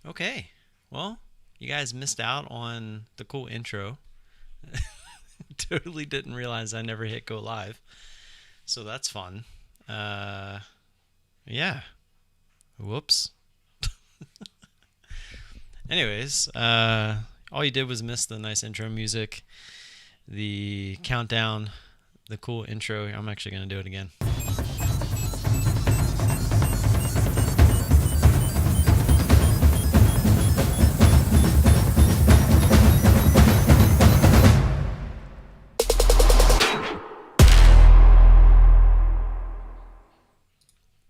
Okay. Well, you guys missed out on the cool intro. Totally didn't realize I never hit go live. So that's fun. Uh, yeah. Whoops. Anyways, all you did was miss the nice intro music, the countdown, the cool intro. I'm actually going to do it again.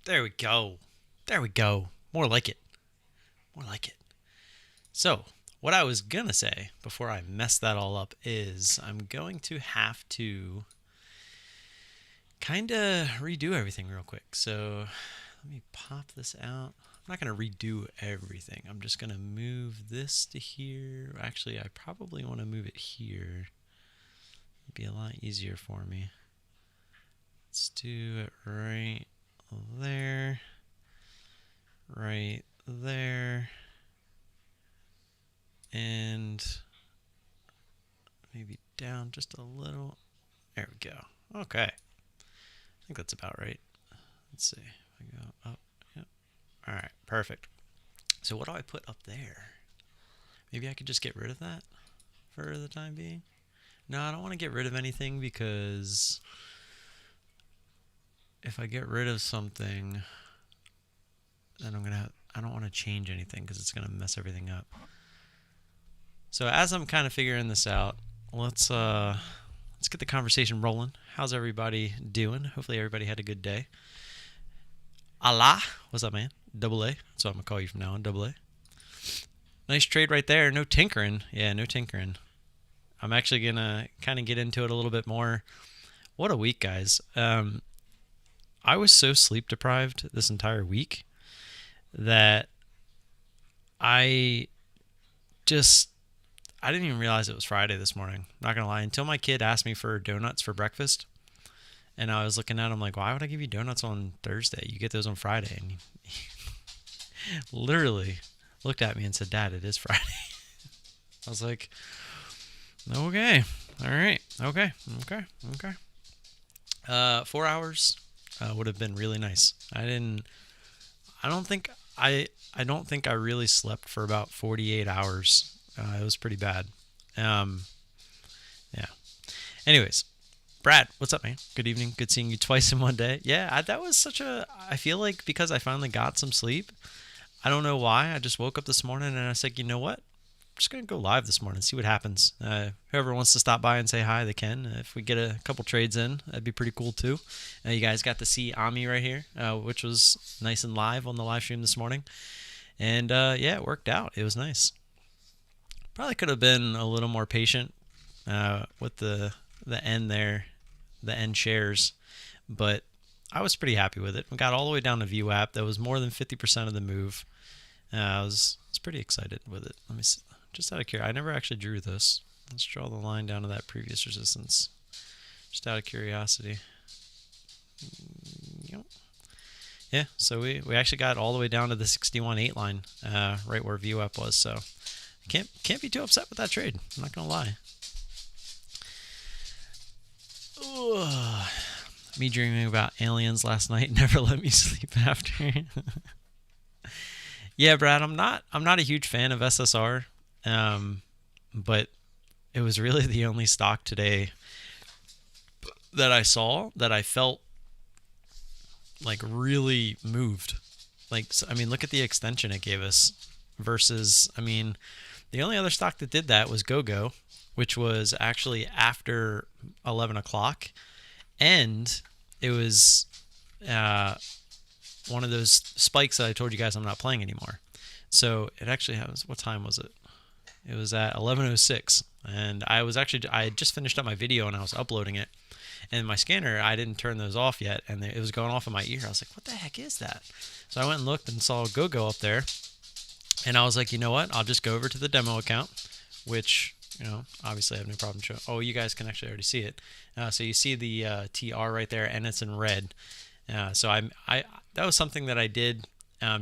There we go. There we go. More like it. More like it. So, what I was going to say before I mess that all up is I'm going to have to kind of redo everything real quick. So, let me pop this out. I'm not going to redo everything. I'm just going to move this to here. Actually, I probably want to move it here. It'd be a lot easier for me. Let's do it right there. Right there. And maybe down just a little. There we go. Okay. I think that's about right. Let's see. If I go up. Yep. All right. Perfect. So what do I put up there? Maybe I could just get rid of that for the time being. No, I don't want to get rid of anything because if I get rid of something, then I don't want to change anything because it's gonna mess everything up. So as I'm kind of figuring this out, let's get the conversation rolling. How's everybody doing? Hopefully everybody had a good day. Allah, what's up, man? Double A. That's what I'm gonna call you from now on. Double A. Nice trade right there. No tinkering. Yeah, no tinkering. I'm actually gonna kind of get into it a little bit more. What a week, guys. I was so sleep deprived this entire week that I just I didn't even realize it was Friday this morning. Not gonna lie, until my kid asked me for donuts for breakfast, and I was looking at him like, "Why would I give you donuts on Thursday? You get those on Friday." And he literally looked at me and said, "Dad, it is Friday." I was like, "Okay, all right, okay." 4 hours would have been really nice. I don't think I don't think I really slept for about 48 hours. It was pretty bad. Um, yeah. Anyways, Brad, what's up, man? Good evening. Good seeing you twice in one day. Yeah, that was such a. I feel like because I finally got some sleep. I don't know why. I just woke up this morning and I was like, you know what? I'm just gonna go live this morning, see what happens. Whoever wants to stop by and say hi, they can. If we get a couple trades in, that'd be pretty cool too. You guys got to see Ami right here, which was nice and live on the live stream this morning. And yeah, it worked out. It was nice. Probably could have been a little more patient with the end there, the end shares, but I was pretty happy with it. We got all the way down to view app. That was more than 50% of the move. I was pretty excited with it. Let me see. Just out of curiosity, I never actually drew this. Let's draw the line down to that previous resistance. Just out of curiosity. Yep. Yeah, so we actually got all the way down to the 61.8 line, right where view up was. So can't be too upset with that trade. I'm not gonna lie. Ugh. Me dreaming about aliens last night never let me sleep after. Yeah, Brad, I'm not a huge fan of SSR, but it was really the only stock today that I saw that I felt like really moved. Like, I mean, look at the extension it gave us versus, I mean, the only other stock that did that was GoGo, which was actually after 11 o'clock. And it was one of those spikes that I told you guys I'm not playing anymore. So it actually has, what time was it? It was at 11:06. And I had just finished up my video and I was uploading it. And my scanner, I didn't turn those off yet. And it was going off in my ear. I was like, what the heck is that? So I went and looked and saw GoGo up there. And I was like, you know what? I'll just go over to the demo account, which, obviously I have no problem showing. Oh, you guys can actually already see it. So you see the TR right there, and it's in red. So that was something that I did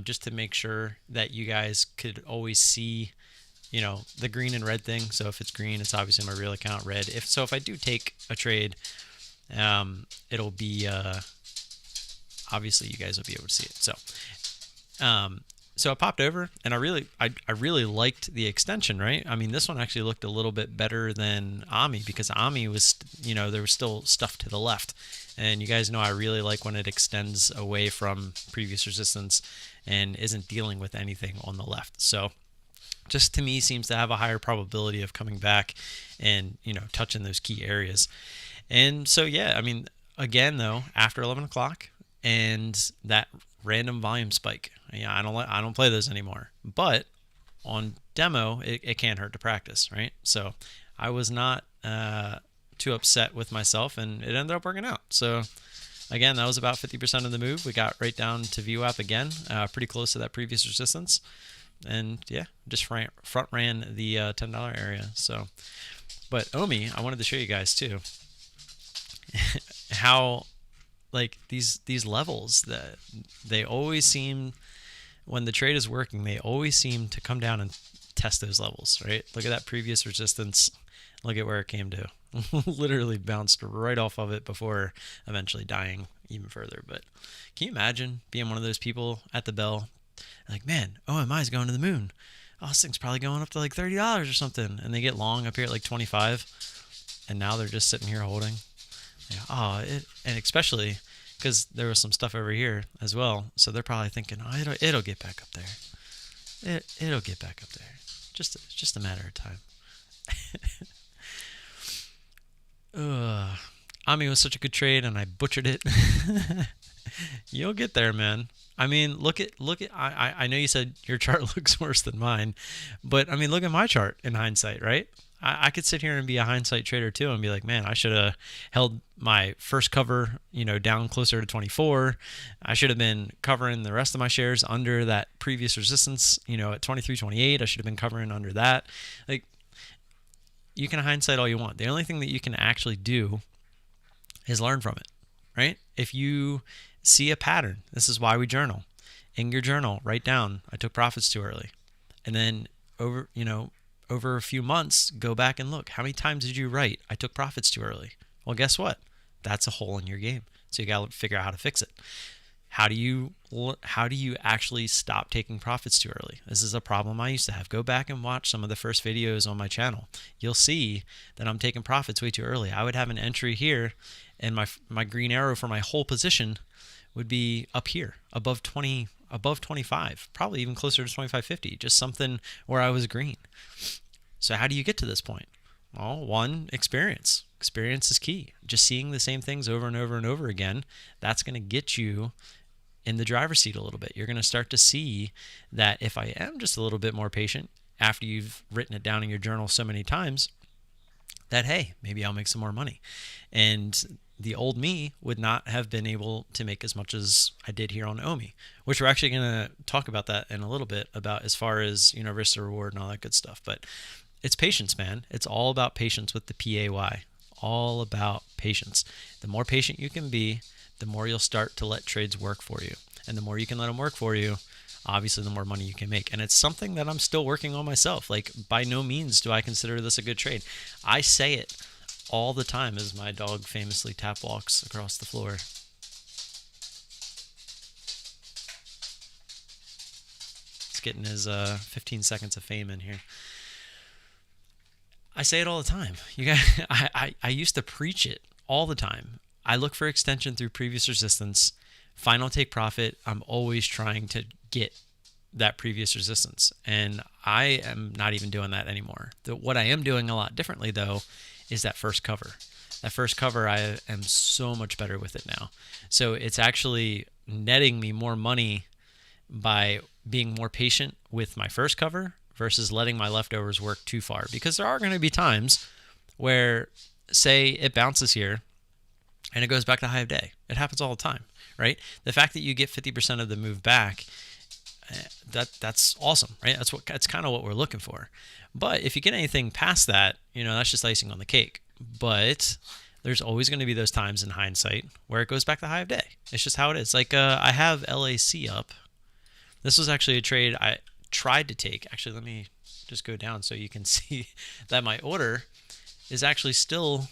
just to make sure that you guys could always see, the green and red thing. So if it's green, it's obviously my real account. Red, if I do take a trade, it'll be obviously you guys will be able to see it. So I popped over, and I really liked the extension, right? I mean, this one actually looked a little bit better than Ami, because Ami was, there was still stuff to the left. And you guys know I really like when it extends away from previous resistance and isn't dealing with anything on the left. So just to me seems to have a higher probability of coming back and, touching those key areas. And so, yeah, I mean, again, though, after 11 o'clock and that random volume spike, I don't play those anymore. But on demo, it can't hurt to practice, right? So I was not too upset with myself, and it ended up working out. So again, that was about 50% of the move. We got right down to VWAP again, pretty close to that previous resistance. And yeah, just front ran the $10 area. So, but Omi, I wanted to show you guys too how like these levels, that they always seem, when the trade is working, they always seem to come down and test those levels, right? Look at that previous resistance. Look at where it came to. Literally bounced right off of it before eventually dying even further. But can you imagine being one of those people at the bell, like, man, OMI is going to the moon. Oh, this thing's probably going up to like $30 or something. And they get long up here at like 25. And now they're just sitting here holding. Yeah, and especially because there was some stuff over here as well. So they're probably thinking, oh, it'll get back up there. It'll get back up there. Just a matter of time. Ami was such a good trade, and I butchered it. You'll get there, man. I mean, look at. I know you said your chart looks worse than mine, but I mean, look at my chart in hindsight, right? I could sit here and be a hindsight trader too, and be like, man, I should have held my first cover, down closer to 24. I should have been covering the rest of my shares under that previous resistance, at 23, 28. I should have been covering under that. Like, you can hindsight all you want. The only thing that you can actually do is learn from it, right? If you see a pattern, this is why we journal. In your journal, write down, I took profits too early. And then over a few months, go back and look. How many times did you write, I took profits too early? Well, guess what? That's a hole in your game. So you got to figure out how to fix it. How do you actually stop taking profits too early? This is a problem I used to have. Go back and watch some of the first videos on my channel. You'll see that I'm taking profits way too early. I would have an entry here, and my green arrow for my whole position would be up here, above 25, probably even closer to 25.50, just something where I was green. So how do you get to this point? Well, one, experience. Experience is key. Just seeing the same things over and over and over again, that's going to get you in the driver's seat a little bit. You're going to start to see that if I am just a little bit more patient after you've written it down in your journal so many times, that, hey, maybe I'll make some more money. And the old me would not have been able to make as much as I did here on OMI, which we're actually going to talk about that in a little bit, about as far as, risk to reward and all that good stuff. But it's patience, man. It's all about patience with the PAY. All about patience. The more patient you can be, the more you'll start to let trades work for you. And the more you can let them work for you, obviously the more money you can make. And it's something that I'm still working on myself. Like, by no means do I consider this a good trade. I say it all the time as my dog famously tap walks across the floor. It's getting his 15 seconds of fame in here. I say it all the time. You guys, I used to preach it all the time. I look for extension through previous resistance. Final take profit. I'm always trying to get that previous resistance. And I am not even doing that anymore. What I am doing a lot differently, though, is that first cover. That first cover, I am so much better with it now. So it's actually netting me more money by being more patient with my first cover versus letting my leftovers work too far. Because there are going to be times where, say, it bounces here and it goes back to high of day. It happens all the time, right? The fact that you get 50% of the move back, that's awesome, right? That's kind of what we're looking for. But if you get anything past that, that's just icing on the cake. But there's always going to be those times in hindsight where it goes back to high of day. It's just how it is. Like, I have LAC up. This was actually a trade I tried to take. Actually, let me just go down so you can see that my order is actually still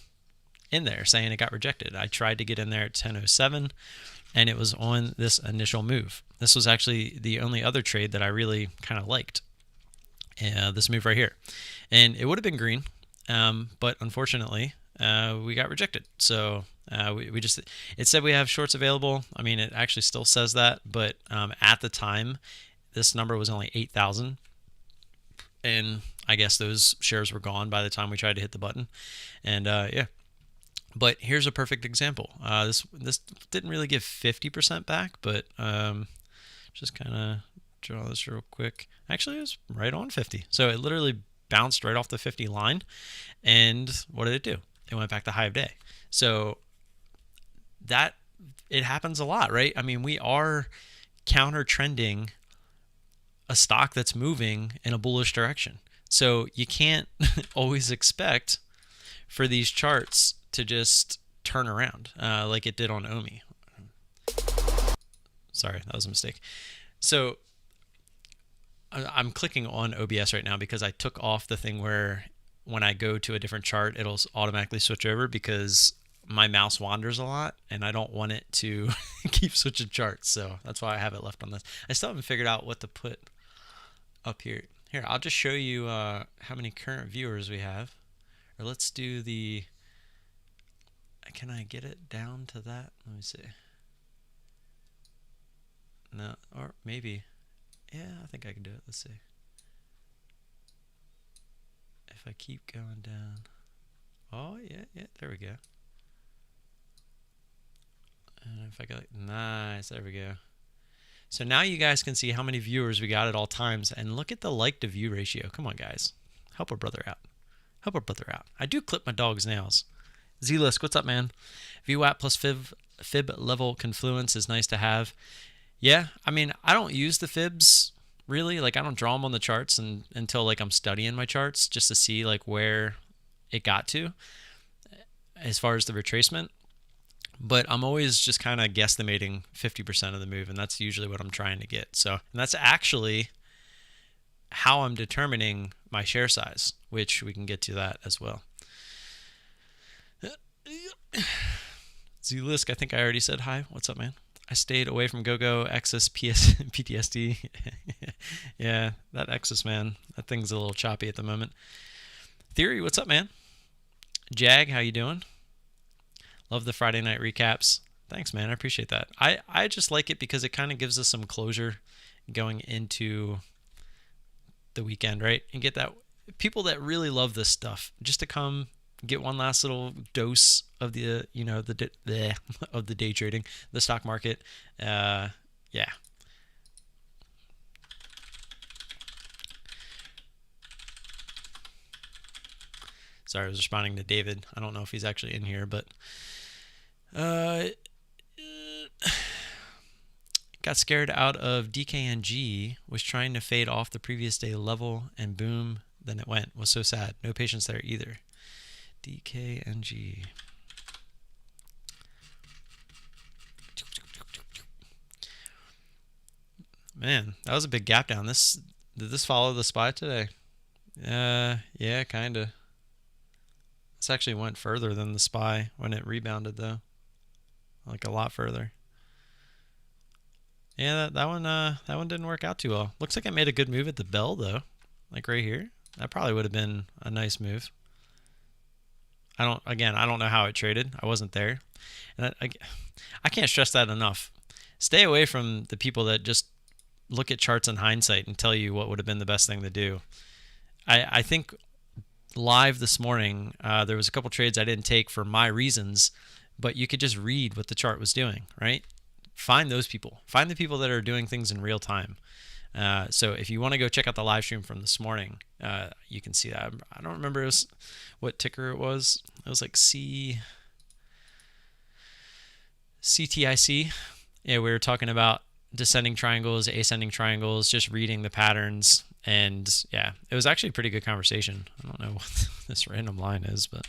in there saying it got rejected. I tried to get in there at 10:07 and it was on this initial move. This was actually the only other trade that I really kind of liked. This move right here. And it would have been green, but unfortunately, we got rejected. So we just, it said we have shorts available. I mean, it actually still says that, but at the time, this number was only 8,000. And I guess those shares were gone by the time we tried to hit the button. And yeah. But here's a perfect example. This didn't really give 50% back, but just kind of draw this real quick. Actually, it was right on 50. So it literally bounced right off the 50 line. And what did it do? It went back to high of day. So that, it happens a lot, right? I mean, we are counter trending a stock that's moving in a bullish direction. So you can't always expect for these charts to just turn around like it did on OMI. Sorry, that was a mistake. So I'm clicking on OBS right now because I took off the thing where when I go to a different chart, it'll automatically switch over because my mouse wanders a lot and I don't want it to keep switching charts. So that's why I have it left on this. I still haven't figured out what to put up here. Here, I'll just show you how many current viewers we have. Or let's do the, can I get it down to that? Let me see. No, or maybe. Yeah, I think I can do it. Let's see. If I keep going down. Oh, yeah, there we go. And if I go, nice, there we go. So now you guys can see how many viewers we got at all times. And look at the like to view ratio. Come on, guys. Help a brother out. Help a brother out. I do clip my dog's nails. Z-Lisk, what's up, man? VWAP plus fib level confluence is nice to have. Yeah, I mean, I don't use the fibs really. Like, I don't draw them on the charts until like I'm studying my charts just to see like where it got to as far as the retracement. But I'm always just kind of guesstimating 50% of the move, and that's usually what I'm trying to get. So, and that's actually how I'm determining my share size, which we can get to that as well. Z-Lisk, I think I already said hi. What's up, man? I stayed away from GoGo, Exus, PTSD. Yeah, that Exus, man. That thing's a little choppy at the moment. Theory, what's up, man? Jag, how you doing? Love the Friday night recaps. Thanks, man. I appreciate that. I just like it because it kind of gives us some closure going into the weekend, right? And get that people that really love this stuff just to come get one last little dose of the of the day trading, the stock market. Yeah. Sorry, I was responding to David. I don't know if he's actually in here, but got scared out of DKNG, was trying to fade off the previous day level, and boom, then it went. Was so sad. No patience there either. DKNG. Man, that was a big gap down. Did this follow the SPY today? Yeah, kind of. This actually went further than the SPY when it rebounded, though. Like a lot further. Yeah, that one didn't work out too well. Looks like I made a good move at the bell, though. Like right here. That probably would have been a nice move. I don't know how it traded. I wasn't there. And I can't stress that enough. Stay away from the people that just look at charts in hindsight and tell you what would have been the best thing to do. I think live this morning, there was a couple trades I didn't take for my reasons, but you could just read what the chart was doing, right? Find those people. Find the people that are doing things in real time. So if you want to go check out the live stream from this morning, you can see that. I don't remember what ticker it was. It was like CTIC. Yeah, we were talking about descending triangles, ascending triangles, just reading the patterns. And yeah, it was actually a pretty good conversation. I don't know what this random line is, but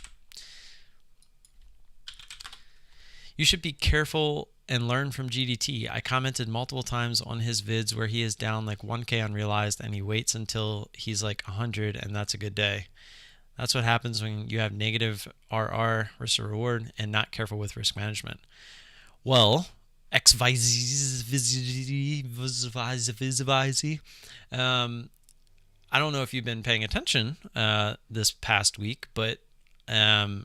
You should be careful and learn from GDT. I commented multiple times on his vids where he is down like 1K unrealized and he waits until he's like 100 and that's a good day. That's what happens when you have negative RR, risk to reward, and not careful with risk management. Well, XYZ, I don't know if you've been paying attention this past week, but I've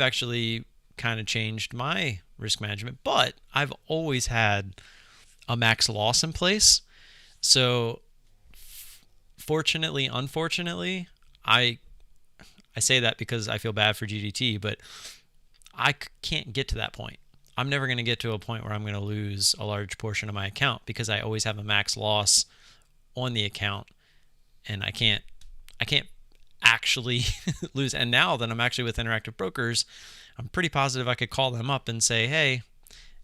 actually kind of changed my risk management, but I've always had a max loss in place. So fortunately, unfortunately, I say that because I feel bad for GDT, but I can't get to that point. I'm never going to get to a point where I'm going to lose a large portion of my account because I always have a max loss on the account, and I can't actually lose. And now that I'm actually with Interactive Brokers, I'm pretty positive I could call them up and say, hey,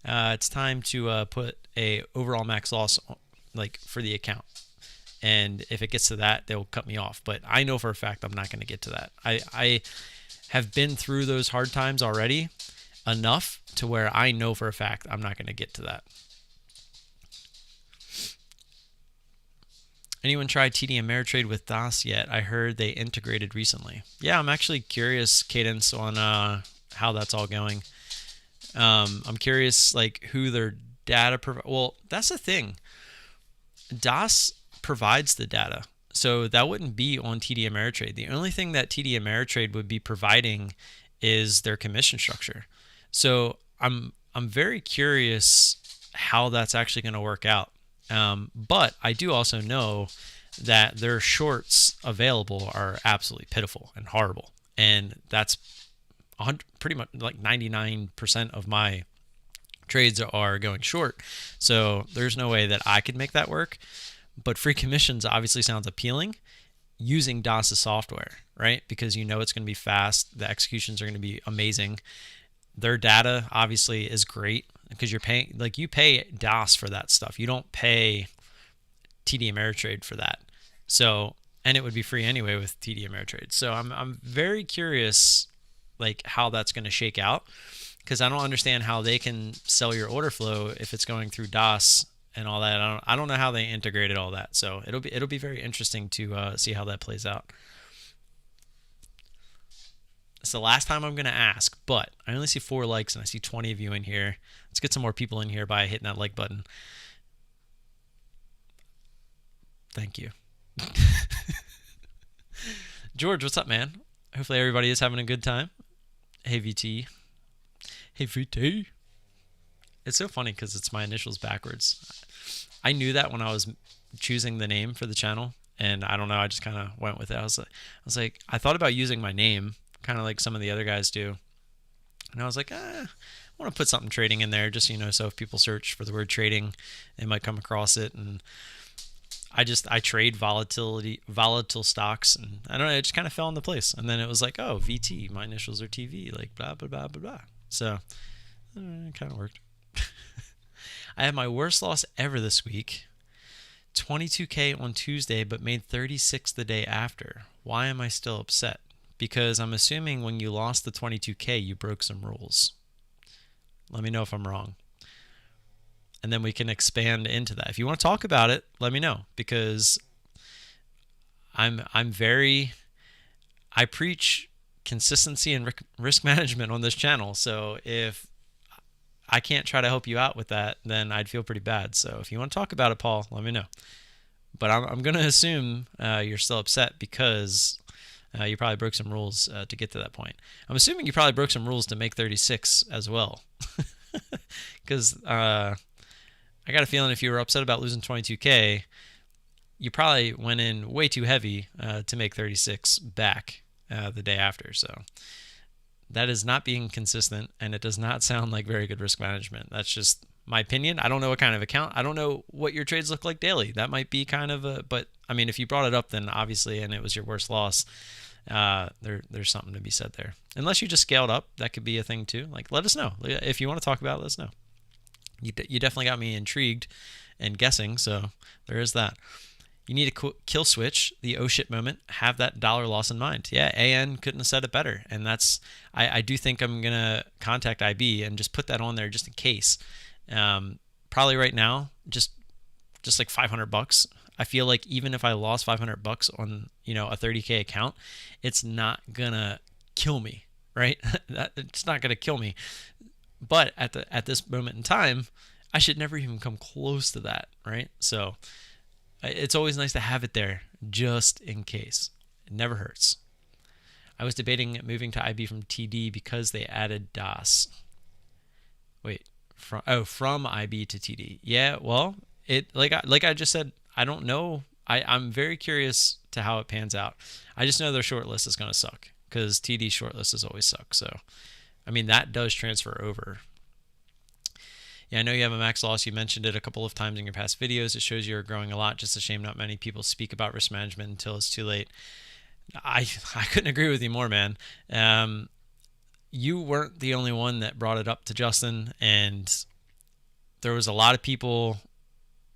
it's time to put a overall max loss like for the account. And if it gets to that, they'll cut me off. But I know for a fact I'm not going to get to that. I have been through those hard times already enough to where I know for a fact I'm not going to get to that. Anyone tried TD Ameritrade with DOS yet? I heard they integrated recently. Yeah, I'm actually curious, Cadence, on how that's all going. I'm curious, like, who their data well, that's the thing. DOS provides the data, so that wouldn't be on TD Ameritrade. The only thing that TD Ameritrade would be providing is their commission structure. So I'm very curious how that's actually going to work out. But I do also know that their shorts available are absolutely pitiful and horrible, and that's pretty much like 99% of my trades are going short. So there's no way that I could make that work. But free commissions obviously sounds appealing using DOS's software, right? Because you know it's going to be fast. The executions are going to be amazing. Their data obviously is great because you're paying, like, you pay DOS for that stuff. You don't pay TD Ameritrade for that. So, and it would be free anyway with TD Ameritrade. So I'm very curious, like, how that's going to shake out, because I don't understand how they can sell your order flow if it's going through DOS and all that. I don't know how they integrated all that. So it'll be very interesting to see how that plays out. It's the last time I'm going to ask, but I only see 4 likes and I see 20 of you in here. Let's get some more people in here by hitting that like button. Thank you. George, what's up, man? Hopefully everybody is having a good time. Hey, VT. Hey, VT. It's so funny because it's my initials backwards. I knew that when I was choosing the name for the channel, and I don't know, I just kind of went with it. I was like, I thought about using my name, kind of like some of the other guys do. And I was like, I want to put something trading in there, just, so if people search for the word trading, they might come across it. And I trade volatile stocks, and I don't know, it just kind of fell into place. And then it was like, oh, VT, my initials are TV, like blah, blah, blah, blah, blah. So it kind of worked. I had my worst loss ever this week. 22K on Tuesday, but made 36 the day after. Why am I still upset? Because I'm assuming when you lost the 22K, you broke some rules. Let me know if I'm wrong. And then we can expand into that. If you want to talk about it, let me know, because I preach consistency and risk management on this channel. So if I can't try to help you out with that, then I'd feel pretty bad. So if you want to talk about it, Paul, let me know. But I'm going to assume you're still upset because you probably broke some rules to get to that point. I'm assuming you probably broke some rules to make 36 as well. Because I got a feeling if you were upset about losing 22K, you probably went in way too heavy to make 36 back the day after. So that is not being consistent, and it does not sound like very good risk management. That's just my opinion. I don't know what kind of account. I don't know what your trades look like daily. That might be kind of a, but I mean, if you brought it up, then obviously, and it was your worst loss, there's something to be said there. Unless you just scaled up, that could be a thing too. Like, let us know. If you want to talk about it, let us know. You definitely got me intrigued and guessing, so there is that. You need to kill switch the oh shit moment, have that dollar loss in mind. Yeah, AN couldn't have said it better. And I do think I'm going to contact IB and just put that on there just in case. Probably right now, just like $500. I feel like even if I lost $500 on, a 30K account, it's not going to kill me, right? It's not going to kill me. But at this moment in time, I should never even come close to that, right? So it's always nice to have it there just in case. It never hurts. I was debating moving to IB from TD because they added DOS. Wait, from IB to TD. Yeah, well, like I just said, I don't know. I'm very curious to how it pans out. I just know their shortlist is going to suck because TD shortlist has always sucked. So, I mean, that does transfer over. Yeah, I know you have a max loss. You mentioned it a couple of times in your past videos. It shows you're growing a lot. Just a shame not many people speak about risk management until it's too late. I couldn't agree with you more, man. You weren't the only one that brought it up to Justin, and there was a lot of people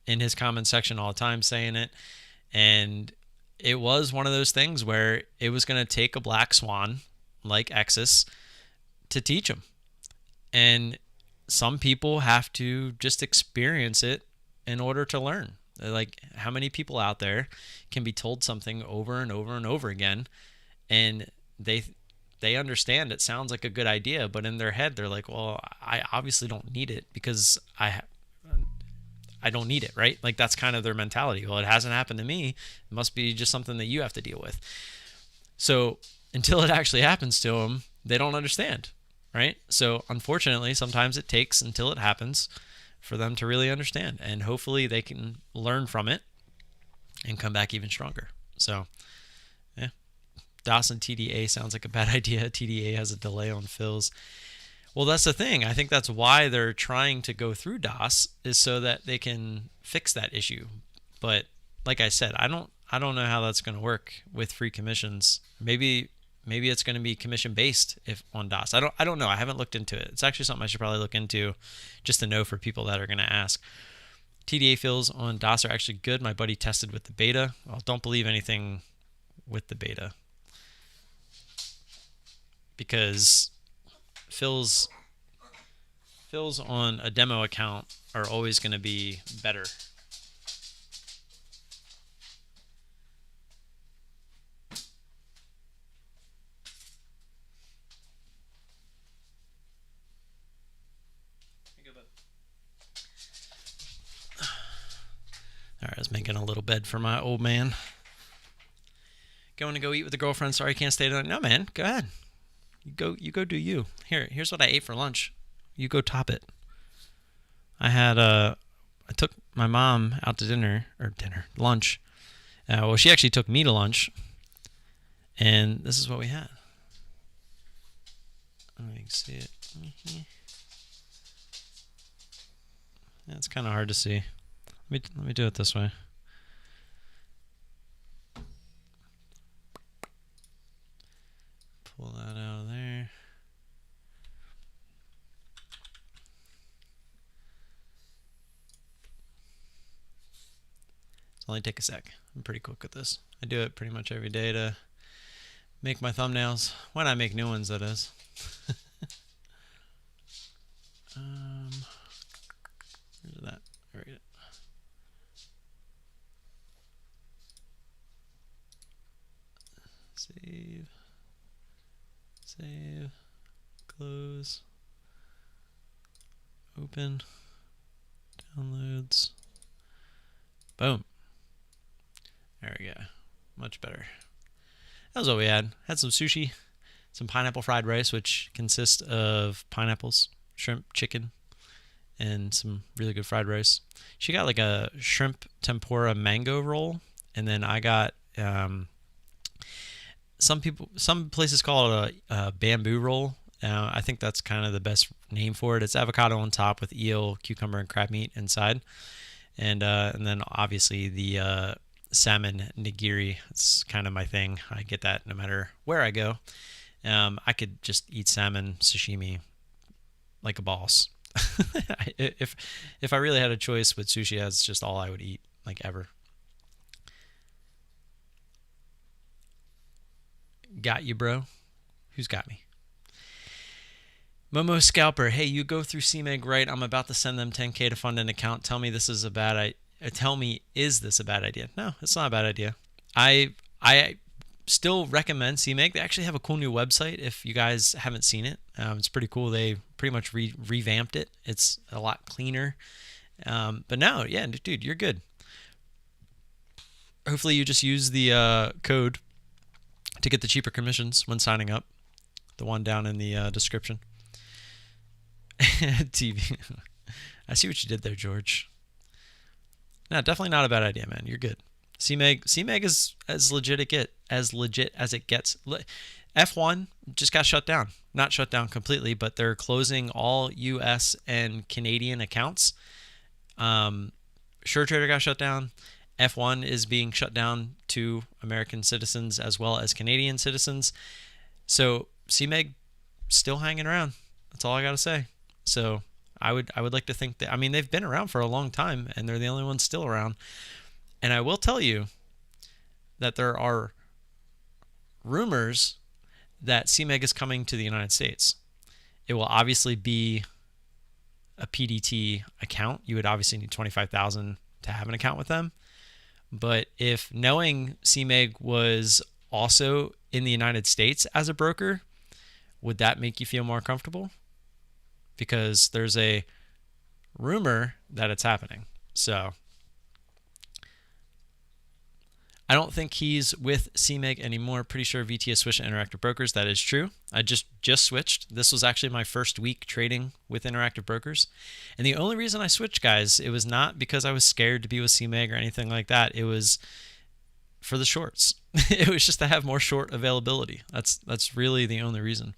in his comment section all the time saying it. And it was one of those things where it was going to take a black swan like Exis to teach him. And some people have to just experience it in order to learn. Like, how many people out there can be told something over and over and over again, and they understand it sounds like a good idea, but in their head they're like, well, I obviously don't need it because I don't need it, right? Like, that's kind of their mentality. Well, it hasn't happened to me. It must be just something that you have to deal with. So until it actually happens to them, they don't understand, right? So unfortunately, sometimes it takes until it happens for them to really understand, and hopefully they can learn from it and come back even stronger. So yeah, DOS and TDA sounds like a bad idea. TDA has a delay on fills. Well, that's the thing. I think that's why they're trying to go through DOS, is so that they can fix that issue. But like I said, I don't know how that's going to work with free commissions. Maybe it's going to be commission based if on DOS. I don't know. I haven't looked into it. It's actually something I should probably look into just to know for people that are going to ask. TDA fills on DOS are actually good. My buddy tested with the beta. Well, don't believe anything with the beta, because fills on a demo account are always going to be better. All right, I was making a little bed for my old man. Going to go eat with the girlfriend. Sorry, can't stay tonight. No, man, go ahead. You go do you. Here's what I ate for lunch. You go top it. I took my mom out to lunch. Well, she actually took me to lunch, and this is what we had. I don't know if you can see it. Yeah, it's kind of hard to see. Let me do it this way. Pull that out of there. It'll only take a sec. I'm pretty quick with this. I do it pretty much every day to make my thumbnails. When I make new ones, that is. Where's that? There we go. Save, close, open, downloads, boom. There we go. Much better. That was what we had. Had some sushi, some pineapple fried rice, which consists of pineapples, shrimp, chicken, and some really good fried rice. She got like a shrimp tempura mango roll, and then I got some places call it a bamboo roll. I think that's kind of the best name for it. It's avocado on top with eel, cucumber, and crab meat inside, and then obviously the salmon nigiri. It's kind of my thing. I get that no matter where I go. I could just eat salmon sashimi like a boss. If I really had a choice with sushi, that's just all I would eat, like, ever. Got you, bro. Who's got me? Momo Scalper, hey, you go through CMEG, right? I'm about to send them 10K to fund an account. Tell me this is a bad idea. Tell me, is this a bad idea? No, it's not a bad idea. I still recommend CMEG. They actually have a cool new website if you guys haven't seen it. It's pretty cool. They pretty much revamped it. It's a lot cleaner. But no, yeah, dude, you're good. Hopefully you just use the code to get the cheaper commissions when signing up. The one down in the description. TV. I see what you did there, George. No, definitely not a bad idea, man. You're good. CMEG is as legit as it gets. F1 just got shut down. Not shut down completely, but they're closing all US and Canadian accounts. SureTrader got shut down. F1 is being shut down to American citizens as well as Canadian citizens. So CMEG still hanging around. That's all I got to say. So I would like to think that, I mean, they've been around for a long time and they're the only ones still around. And I will tell you that there are rumors that CMEG is coming to the United States. It will obviously be a PDT account. You would obviously need 25,000 to have an account with them. But if knowing CMEG was also in the United States as a broker, would that make you feel more comfortable? Because there's a rumor that it's happening. So I don't think he's with CMEG anymore. Pretty sure VT has switched to Interactive Brokers. That is true. I just switched. This was actually my first week trading with Interactive Brokers. And the only reason I switched, guys, it was not because I was scared to be with CMEG or anything like that. It was for the shorts. It was just to have more short availability. That's really the only reason.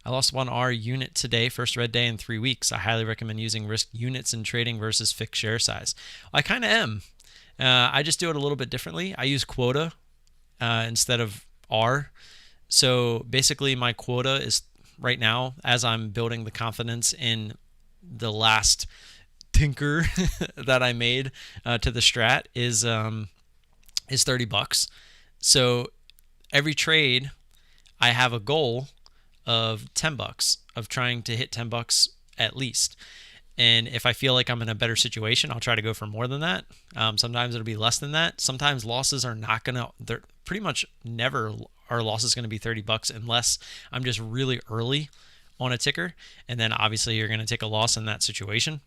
I lost 1R unit today, first red day in 3 weeks. I highly recommend using risk units in trading versus fixed share size. I kind of am. I just do it a little bit differently. I use quota instead of R. So basically my quota is right now, as I'm building the confidence in the last tinker that I made to the strat is $30. So every trade I have a goal of $10 of trying to hit $10 at least. And if I feel like I'm in a better situation, I'll try to go for more than that. Sometimes it'll be less than that. Sometimes losses are not going to, they're pretty much never are losses going to be $30 unless I'm just really early on a ticker. And then obviously you're going to take a loss in that situation.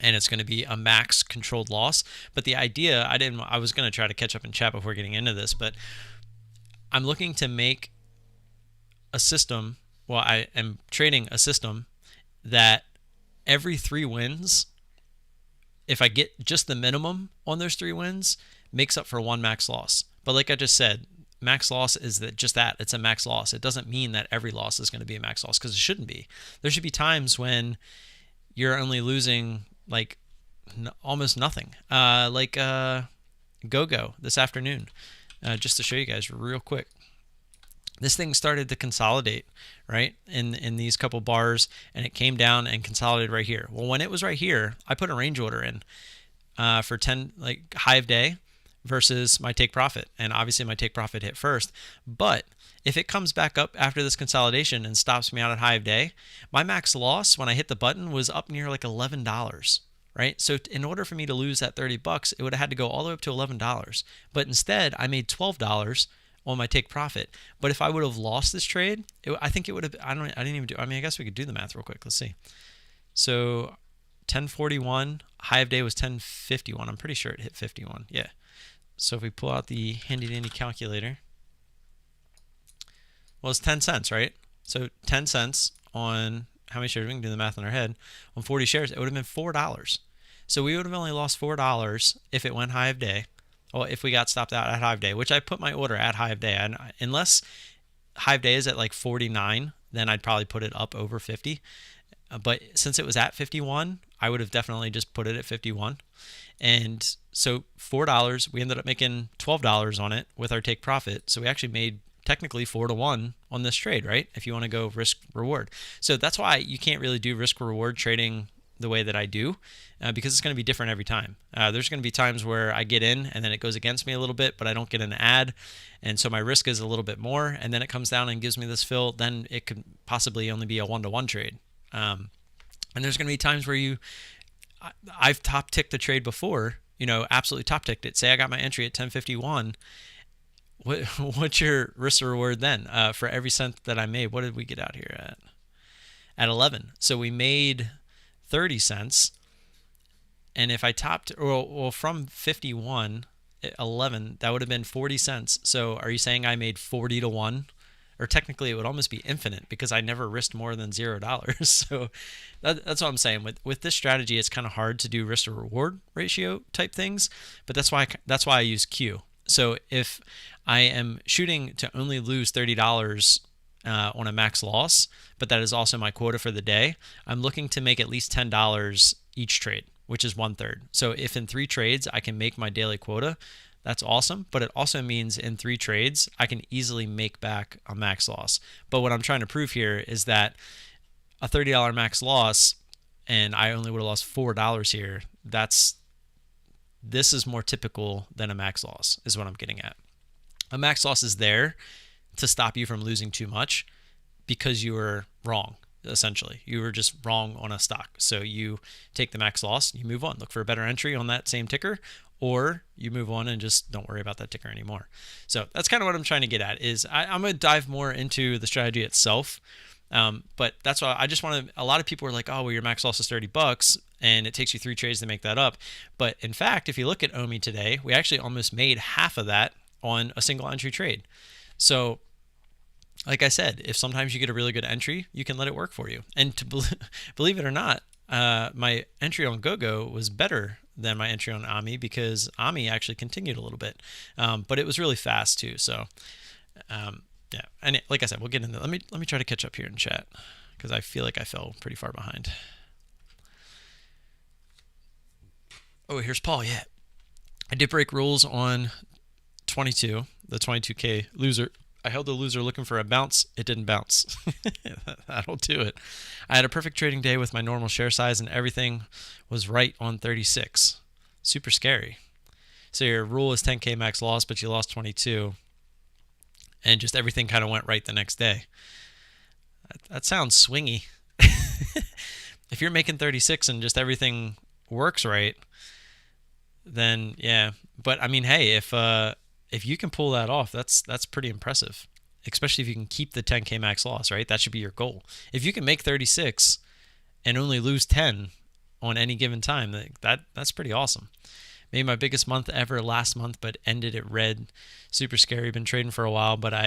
And it's going to be a max controlled loss. But the idea, I was going to try to catch up in chat before getting into this, but I'm looking to make a system, well, I am trading a system that every 3 wins, if I get just the minimum on those 3 wins, makes up for 1 max loss. But like I just said, max loss is just that. It's a max loss. It doesn't mean that every loss is going to be a max loss, because it shouldn't be. There should be times when you're only losing like almost nothing. Like Go-Go this afternoon, just to show you guys real quick. This thing started to consolidate, right, in these couple bars, and it came down and consolidated right here. Well, when it was right here, I put a range order in for 10, like high of day versus my take profit. And obviously my take profit hit first. But if it comes back up after this consolidation and stops me out at high of day, my max loss when I hit the button was up near like $11, right? So in order for me to lose that $30, it would have had to go all the way up to $11. But instead, I made $12 on my take profit. But if I would have lost this trade, I think it would have, I didn't even do, I mean, I guess we could do the math real quick. Let's see. So 1041, high of day was 1051. I'm pretty sure it hit 51. Yeah. So if we pull out the handy dandy calculator, well, it's 10 cents, right? So 10 cents on how many shares, we can do the math in our head, on 40 shares, it would have been $4. So we would have only lost $4 if it went high of day. Well, if we got stopped out at high of day, which I put my order at high of day. And unless high of day is at like 49, then I'd probably put it up over 50. But since it was at 51, I would have definitely just put it at 51. And so $4, we ended up making $12 on it with our take profit. So we actually made technically 4-to-1 on this trade, right? If you want to go risk reward. So that's why you can't really do risk reward trading the way that I do, because it's going to be different every time. There's going to be times where I get in and then it goes against me a little bit, but I don't get an ad, and so my risk is a little bit more, and then it comes down and gives me this fill. Then it could possibly only be a 1-to-1 trade. And there's going to be times where I've top ticked the trade before, absolutely top ticked it. Say I got my entry at 1051. What's your risk or reward then? For every cent that I made, what did we get out here at 11? So we made 30 cents. And if I topped, well, from 51, 11, that would have been 40 cents. So are you saying I made 40 to 1? Or technically it would almost be infinite because I never risked more than $0. So that's what I'm saying. With this strategy, it's kind of hard to do risk to reward ratio type things, but that's why I use Q. So if I am shooting to only lose $30 on a max loss, but that is also my quota for the day, I'm looking to make at least $10 each trade, which is 1/3. So if in 3 trades I can make my daily quota, that's awesome. But it also means in 3 trades, I can easily make back a max loss. But what I'm trying to prove here is that a $30 max loss, and I only would have lost $4 here, this is more typical than a max loss, is what I'm getting at. A max loss is there to stop you from losing too much because you were wrong, essentially. You were just wrong on a stock. So you take the max loss, you move on, look for a better entry on that same ticker, or you move on and just don't worry about that ticker anymore. So that's kind of what I'm trying to get at. Is I'm going to dive more into the strategy itself. But that's why I just want to, a lot of people are like, oh, well, your max loss is $30 and it takes you 3 trades to make that up. But in fact, if you look at OMI today, we actually almost made half of that on a single entry trade. So like I said, if sometimes you get a really good entry, you can let it work for you. And to believe it or not, my entry on GoGo was better than my entry on AMI because AMI actually continued a little bit. But it was really fast too. So, yeah, and like I said, we'll get into. Let me try to catch up here in chat because I feel like I fell pretty far behind. Oh, here's Paul. Yeah, I did break rules on 22, the 22K loser. I held the loser looking for a bounce. It didn't bounce. That'll do it. I had a perfect trading day with my normal share size and everything was right on 36. Super scary. So your rule is 10K max loss, but you lost 22. And just everything kind of went right the next day. That sounds swingy. If you're making 36 and just everything works right, then yeah. But I mean, hey, if you can pull that off, that's pretty impressive. Especially if you can keep the 10K max loss, right? That should be your goal. If you can make 36 and only lose 10 on any given time, that's pretty awesome. Made my biggest month ever last month, but ended it red. Super scary. Been trading for a while, but I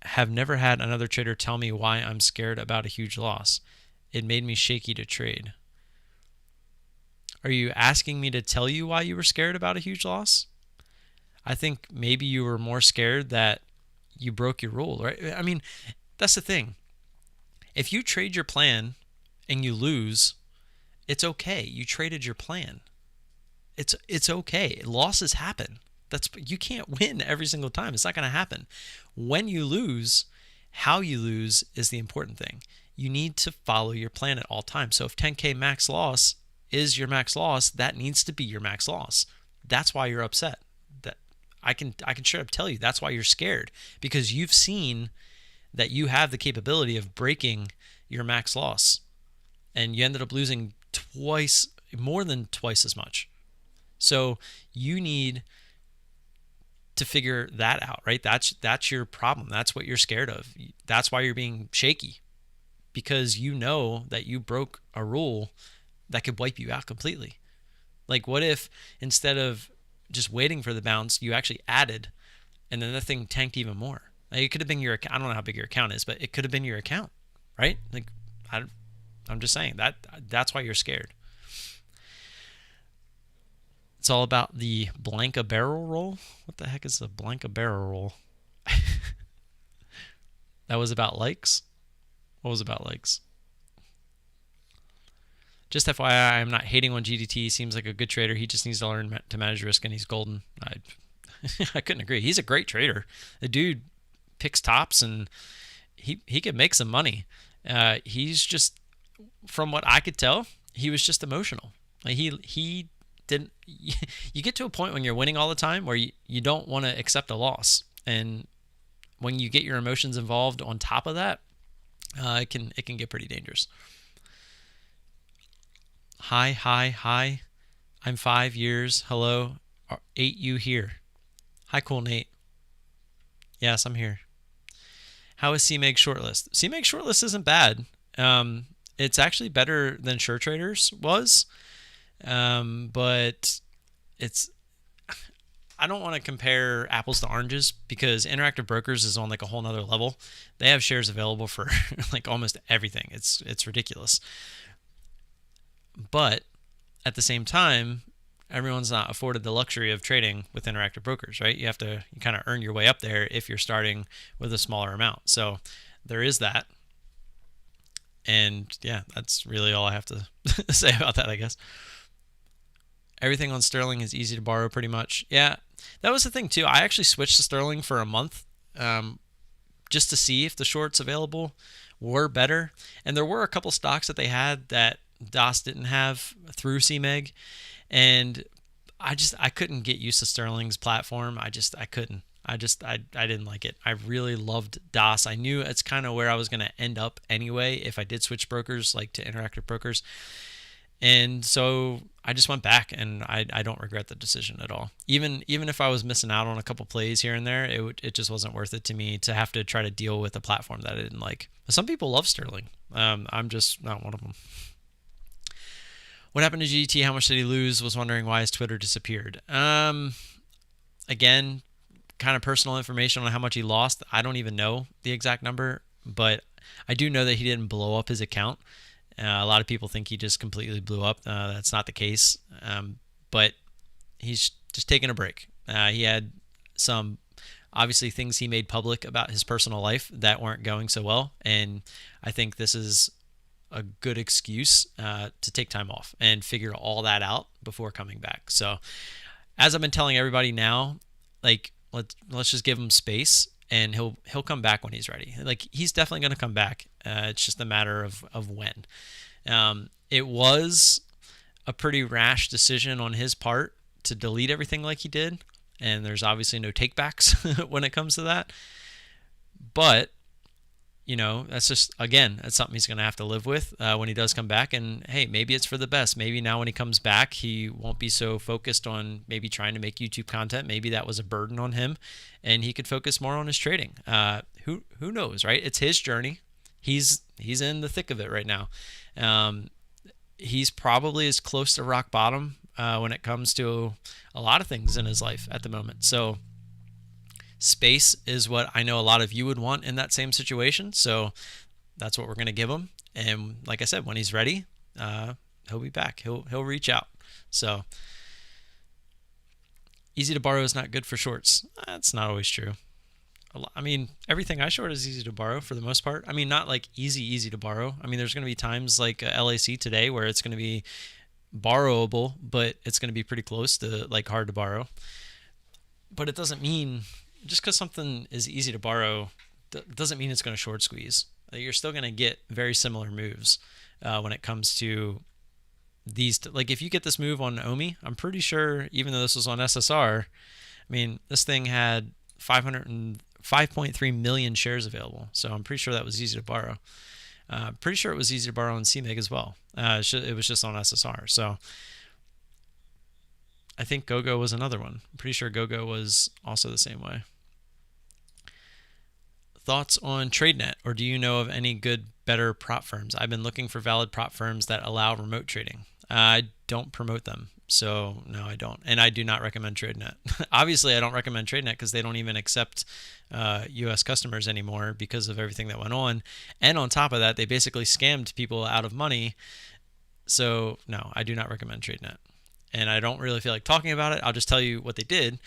have never had another trader tell me why I'm scared about a huge loss. It made me shaky to trade. Are you asking me to tell you why you were scared about a huge loss? I think maybe you were more scared that you broke your rule, right? I mean, that's the thing. If you trade your plan and you lose, it's okay. You traded your plan. It's okay. Losses happen. You can't win every single time. It's not going to happen. When you lose, how you lose is the important thing. You need to follow your plan at all times. So if 10K max loss is your max loss, that needs to be your max loss. That's why you're upset. That I can straight up tell you that's why you're scared, because you've seen that you have the capability of breaking your max loss, and you ended up losing more than twice as much. So you need to figure that out, right? That's your problem. That's what you're scared of. That's why you're being shaky, because you know that you broke a rule that could wipe you out completely. Like, what if instead of just waiting for the bounce, you actually added, and then the thing tanked even more? Like, it could have been your account. I don't know how big your account is, but it could have been your account, right? Like, I'm just saying that's why you're scared. It's all about the Blanca barrel roll. What the heck is a Blanca barrel roll? That was about likes? What was about likes? Just FYI, I'm not hating on GDT. He seems like a good trader. He just needs to learn to manage risk, and he's golden. I couldn't agree. He's a great trader. The dude picks tops, and he could make some money. He's just, from what I could tell, he was just emotional. Like he didn't. You get to a point when you're winning all the time where you don't want to accept a loss, and when you get your emotions involved on top of that, it can get pretty dangerous. Hi. I'm 5 years. Hello, 8 you here. Hi, cool Nate. Yes, I'm here. How is CMEG shortlist? CMEG shortlist isn't bad. It's actually better than SureTraders was, but it's. I don't want to compare apples to oranges because Interactive Brokers is on like a whole nother level. They have shares available for like almost everything. It's ridiculous. But at the same time, everyone's not afforded the luxury of trading with Interactive Brokers, right? You kind of earn your way up there if you're starting with a smaller amount. So there is that. And yeah, that's really all I have to say about that, I guess. Everything on Sterling is easy to borrow pretty much. Yeah, that was the thing too. I actually switched to Sterling for a month just to see if the shorts available were better. And there were a couple stocks that they had that DOS didn't have through CMEG. And I couldn't get used to Sterling's platform. I couldn't. I didn't like it. I really loved DOS. I knew it's kind of where I was going to end up anyway if I did switch brokers, like to Interactive Brokers. And so I just went back, and I don't regret the decision at all. Even if I was missing out on a couple plays here and there, it just wasn't worth it to me to have to try to deal with a platform that I didn't like. Some people love Sterling. I'm just not one of them. What happened to GDT? How much did he lose? Was wondering why his Twitter disappeared. Again, kind of personal information on how much he lost. I don't even know the exact number, but I do know that he didn't blow up his account. A lot of people think he just completely blew up. That's not the case, but he's just taking a break. He had some, obviously, things he made public about his personal life that weren't going so well, and I think this is a good excuse to take time off and figure all that out before coming back. So, as I've been telling everybody now, like let's just give him space, and he'll come back when he's ready. Like he's definitely going to come back. It's just a matter of when. It was a pretty rash decision on his part to delete everything like he did, and there's obviously no takebacks when it comes to that. But that's just, again, that's something he's going to have to live with when he does come back. And hey, maybe it's for the best. Maybe now when he comes back, he won't be so focused on maybe trying to make YouTube content. Maybe that was a burden on him, and he could focus more on his trading. Who knows, right? It's his journey. He's in the thick of it right now. He's probably as close to rock bottom when it comes to a lot of things in his life at the moment. So space is what I know a lot of you would want in that same situation. So that's what we're going to give him. And like I said, when he's ready, he'll be back. He'll reach out. So easy to borrow is not good for shorts. That's not always true. I mean, everything I short is easy to borrow for the most part. I mean, not like easy to borrow. I mean, there's going to be times like LAC today where it's going to be borrowable, but it's going to be pretty close to like hard to borrow. But it doesn't mean, just because something is easy to borrow doesn't mean it's going to short squeeze. You're still going to get very similar moves when it comes to these. Like if you get this move on OMI, I'm pretty sure, even though this was on SSR, I mean, this thing had 5.3 million shares available. So I'm pretty sure that was easy to borrow. Pretty sure it was easy to borrow on CMEG as well. It was just on SSR. So I think GoGo was another one. I'm pretty sure GoGo was also the same way. Thoughts on TradeNet, or do you know of any good, better prop firms? I've been looking for valid prop firms that allow remote trading. I don't promote them, so no, I don't. And I do not recommend TradeNet. Obviously, I don't recommend TradeNet because they don't even accept U.S. customers anymore because of everything that went on. And on top of that, they basically scammed people out of money. So no, I do not recommend TradeNet. And I don't really feel like talking about it. I'll just tell you what they did.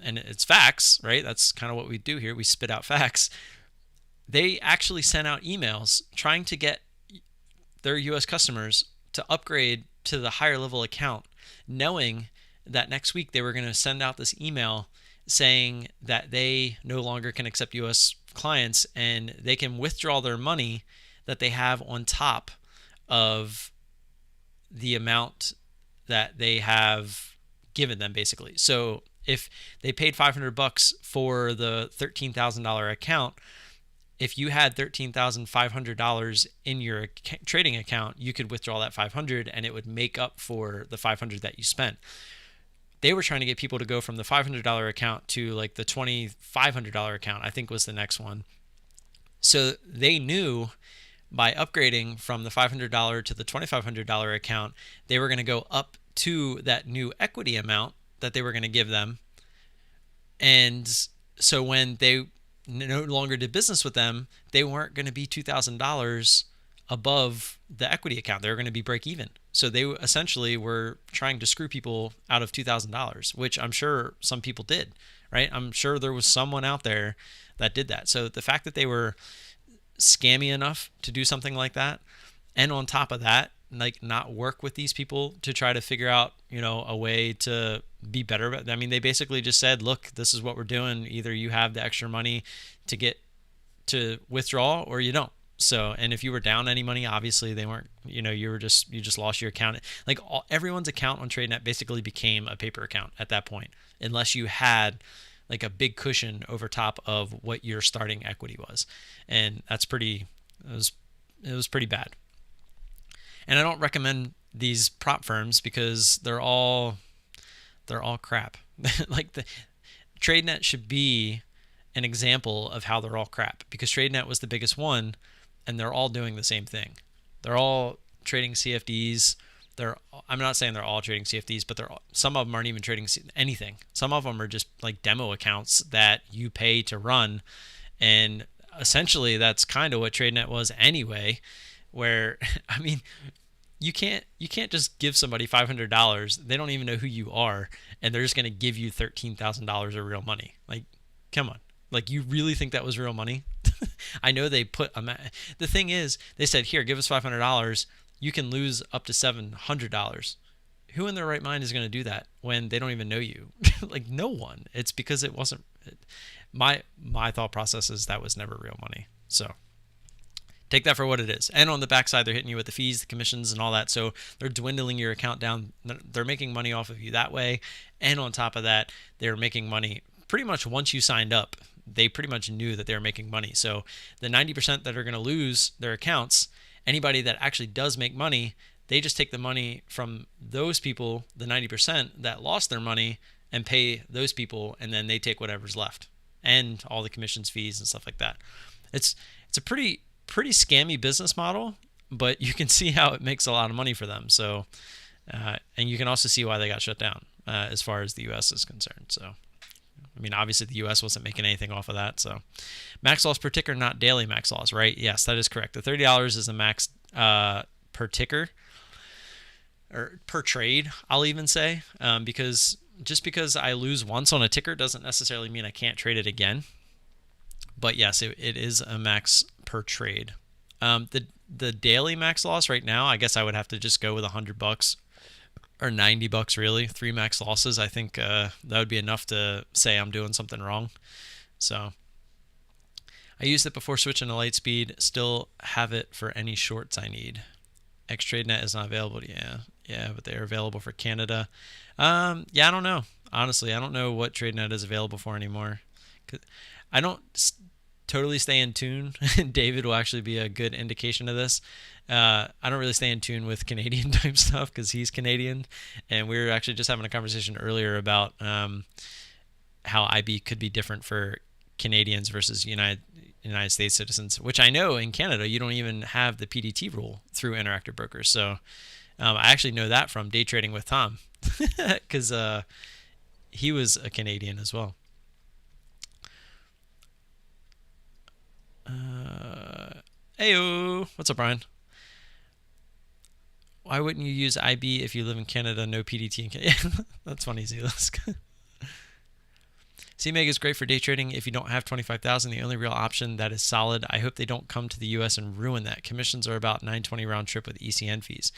And it's facts, right? That's kind of what we do here. We spit out facts. They actually sent out emails trying to get their U.S. customers to upgrade to the higher level account, knowing that next week they were going to send out this email saying that they no longer can accept U.S. clients and they can withdraw their money that they have on top of the amount that they have given them, basically. So if they paid $500 for the $13,000 account, if you had $13,500 in your trading account, you could withdraw that $500 and it would make up for the $500 that you spent. They were trying to get people to go from the $500 account to like the $2,500 account, I think was the next one. So they knew by upgrading from the $500 to the $2,500 account, they were going to go up to that new equity amount that they were going to give them. And so when they no longer did business with them, they weren't going to be $2,000 above the equity account. They were going to be break even. So they essentially were trying to screw people out of $2,000, which I'm sure some people did, right? I'm sure there was someone out there that did that. So the fact that they were scammy enough to do something like that, and on top of that, like not work with these people to try to figure out, a way to be better. I mean, they basically just said, look, this is what we're doing. Either you have the extra money to get to withdraw or you don't. So, and if you were down any money, obviously they weren't, you just lost your account. Like everyone's account on TradeNet basically became a paper account at that point, unless you had like a big cushion over top of what your starting equity was. And it was pretty bad. And I don't recommend these prop firms because they're all crap. Like the TradeNet should be an example of how they're all crap, because TradeNet was the biggest one and they're all doing the same thing. They're all trading CFDs. I'm not saying they're all trading CFDs, but some of them aren't even trading anything. Some of them are just like demo accounts that you pay to run. And essentially that's kind of what TradeNet was anyway, where, I mean, you can't just give somebody $500. They don't even know who you are, and they're just going to give you $13,000 of real money. Like, come on. Like, you really think that was real money? I know they put the thing is, they said, here, give us $500. You can lose up to $700. Who in their right mind is going to do that when they don't even know you? Like, no one. It's because it wasn't. My thought process is that was never real money. So take that for what it is. And on the backside, they're hitting you with the fees, the commissions, and all that. So they're dwindling your account down. They're making money off of you that way. And on top of that, they're making money pretty much once you signed up. They pretty much knew that they were making money. So the 90% that are going to lose their accounts, anybody that actually does make money, they just take the money from those people, the 90% that lost their money, and pay those people, and then they take whatever's left and all the commissions, fees, and stuff like that. It's a pretty scammy business model, but you can see how it makes a lot of money for them. So, and you can also see why they got shut down as far as the U.S. is concerned. So, I mean, obviously the U.S. wasn't making anything off of that. So, max loss per ticker, not daily max loss, right? Yes, that is correct. The $30 is the max per ticker, or per trade, I'll even say, because just because I lose once on a ticker doesn't necessarily mean I can't trade it again. But yes, it is a max per trade. The daily max loss right now, I guess I would have to just go with $100 or $90 really. 3 max losses. I think that would be enough to say I'm doing something wrong. So I used it before switching to Lightspeed. Still have it for any shorts I need. TradeNet is not available. Yeah, but they are available for Canada. I don't know. Honestly, I don't know what TradeNet is available for anymore. I don't totally stay in tune. David will actually be a good indication of this. I don't really stay in tune with Canadian type stuff because he's Canadian, and we were actually just having a conversation earlier about how IB could be different for Canadians versus United States citizens, which I know in Canada you don't even have the PDT rule through Interactive Brokers. So I actually know that from day trading with Tom because he was a Canadian as well. Heyo, what's up, Brian? Why wouldn't you use IB if you live in Canada? No PDT in Canada. That's funny, Zelisk. CMEG is great for day trading if you don't have 25,000. The only real option that is solid. I hope they don't come to the U.S. and ruin that. Commissions are about $920 round trip with ECN fees.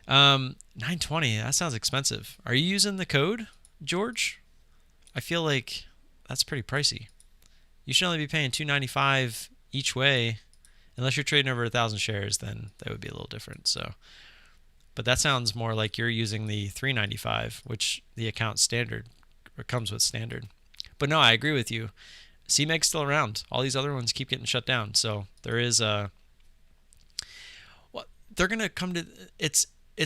$920. That sounds expensive. Are you using the code, George? I feel like that's pretty pricey. You should only be paying $295 each way, unless you're trading over 1,000 shares. Then that would be a little different. So, But that sounds more like you're using the 395, which the account standard or comes with standard. But no, I agree with you. CMEG's still around. All these other ones keep getting shut down. So there is a well, they're gonna come to it's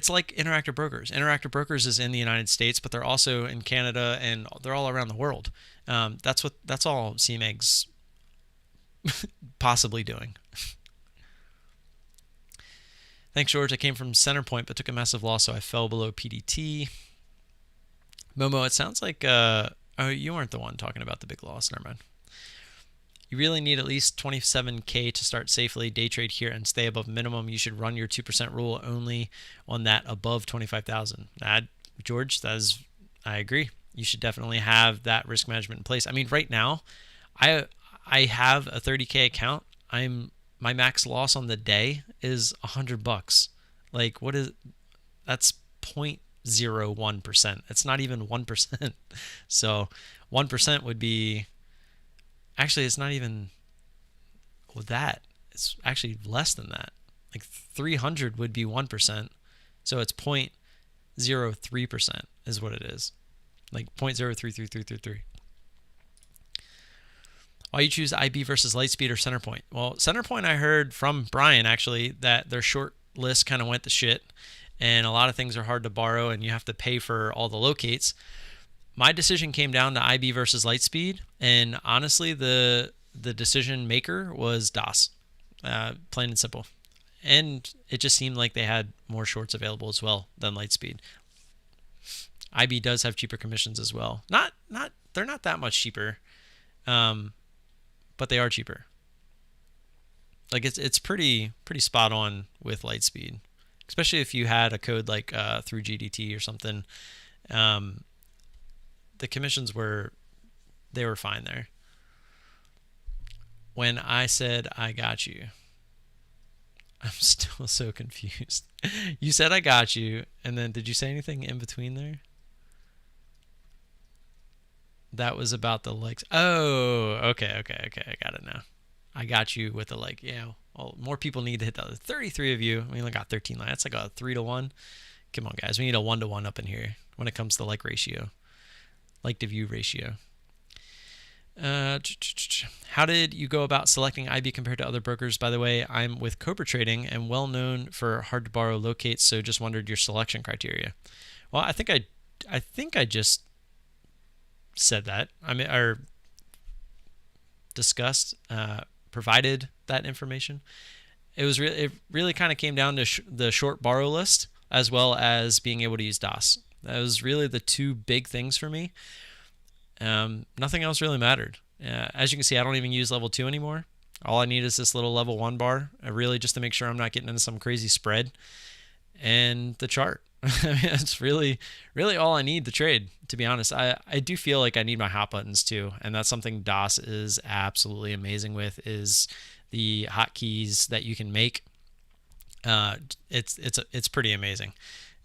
like Interactive Brokers. Interactive Brokers is in the United States, but they're also in Canada and they're all around the world. That's all CMEG's possibly doing. Thanks, George. I came from center point, but took a massive loss, so I fell below PDT. Momo, it sounds like oh, you weren't the one talking about the big loss. Never mind. You really need at least 27K to start safely. Day trade here and stay above minimum. You should run your 2% rule only on that above 25,000. George, I agree. You should definitely have that risk management in place. I mean, right now, I have a 30K account. My max loss on the day is $100. Like, what is that's 0.01%. It's not even 1%. So 1% would be actually it's not even that. It's actually less than that. Like 300 would be 1%. So it's 0.03% is what it is. Like 0.033333. Why you choose IB versus Lightspeed or Centerpoint? Well, Centerpoint, I heard from Brian actually that their short list kind of went to shit, and a lot of things are hard to borrow, and you have to pay for all the locates. My decision came down to IB versus Lightspeed, and honestly, the decision maker was DOS, plain and simple. And it just seemed like they had more shorts available as well than Lightspeed. IB does have cheaper commissions as well. They're not that much cheaper. But they are cheaper. Like it's pretty spot on with Lightspeed, especially if you had a code like through GDT or something. The commissions were fine there. When I said I got you, I'm still so confused. You said I got you, and then did you say anything in between there? That was about the likes. Oh, okay. I got it now. I got you with the like. Yeah. Well, more people need to hit that. 33 of you. We only got 13 likes. That's like a 3-to-1. Come on, guys. We need a 1-to-1 up in here when it comes to like ratio, like to view ratio. How did you go about selecting IB compared to other brokers? By the way, I'm with Cobra Trading and well known for hard to borrow locates. So just wondered your selection criteria. Well, I think I just said that. I mean, or discussed, provided that information. It really kind of came down to the short borrow list as well as being able to use DOS. That was really the two big things for me. Nothing else really mattered. As you can see, I don't even use level 2 anymore. All I need is this little level 1 bar, really just to make sure I'm not getting into some crazy spread, and the chart. I mean, that's really all I need to trade, to be honest. I do feel like I need my hot buttons too, and that's something DOS is absolutely amazing with, is the hotkeys that you can make. It's pretty amazing.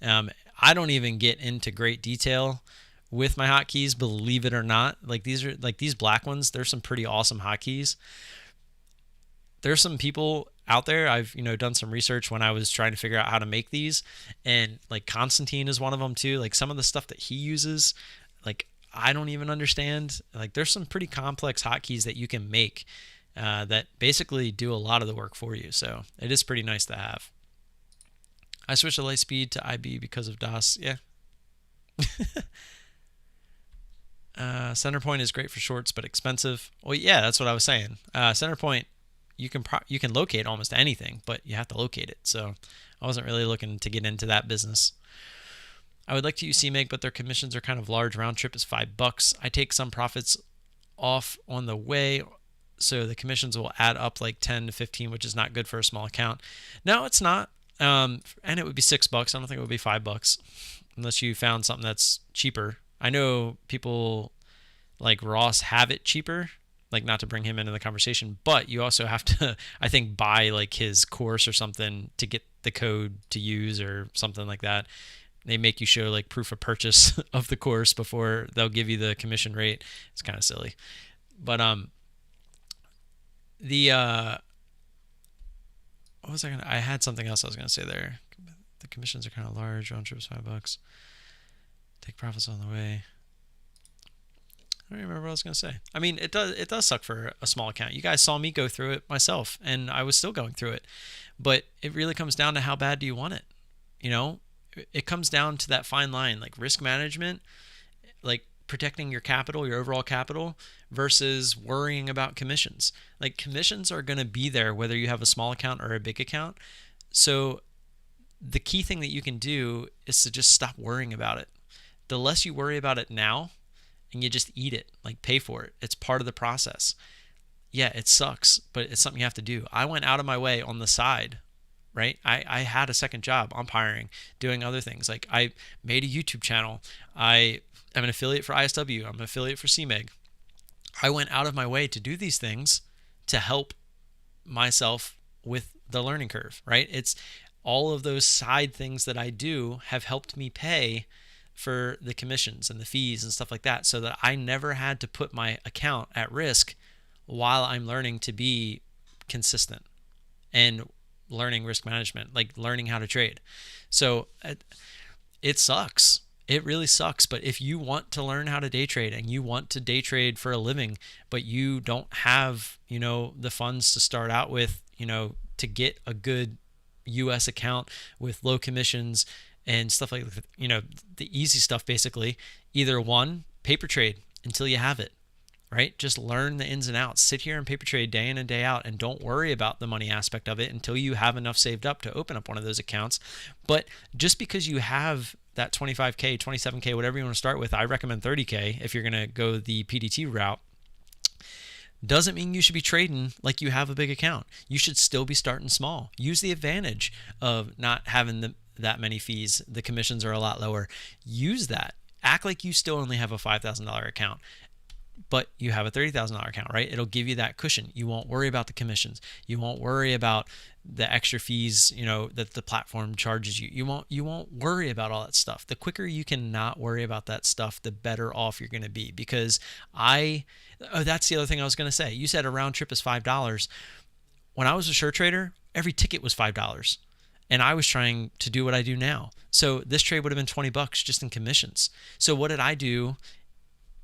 I don't even get into great detail with my hotkeys, believe it or not. Like these black ones, there's some pretty awesome hotkeys. There's some people out there, I've done some research when I was trying to figure out how to make these, and like Constantine is one of them too. Like some of the stuff that he uses, like I don't even understand. Like there's some pretty complex hotkeys that you can make that basically do a lot of the work for you. So it is pretty nice to have. I switched to Lightspeed to IB because of DOS. Yeah. Centerpoint is great for shorts but expensive. Well, yeah, that's what I was saying. Centerpoint, you can locate almost anything, but you have to locate it. So I wasn't really looking to get into that business. I would like to use CMEG, but their commissions are kind of large. Round trip is $5. I take some profits off on the way, so the commissions will add up like 10 to 15, which is not good for a small account. No, it's not. And it would be $6. I don't think it would be $5 unless you found something that's cheaper. I know people like Ross have it cheaper, like not to bring him into the conversation, but you also have to, I think, buy like his course or something to get the code to use or something like that. They make you show like proof of purchase of the course before they'll give you the commission rate. It's kind of silly. But what was I had something else I was gonna say there. The commissions are kind of large. Round trip is $5. Take profits on the way. I don't remember what I was going to say. I mean, it does suck for a small account. You guys saw me go through it myself, and I was still going through it. But it really comes down to how bad do you want it? You know, it comes down to that fine line, like risk management, like protecting your capital, your overall capital, versus worrying about commissions. Like commissions are going to be there whether you have a small account or a big account. So the key thing that you can do is to just stop worrying about it. The less you worry about it now, and you just eat it, like pay for it. It's part of the process. Yeah, it sucks, but it's something you have to do. I went out of my way on the side, right? I had a second job umpiring, doing other things. Like I made a YouTube channel. I am an affiliate for ISW. I'm an affiliate for CMEG. I went out of my way to do these things to help myself with the learning curve, right? It's all of those side things that I do have helped me pay for the commissions and the fees and stuff like that, so that I never had to put my account at risk while I'm learning to be consistent and learning risk management, like learning how to trade. So it sucks. It really sucks. But if you want to learn how to day trade and you want to day trade for a living, but you don't have, the funds to start out with, to get a good US account with low commissions and stuff like that, the easy stuff, basically, either one, paper trade until you have it, right? Just learn the ins and outs. Sit here and paper trade day in and day out, and don't worry about the money aspect of it until you have enough saved up to open up one of those accounts. But just because you have that 25K, 27K, whatever you want to start with, I recommend 30K if you're going to go the PDT route, doesn't mean you should be trading like you have a big account. You should still be starting small. Use the advantage of not having that many fees. The commissions are a lot lower. Use that. Act like you still only have a $5,000 account, but you have a $30,000 account, right? It'll give you that cushion. You won't worry about the commissions. You won't worry about the extra fees, that the platform charges you. You won't worry about all that stuff. The quicker you can not worry about that stuff, the better off you're going to be. Because that's the other thing I was going to say. You said a round trip is $5. When I was a short trader, every ticket was $5. And I was trying to do what I do now. So this trade would have been $20 just in commissions. So what did I do?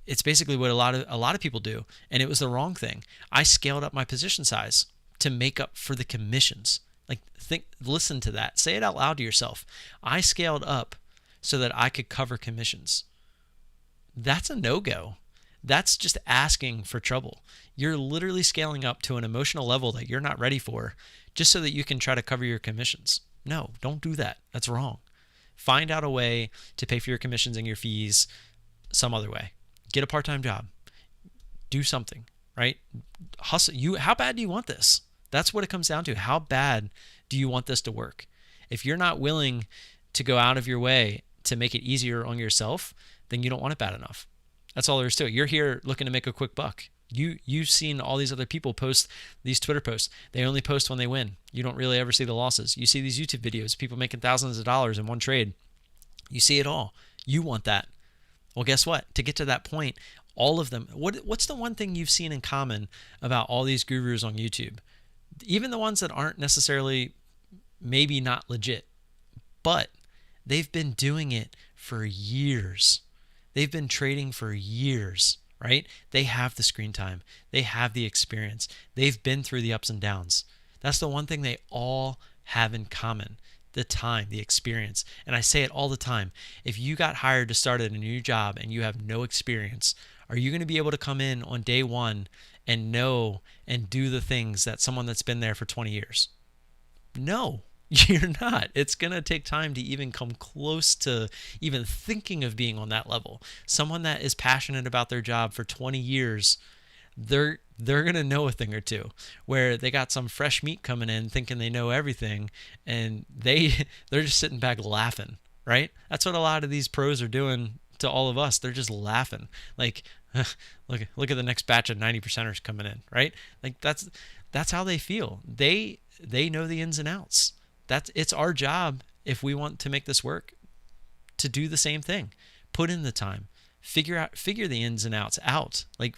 It's basically what a lot of people do, and it was the wrong thing. I scaled up my position size to make up for the commissions. Like, listen to that. Say it out loud to yourself. I scaled up so that I could cover commissions. That's a no-go. That's just asking for trouble. You're literally scaling up to an emotional level that you're not ready for just so that you can try to cover your commissions. No, don't do that. That's wrong. Find out a way to pay for your commissions and your fees some other way. Get a part-time job. Do something, right? Hustle. How bad do you want this? That's what it comes down to. How bad do you want this to work? If you're not willing to go out of your way to make it easier on yourself, then you don't want it bad enough. That's all there is to it. You're here looking to make a quick buck. You've seen all these other people post these Twitter posts. They only post when they win. You don't really ever see the losses. You see these YouTube videos, people making thousands of dollars in one trade. You see it all. You want that. Well, guess what? To get to that point, all of them, what's the one thing you've seen in common about all these gurus on YouTube? Even the ones that aren't necessarily, maybe not legit, but they've been doing it for years. They've been trading for years, right? They have the screen time. They have the experience. They've been through the ups and downs. That's the one thing they all have in common. The time, the experience. And I say it all the time. If you got hired to start at a new job and you have no experience, are you going to be able to come in on day one and know and do the things that someone that's been there for 20 years? No, you're not. It's going to take time to even come close to even thinking of being on that level. Someone that is passionate about their job for 20 years, they're going to know a thing or two, where they got some fresh meat coming in thinking they know everything, and they're just sitting back laughing, right? That's what a lot of these pros are doing to all of us. They're just laughing. Like, look at the next batch of 90%ers coming in, right? Like that's how they feel. They know the ins and outs. It's our job, if we want to make this work, to do the same thing. Put in the time. Figure the ins and outs out. Like,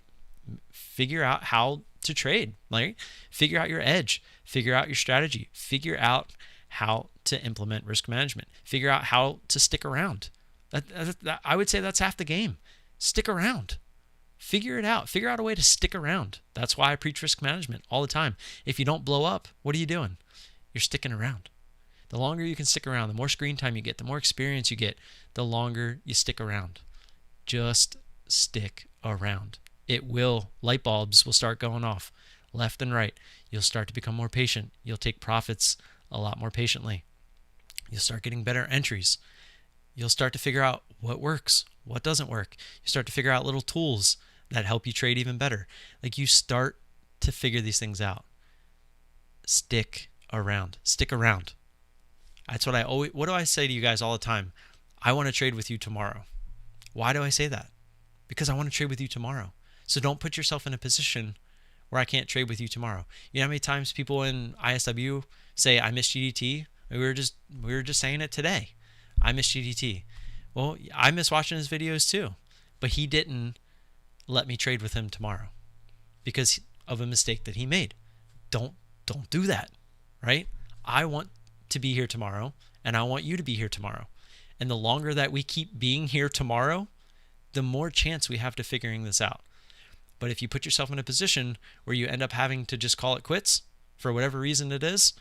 figure out how to trade, like figure out your edge, figure out your strategy, figure out how to implement risk management. Figure out how to stick around. I would say that's half the game. Stick around. Figure it out. Figure out a way to stick around. That's why I preach risk management all the time. If you don't blow up, what are you doing? You're sticking around. The longer you can stick around, the more screen time you get, the more experience you get, the longer you stick around. Just stick around. Light bulbs will start going off left and right. You'll start to become more patient. You'll take profits a lot more patiently. You'll start getting better entries. You'll start to figure out what works, what doesn't work. You start to figure out little tools that help you trade even better. Like, you start to figure these things out. Stick around. Stick around. That's what do I say to you guys all the time? I want to trade with you tomorrow. Why do I say that? Because I want to trade with you tomorrow. So don't put yourself in a position where I can't trade with you tomorrow. You know how many times people in ISW say, I miss GDT? We were just saying it today. I miss GDT. Well, I miss watching his videos too, but he didn't let me trade with him tomorrow because of a mistake that he made. Don't do that, right? I want to be here tomorrow, and I want you to be here tomorrow. And the longer that we keep being here tomorrow, the more chance we have to figuring this out. But if you put yourself in a position where you end up having to just call it quits for whatever reason it is,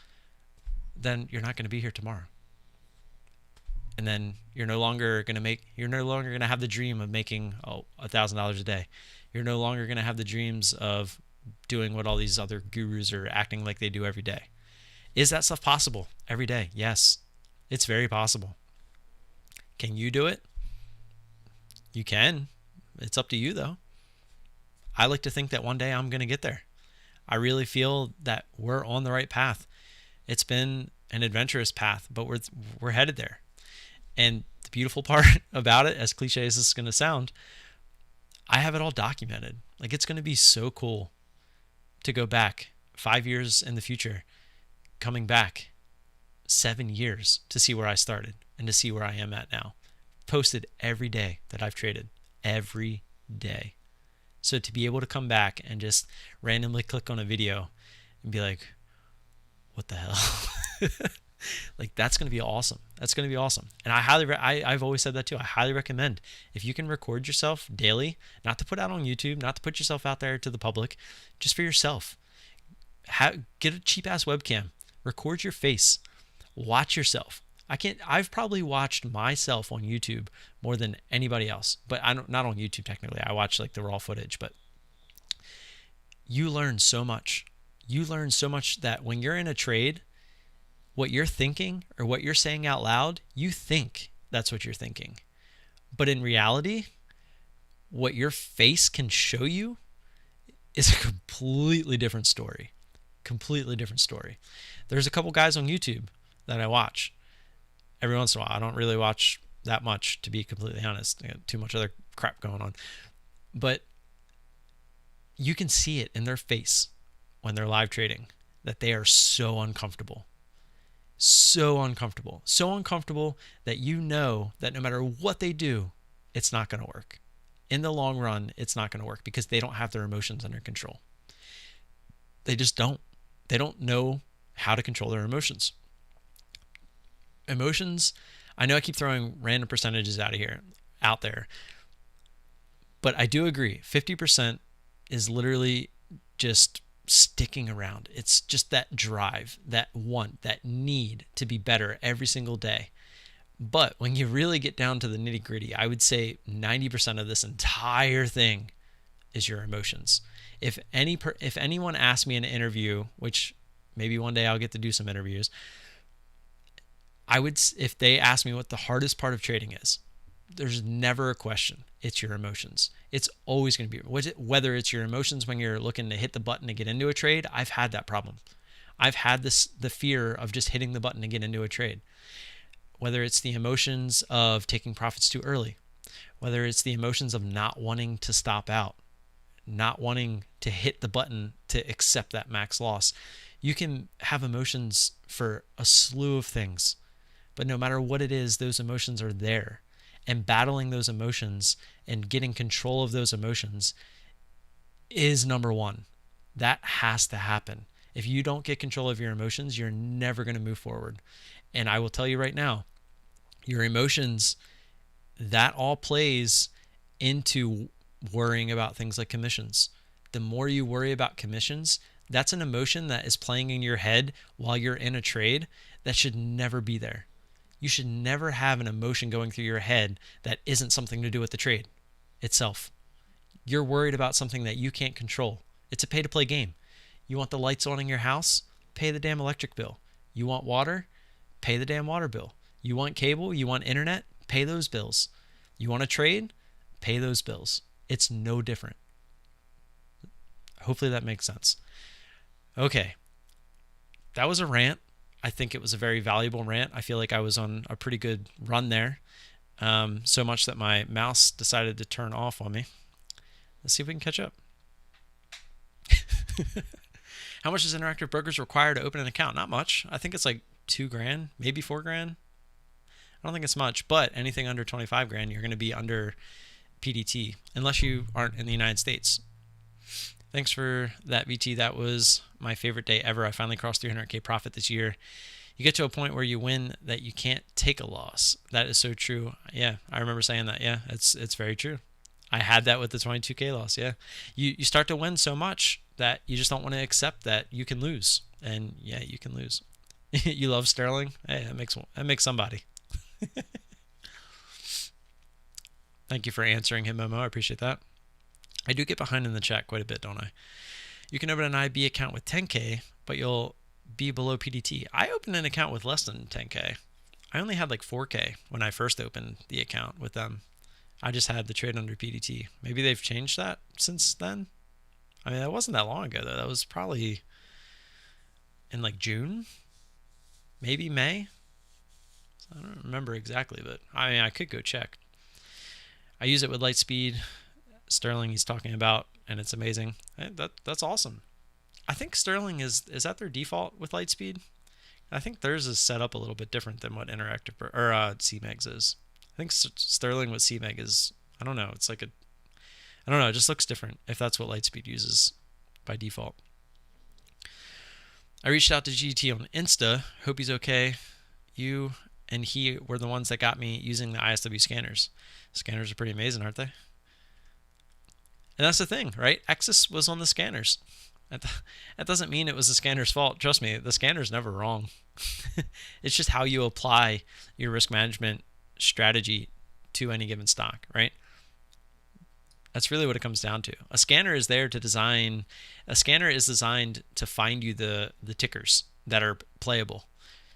then you're not going to be here tomorrow. And then you're no longer going to have the dream of making $1,000 a day. You're no longer going to have the dreams of doing what all these other gurus are acting like they do every day. Is that stuff possible every day? Yes, it's very possible. Can you do it? You can. It's up to you though. I like to think that one day I'm going to get there. I really feel that we're on the right path. It's been an adventurous path, but we're headed there. And the beautiful part about it, as cliche as this is going to sound, I have it all documented. Like, it's going to be so cool to go back 5 years in the future, coming back 7 years to see where I started and to see where I am at now. Posted every day that I've traded, every day. So to be able to come back and just randomly click on a video and be like, what the hell? Like, that's going to be awesome. That's going to be awesome. And I've always said that too. I highly recommend, if you can record yourself daily, not to put out on YouTube, not to put yourself out there to the public, just for yourself. Get a cheap ass webcam, record your face, watch yourself. I've probably watched myself on YouTube more than anybody else, but not on YouTube technically. I watch like the raw footage, but you learn so much. You learn so much that when you're in a trade, what you're thinking or what you're saying out loud, you think that's what you're thinking. But in reality, what your face can show you is a completely different story. Completely different story. There's a couple guys on YouTube that I watch. Every once in a while. I don't really watch that much, to be completely honest. I got too much other crap going on. But you can see it in their face when they're live trading that they are so uncomfortable. So uncomfortable. So uncomfortable that you know that no matter what they do, it's not going to work. In the long run, it's not going to work because they don't have their emotions under control. They just don't. They don't know how to control their emotions. Emotions, I know I keep throwing random percentages out there, but I do agree. 50% is literally just sticking around. It's just that drive, that want, that need to be better every single day. But when you really get down to the nitty gritty, I would say 90% of this entire thing is your emotions. If anyone asked me in an interview, which maybe one day I'll get to do some interviews, if they ask me what the hardest part of trading is, there's never a question. It's your emotions. It's always going to be, whether it's your emotions when you're looking to hit the button to get into a trade. I've had that problem. I've had the fear of just hitting the button to get into a trade. Whether it's the emotions of taking profits too early, whether it's the emotions of not wanting to stop out, not wanting to hit the button to accept that max loss. You can have emotions for a slew of things. But no matter what it is, those emotions are there. And battling those emotions and getting control of those emotions is number one. That has to happen. If you don't get control of your emotions, you're never going to move forward. And I will tell you right now, your emotions, that all plays into worrying about things like commissions. The more you worry about commissions, that's an emotion that is playing in your head while you're in a trade that should never be there. You should never have an emotion going through your head that isn't something to do with the trade itself. You're worried about something that you can't control. It's a pay-to-play game. You want the lights on in your house? Pay the damn electric bill. You want water? Pay the damn water bill. You want cable? You want internet? Pay those bills. You want to trade? Pay those bills. It's no different. Hopefully that makes sense. Okay. That was a rant. I think it was a very valuable rant. I feel like I was on a pretty good run there. So much that my mouse decided to turn off on me. Let's see if we can catch up. How much does Interactive Brokers require to open an account? Not much. I think it's like $2,000, maybe $4,000. I don't think it's much, but anything under 25 grand, you're going to be under PDT unless you aren't in the United States. Thanks for that, VT. That was my favorite day ever. I finally crossed 300K profit this year. You get to a point where you win that you can't take a loss. That is so true. Yeah, I remember saying that. Yeah, it's very true. I had that with the 22K loss. Yeah, you start to win so much that you just don't want to accept that you can lose. And yeah, you can lose. You love Sterling? Hey, that makes somebody. Thank you for answering him, Momo. I appreciate that. I do get behind in the chat quite a bit, don't I? You can open an IB account with 10K, but you'll be below PDT. I opened an account with less than 10K. I only had like 4K when I first opened the account with them. I just had the trade under PDT. Maybe they've changed that since then. I mean, that wasn't that long ago, though. That was probably in like June, maybe May. I don't remember exactly, but I mean, I could go check. I use it with Lightspeed. Sterling he's talking about, and it's amazing. That's awesome. I think Sterling is that their default with Lightspeed? I think theirs is set up a little bit different than what Interactive or CMEG's is. I think Sterling with CMEG is, I don't know, it's like I don't know, it just looks different if that's what Lightspeed uses by default. I reached out to GT on Insta. Hope he's okay. You and he were the ones that got me using the ISW scanners. Scanners are pretty amazing, aren't they? And that's the thing, right? Exis was on the scanners. That doesn't mean it was the scanner's fault. Trust me, the scanner's never wrong. It's just how you apply your risk management strategy to any given stock, right? That's really what it comes down to. A scanner is there to design. A scanner is designed to find you the tickers that are playable.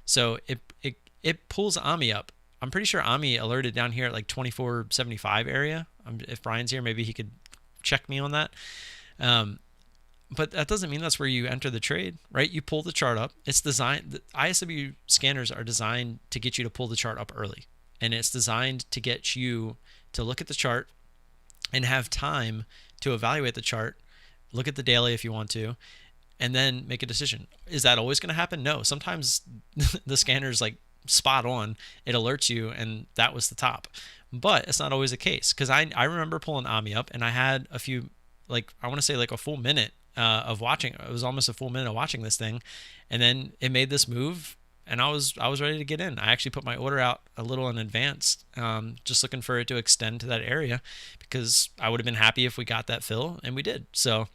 So it pulls AMI up. I'm pretty sure AMI alerted down here at like 2475 area. If Brian's here, maybe he could check me on that. But that doesn't mean that's where you enter the trade, right? You pull the chart up. It's designed, the ISW scanners are designed to get you to pull the chart up early. And it's designed to get you to look at the chart and have time to evaluate the chart, look at the daily if you want to, and then make a decision. Is that always going to happen? No. Sometimes the scanner's like spot on. It alerts you, and that was the top. But it's not always the case, because I remember pulling AMI up, and I had a few, like, I want to say like a full minute of watching. It was almost a full minute of watching this thing, and then it made this move, and I was ready to get in. I actually put my order out a little in advance, just looking for it to extend to that area, because I would have been happy if we got that fill, and we did. So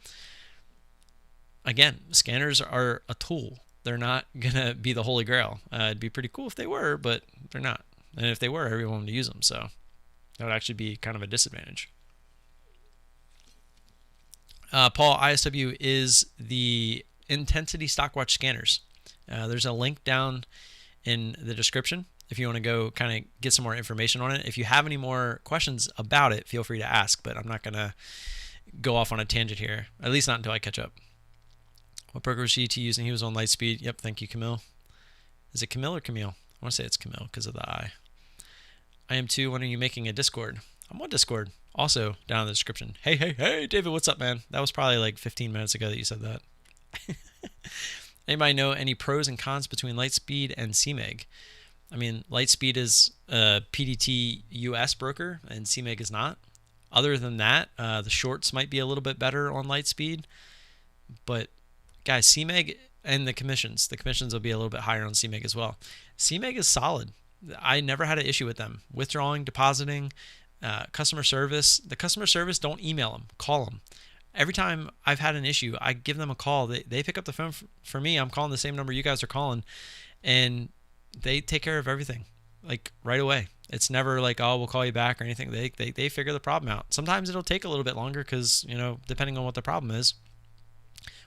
again, scanners are a tool. They're not gonna be the holy grail. It'd be pretty cool if they were, but they're not. And if they were, everyone would use them. So that would actually be kind of a disadvantage. Paul, ISW is the Intensity Stockwatch scanners. There's a link down in the description if you want to go kind of get some more information on it. If you have any more questions about it, feel free to ask, but I'm not going to go off on a tangent here, at least not until I catch up. What broker was GT using? He was on Lightspeed. Yep, thank you, Camille. Is it Camille or Camille? I want to say it's Camille because of the I. I am too. When are you making a Discord? I'm on Discord. Also, down in the description. Hey, David, what's up, man? That was probably like 15 minutes ago that you said that. Anybody know any pros and cons between Lightspeed and CMEG? I mean, Lightspeed is a PDT US broker, and CMEG is not. Other than that, the shorts might be a little bit better on Lightspeed. But, guys, CMEG And the commissions will be a little bit higher on CMEG as well. CMEG is solid. I never had an issue with them. Withdrawing, depositing, customer service. The customer service, don't email them, call them. Every time I've had an issue, I give them a call. They pick up the phone for me. I'm calling the same number you guys are calling, and they take care of everything like right away. It's never like, oh, we'll call you back or anything. They figure the problem out. Sometimes it'll take a little bit longer because, depending on what the problem is.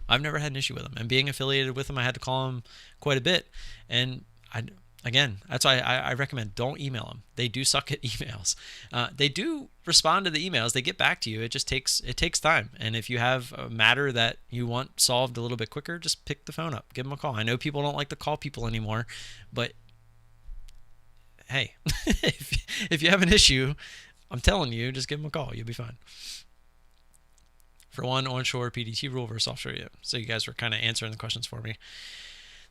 I've never had an issue with them. And being affiliated with them, I had to call them quite a bit. And that's why I recommend don't email them. They do suck at emails. They do respond to the emails. They get back to you. It takes time. And if you have a matter that you want solved a little bit quicker, just pick the phone up. Give them a call. I know people don't like to call people anymore, but hey, if you have an issue, I'm telling you, just give them a call. You'll be fine. For one, onshore PDT rule versus offshore. Yeah. So you guys were kind of answering the questions for me.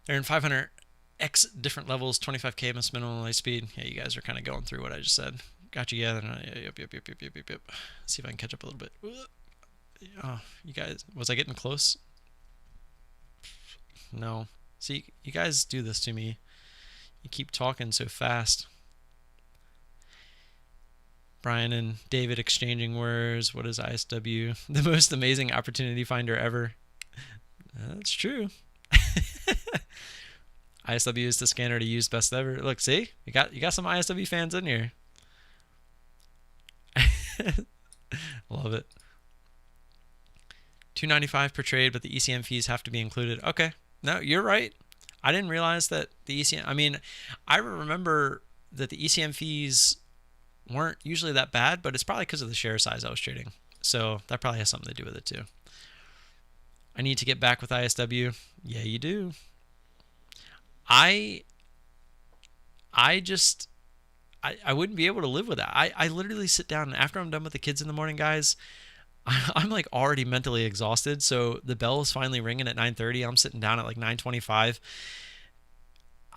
They're in 500x different levels, 25K minimum light speed. Yeah, you guys are kind of going through what I just said. Got you together. Yep. Let's see if I can catch up a little bit. Oh, you guys, was I getting close? No. See, you guys do this to me. You keep talking so fast. Brian and David exchanging words. What is ISW? The most amazing opportunity finder ever. That's true. ISW is the scanner to use best ever. Look, see? You got some ISW fans in here. Love it. $295 per trade, but the ECM fees have to be included. Okay. No, you're right. I didn't realize that the ECM... I mean, I remember that the ECM fees weren't usually that bad, but it's probably because of the share size I was trading. So that probably has something to do with it too. I need to get back with ISW. Yeah, you do. I wouldn't be able to live with that. I literally sit down, and after I'm done with the kids in the morning, guys, I'm like already mentally exhausted. So the bell is finally ringing at 9:30. I'm sitting down at like 9:25.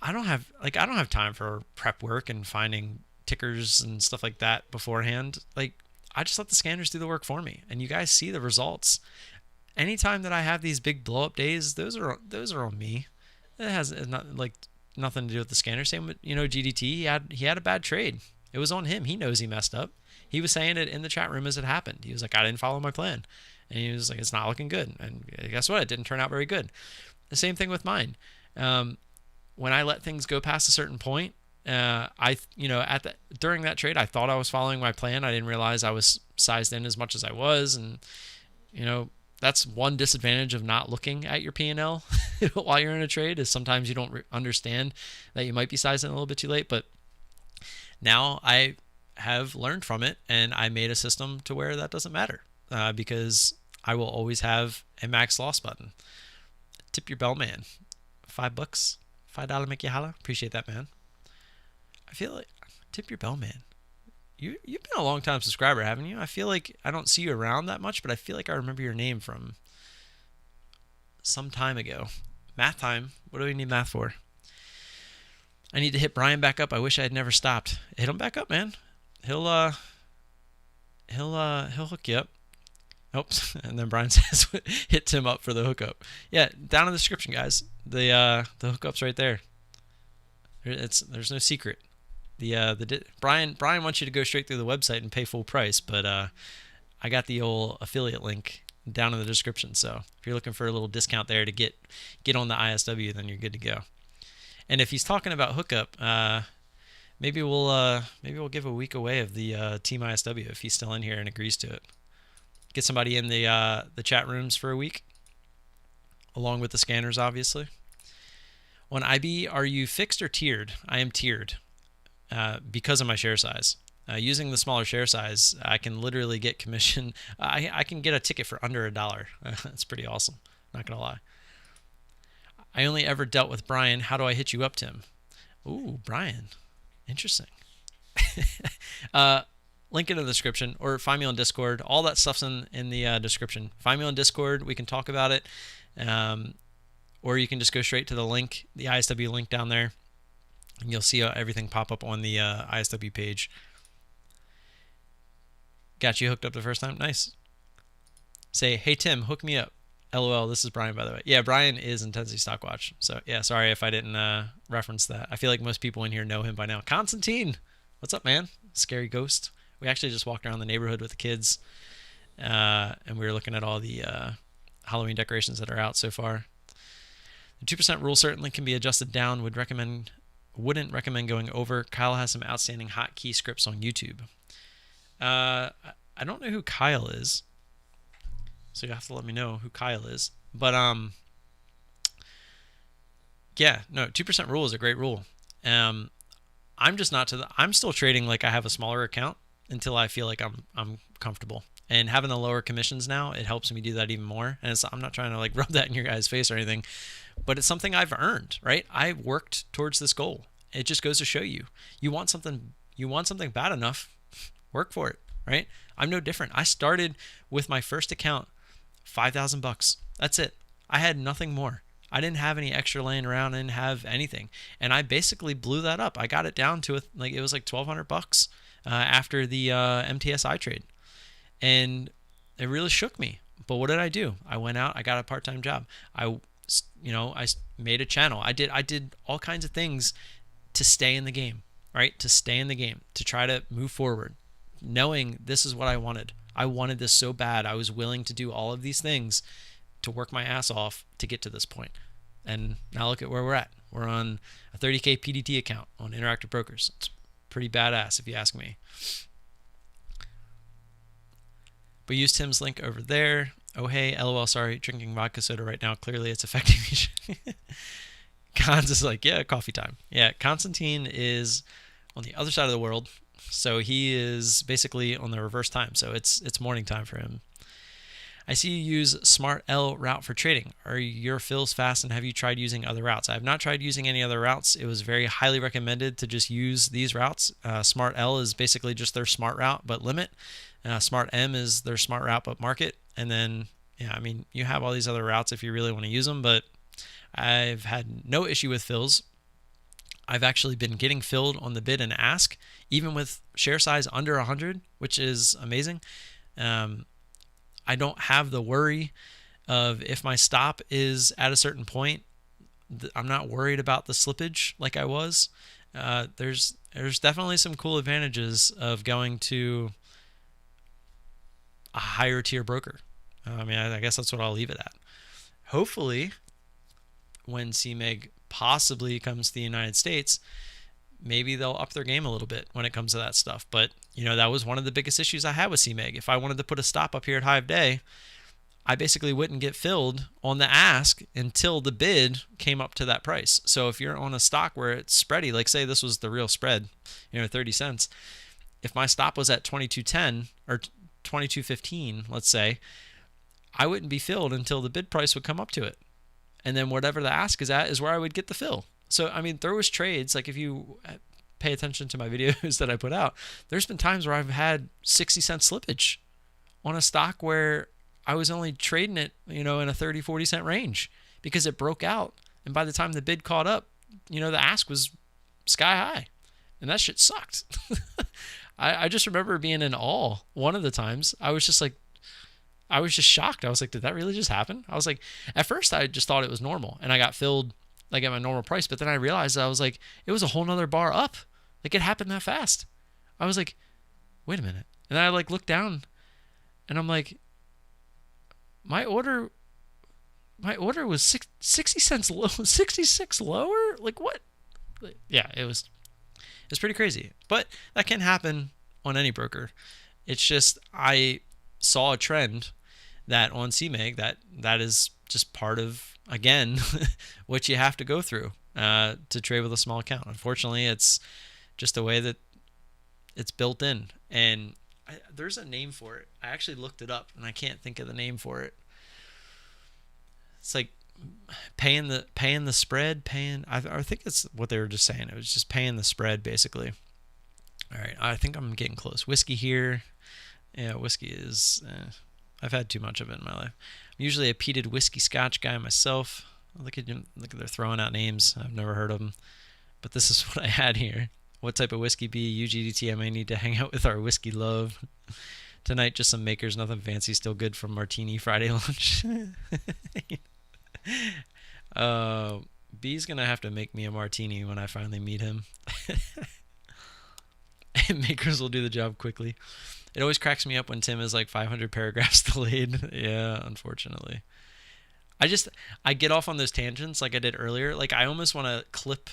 I don't have time for prep work and finding tickers and stuff like that beforehand. Like, I just let the scanners do the work for me, and you guys see the results. Anytime that I have these big blow up days, those are on me. It has nothing to do with the scanner. Same with GDT. He had a bad trade. It was on him. He knows he messed up. He was saying it in the chat room as it happened. He was like, I didn't follow my plan, and he was like, it's not looking good. And guess what? It didn't turn out very good. The same thing with mine. When I let things go past a certain point, during that trade, I thought I was following my plan. I didn't realize I was sized in as much as I was, and that's one disadvantage of not looking at your P&L while you're in a trade, is sometimes you don't understand that you might be sized in a little bit too late. But now I have learned from it, and I made a system to where that doesn't matter, because I will always have a max loss button. Tip your bell, man. $5, $5 make you holla. Appreciate that, man. I feel like tip your bell, man. You've been a long time subscriber, haven't you? I feel like I don't see you around that much, but I feel like I remember your name from some time ago. Math time. What do we need math for? I need to hit Brian back up. I wish I had never stopped. Hit him back up, man. He'll hook you up. Oops. And then Brian says, hit Tim up for the hookup. Yeah, down in the description, guys. The hookup's right there. There's no secret. Brian wants you to go straight through the website and pay full price, but I got the old affiliate link down in the description. So if you're looking for a little discount there to get on the ISW, then you're good to go. And if he's talking about hookup, maybe we'll give a week away of the Team ISW if he's still in here and agrees to it. Get somebody in the chat rooms for a week, along with the scanners, obviously. On IB, are you fixed or tiered? I am tiered because of my share size. Using the smaller share size, I can literally get commission. I can get a ticket for under $1. That's pretty awesome. Not gonna lie. I only ever dealt with Brian. How do I hit you up, Tim? Ooh, Brian. Interesting. Link in the description, or find me on Discord. All that stuff's in the description. Find me on Discord. We can talk about it. Or you can just go straight to the link, the ISW link down there, and you'll see everything pop up on the ISW page. Got you hooked up the first time? Nice. Say, hey, Tim, hook me up. LOL, this is Brian, by the way. Yeah, Brian is Intensity Stock Watch. So, yeah, sorry if I didn't reference that. I feel like most people in here know him by now. Constantine, what's up, man? Scary ghost. We actually just walked around the neighborhood with the kids, and we were looking at all the Halloween decorations that are out so far. The 2% rule certainly can be adjusted down. Wouldn't recommend going over. Kyle has some outstanding hotkey scripts on YouTube. I don't know who Kyle is, so you have to let me know who Kyle is. But yeah, no, 2% rule is a great rule. I'm just not I'm still trading like I have a smaller account until I feel like I'm comfortable. And having the lower commissions now, it helps me do that even more. And I'm not trying to like rub that in your guys' face or anything, but it's something I've earned, right? I worked towards this goal. It just goes to show you, you want something bad enough, work for it, right? I'm no different. I started with my first account, $5,000. That's it. I had nothing more. I didn't have any extra laying around. I didn't have anything, and I basically blew that up. I got it down to it was like $1,200 after the MTSI trade, and it really shook me. But what did I do? I went out. I got a part-time job. I made a channel. I did all kinds of things to stay in the game, right? To stay in the game, to try to move forward, knowing this is what I wanted. I wanted this so bad. I was willing to do all of these things to work my ass off to get to this point. And now look at where we're at. We're on a 30K PDT account on Interactive Brokers. It's pretty badass if you ask me. But use Tim's link over there. Oh, hey, LOL, sorry, drinking vodka soda right now. Clearly it's affecting me. Cons is like, yeah, coffee time. Yeah, Constantine is on the other side of the world. So he is basically on the reverse time. So it's morning time for him. I see you use Smart L route for trading. Are your fills fast, and have you tried using other routes? I have not tried using any other routes. It was very highly recommended to just use these routes. Smart L is basically just their smart route but limit. Smart M is their smart route but market. And then, yeah, I mean, you have all these other routes if you really want to use them, but I've had no issue with fills. I've actually been getting filled on the bid and ask, even with share size under 100, which is amazing. I don't have the worry of if my stop is at a certain point. I'm not worried about the slippage like I was. There's definitely some cool advantages of going to a higher tier broker. I guess that's what I'll leave it at. Hopefully, when CMEG possibly comes to the United States, maybe they'll up their game a little bit when it comes to that stuff. But, that was one of the biggest issues I had with CMEG. If I wanted to put a stop up here at high of day, I basically wouldn't get filled on the ask until the bid came up to that price. So if you're on a stock where it's spready, like say this was the real spread, 30 cents, if my stop was at 22.10 or 22.15, let's say, I wouldn't be filled until the bid price would come up to it. And then whatever the ask is at is where I would get the fill. So, there was trades, like if you pay attention to my videos that I put out, there's been times where I've had 60 cent slippage on a stock where I was only trading it, in a 30, 40 cent range because it broke out. And by the time the bid caught up, the ask was sky high. And that shit sucked. I just remember being in awe one of the times. I was just shocked. I was like, did that really just happen? I was like, at first I just thought it was normal and I got filled like at my normal price. But then I realized I was like, it was a whole nother bar up. Like it happened that fast. I was like, wait a minute. And then I looked down and I'm like, my order was 60 cents low, 66 lower. Like what? Yeah, it's pretty crazy, but that can happen on any broker. It's just, I saw a trend that on CMEG that is just part of, again, what you have to go through to trade with a small account. Unfortunately, it's just the way that it's built in. And there's a name for it. I actually looked it up and I can't think of the name for it. It's like paying the spread, I think it's what they were just saying. It was just paying the spread basically. All right, I think I'm getting close. Whiskey here. Yeah, whiskey is, I've had too much of it in my life. I'm usually a peated whiskey scotch guy myself. Look at they're throwing out names. I've never heard of them. But this is what I had here. What type of whiskey be? UGDT, I may need to hang out with our whiskey love. Tonight, just some makers, nothing fancy, still good from Martini Friday lunch. uh, B's gonna have to make me a martini when I finally meet him. And makers will do the job quickly. It always cracks me up when Tim is like 500 paragraphs delayed. Yeah, unfortunately. I get off on those tangents like I did earlier. Like I almost want to clip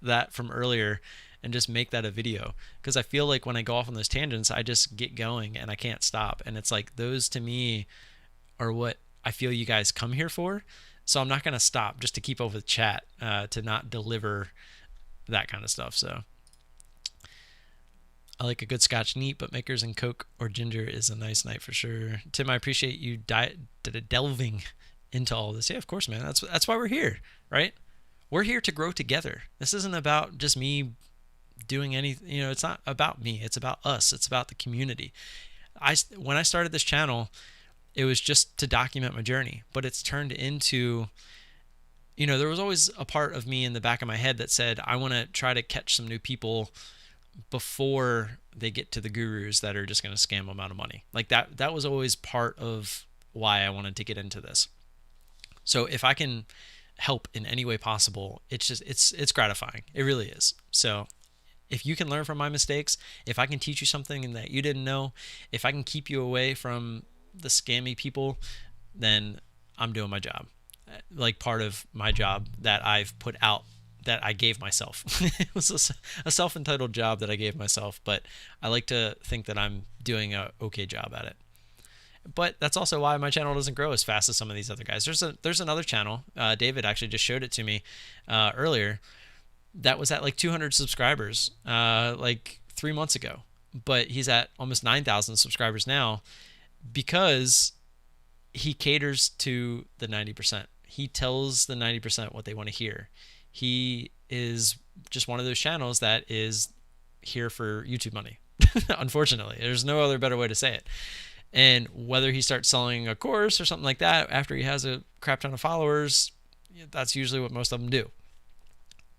that from earlier and just make that a video, because I feel like when I go off on those tangents, I just get going and I can't stop. And it's like those to me are what I feel you guys come here for. So I'm not going to stop just to keep up with chat, to not deliver that kind of stuff. So I like a good Scotch neat, but makers and Coke or ginger is a nice night for sure. Tim, I appreciate you delving into all this. Yeah, of course, man. That's why we're here, right? We're here to grow together. This isn't about just me doing anything. It's not about me. It's about us. It's about the community. When I started this channel, it was just to document my journey, but it's turned into, there was always a part of me in the back of my head that said, I want to try to catch some new people before they get to the gurus that are just going to scam them out of money. Like that was always part of why I wanted to get into this. So if I can help in any way possible, it's gratifying. It really is. So if you can learn from my mistakes, if I can teach you something that you didn't know, if I can keep you away from the scammy people, then I'm doing my job. Like part of my job that I've put out, that I gave myself. It was a self-entitled job that I gave myself, but I like to think that I'm doing a okay job at it. But that's also why my channel doesn't grow as fast as some of these other guys. There's another channel. David actually just showed it to me earlier. That was at like 200 subscribers like 3 months ago, but he's at almost 9,000 subscribers now because he caters to the 90%. He tells the 90% what they want to hear. He is just one of those channels that is here for YouTube money. Unfortunately, there's no other better way to say it. And whether he starts selling a course or something like that after he has a crap ton of followers, that's usually what most of them do.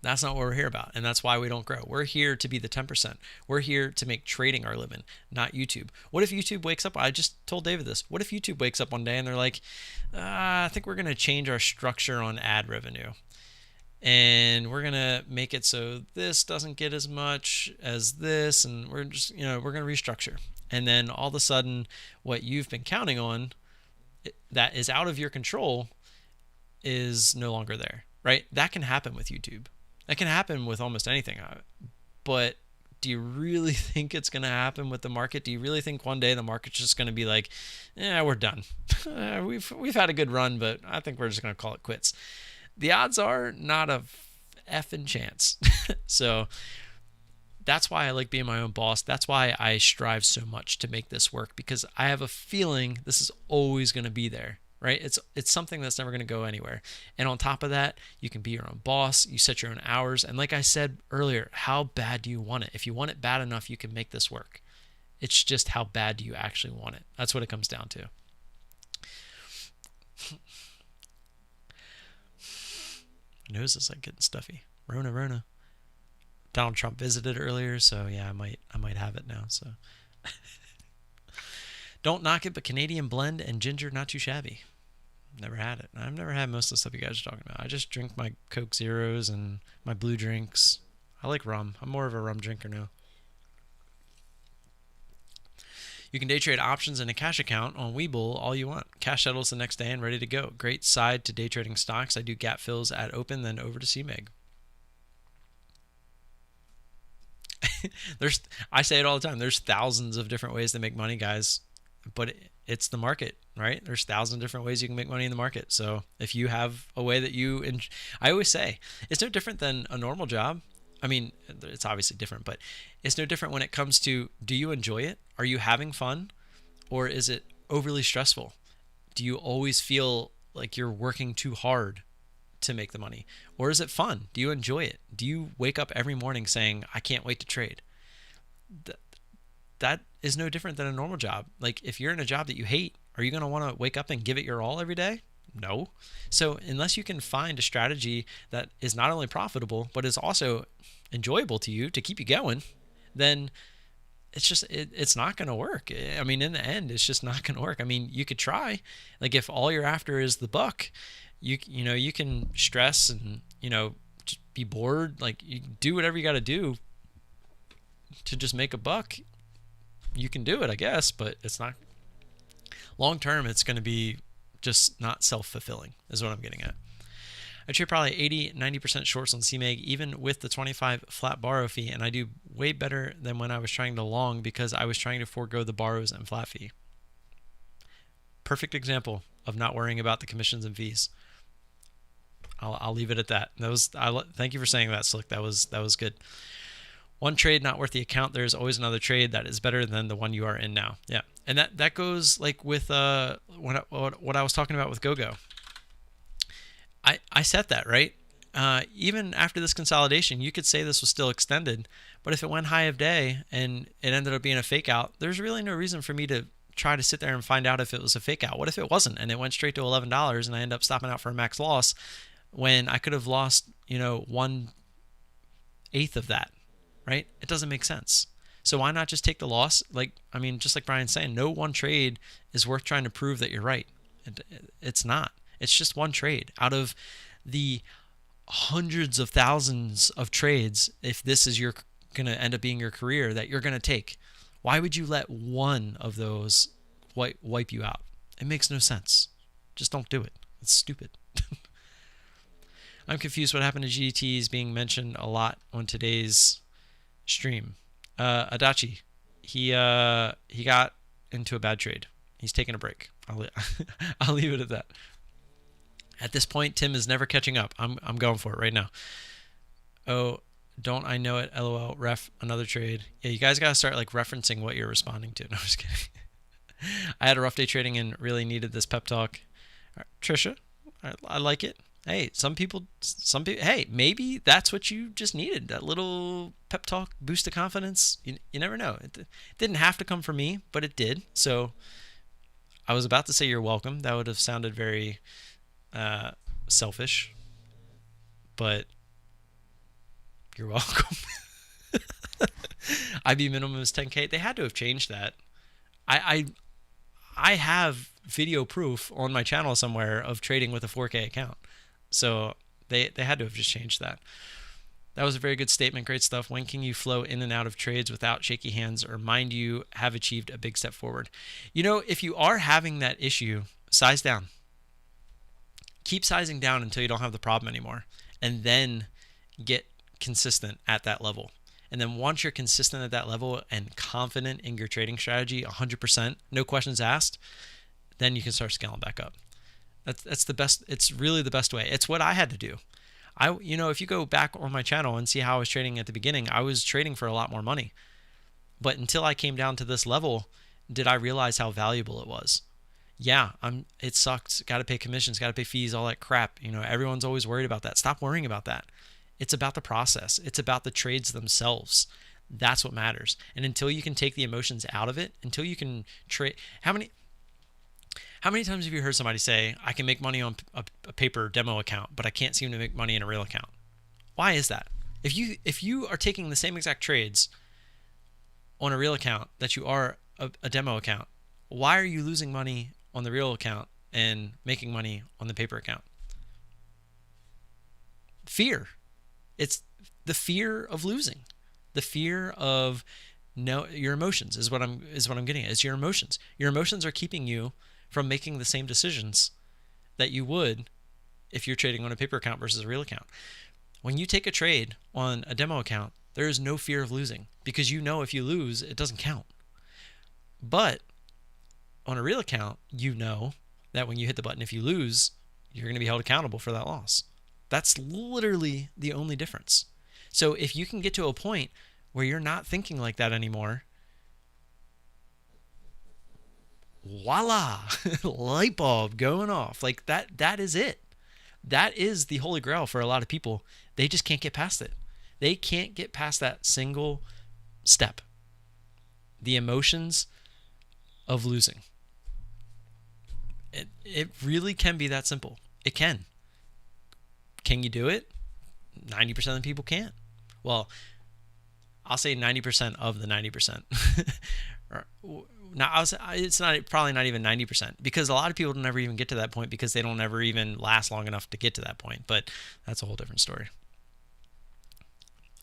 That's not what we're here about, and that's why we don't grow. We're here to be the 10%. We're here to make trading our living, not YouTube. What if YouTube wakes up? I just told David this. What if YouTube wakes up one day and they're like, I think we're going to change our structure on ad revenue, and we're going to make it so this doesn't get as much as this, and we're just, we're going to restructure. And then all of a sudden, what you've been counting on that is out of your control is no longer there, right? That can happen with YouTube. That can happen with almost anything. But do you really think it's going to happen with the market? Do you really think one day the market's just going to be like, yeah, we're done. We've had a good run, but I think we're just going to call it quits. The odds are not a effing chance. So that's why I like being my own boss. That's why I strive so much to make this work, because I have a feeling this is always going to be there, right? It's something that's never going to go anywhere. And on top of that, you can be your own boss. You set your own hours. And like I said earlier, how bad do you want it? If you want it bad enough, you can make this work. It's just how bad do you actually want it? That's what it comes down to. My nose is like getting stuffy. Rona. Donald Trump visited earlier, so yeah, I might have it now. So don't knock it, but Canadian blend and ginger, not too shabby. Never had it. I've never had most of the stuff you guys are talking about. I just drink my Coke Zeros and my blue drinks. I like rum. I'm more of a rum drinker now. You can day trade options in a cash account on Webull all you want. Cash settles the next day and ready to go. Great side to day trading stocks. I do gap fills at open, then over to CMEG. I say it all the time. There's thousands of different ways to make money, guys, but it's the market, right? There's thousands of different ways you can make money in the market. So if you have a way that I always say it's no different than a normal job. I mean, it's obviously different, but it's no different when it comes to, do you enjoy it? Are you having fun? Or is it overly stressful? Do you always feel like you're working too hard to make the money? Or is it fun? Do you enjoy it? Do you wake up every morning saying, I can't wait to trade? That is no different than a normal job. Like if you're in a job that you hate, are you going to want to wake up and give it your all every day? No. So unless you can find a strategy that is not only profitable, but is also enjoyable to you to keep you going, then it's not going to work. I mean, in the end, it's just not going to work. I mean, you could try. Like, if all you're after is the buck, you can stress and, just be bored. Like, you do whatever you got to do to just make a buck. You can do it, I guess, but it's not long term. It's going to be just not self-fulfilling is what I'm getting at. I trade probably 80-90% shorts on CMEG, even with the 25 flat borrow fee, and I do way better than when I was trying to long because I was trying to forego the borrows and flat fee. Perfect example of not worrying about the commissions and fees. I'll leave it at that. Thank you for saying that, Slick. That was good. One trade not worth the account. There's always another trade that is better than the one you are in now. Yeah, and that goes like with what I was talking about with GoGo. I set that, right? Even after this consolidation, you could say this was still extended, but if it went high of day and it ended up being a fake out, there's really no reason for me to try to sit there and find out if it was a fake out. What if it wasn't and it went straight to $11 and I end up stopping out for a max loss when I could have lost, 1/8 of that, right? It doesn't make sense. So why not just take the loss? Just like Brian's saying, no one trade is worth trying to prove that you're right. It's not. It's just one trade out of the hundreds of thousands of trades. If this is going to end up being your career that you're going to take, why would you let one of those wipe you out? It makes no sense. Just don't do it. It's stupid. I'm confused what happened to GDT is being mentioned a lot on today's stream. Adachi, he got into a bad trade. He's taking a break. I'll leave it at that. At this point, Tim is never catching up. I'm going for it right now. Oh, don't I know it? LOL. Ref another trade. Yeah, you guys gotta start referencing what you're responding to. No, I'm just kidding. I had a rough day trading and really needed this pep talk. Right, Trisha, I like it. Hey, some people. Hey, maybe that's what you just needed. That little pep talk, boost of confidence. You never know. It didn't have to come from me, but it did. So I was about to say you're welcome. That would have sounded very selfish, but you're welcome. IB minimum is 10K. They had to have changed that. I have video proof on my channel somewhere of trading with a 4K account. So they had to have just changed that. That was a very good statement. Great stuff. When can you flow in and out of trades without shaky hands or mind you have achieved a big step forward? If you are having that issue, size down. Keep sizing down until you don't have the problem anymore, and then get consistent at that level. And then once you're consistent at that level and confident in your trading strategy, 100%, no questions asked, then you can start scaling back up. That's the best. It's really the best way. It's what I had to do. If you go back on my channel and see how I was trading at the beginning, I was trading for a lot more money. But until I came down to this level, did I realize how valuable it was? Yeah, it sucks. Got to pay commissions, got to pay fees, all that crap. Everyone's always worried about that. Stop worrying about that. It's about the process. It's about the trades themselves. That's what matters. And until you can take the emotions out of it, until you can trade, how many times have you heard somebody say, I can make money on a paper demo account, but I can't seem to make money in a real account? Why is that? If you are taking the same exact trades on a real account that you are a demo account, why are you losing money on the real account and making money on the paper account? Fear. It's the fear of losing. The fear of your emotions is what I'm getting at. It's your emotions. Your emotions are keeping you from making the same decisions that you would if you're trading on a paper account versus a real account. When you take a trade on a demo account, there is no fear of losing because if you lose, it doesn't count. But on a real account, that when you hit the button, if you lose, you're going to be held accountable for that loss. That's literally the only difference. So if you can get to a point where you're not thinking like that anymore, voila, light bulb going off. That is it. That is the holy grail for a lot of people. They just can't get past it. They can't get past that single step. The emotions of losing. It really can be that simple. It can. Can you do it? 90% of the people can't. Well, I'll say 90% of the 90%. Now, it's not probably not even 90% because a lot of people never even get to that point because they don't ever even last long enough to get to that point. But that's a whole different story.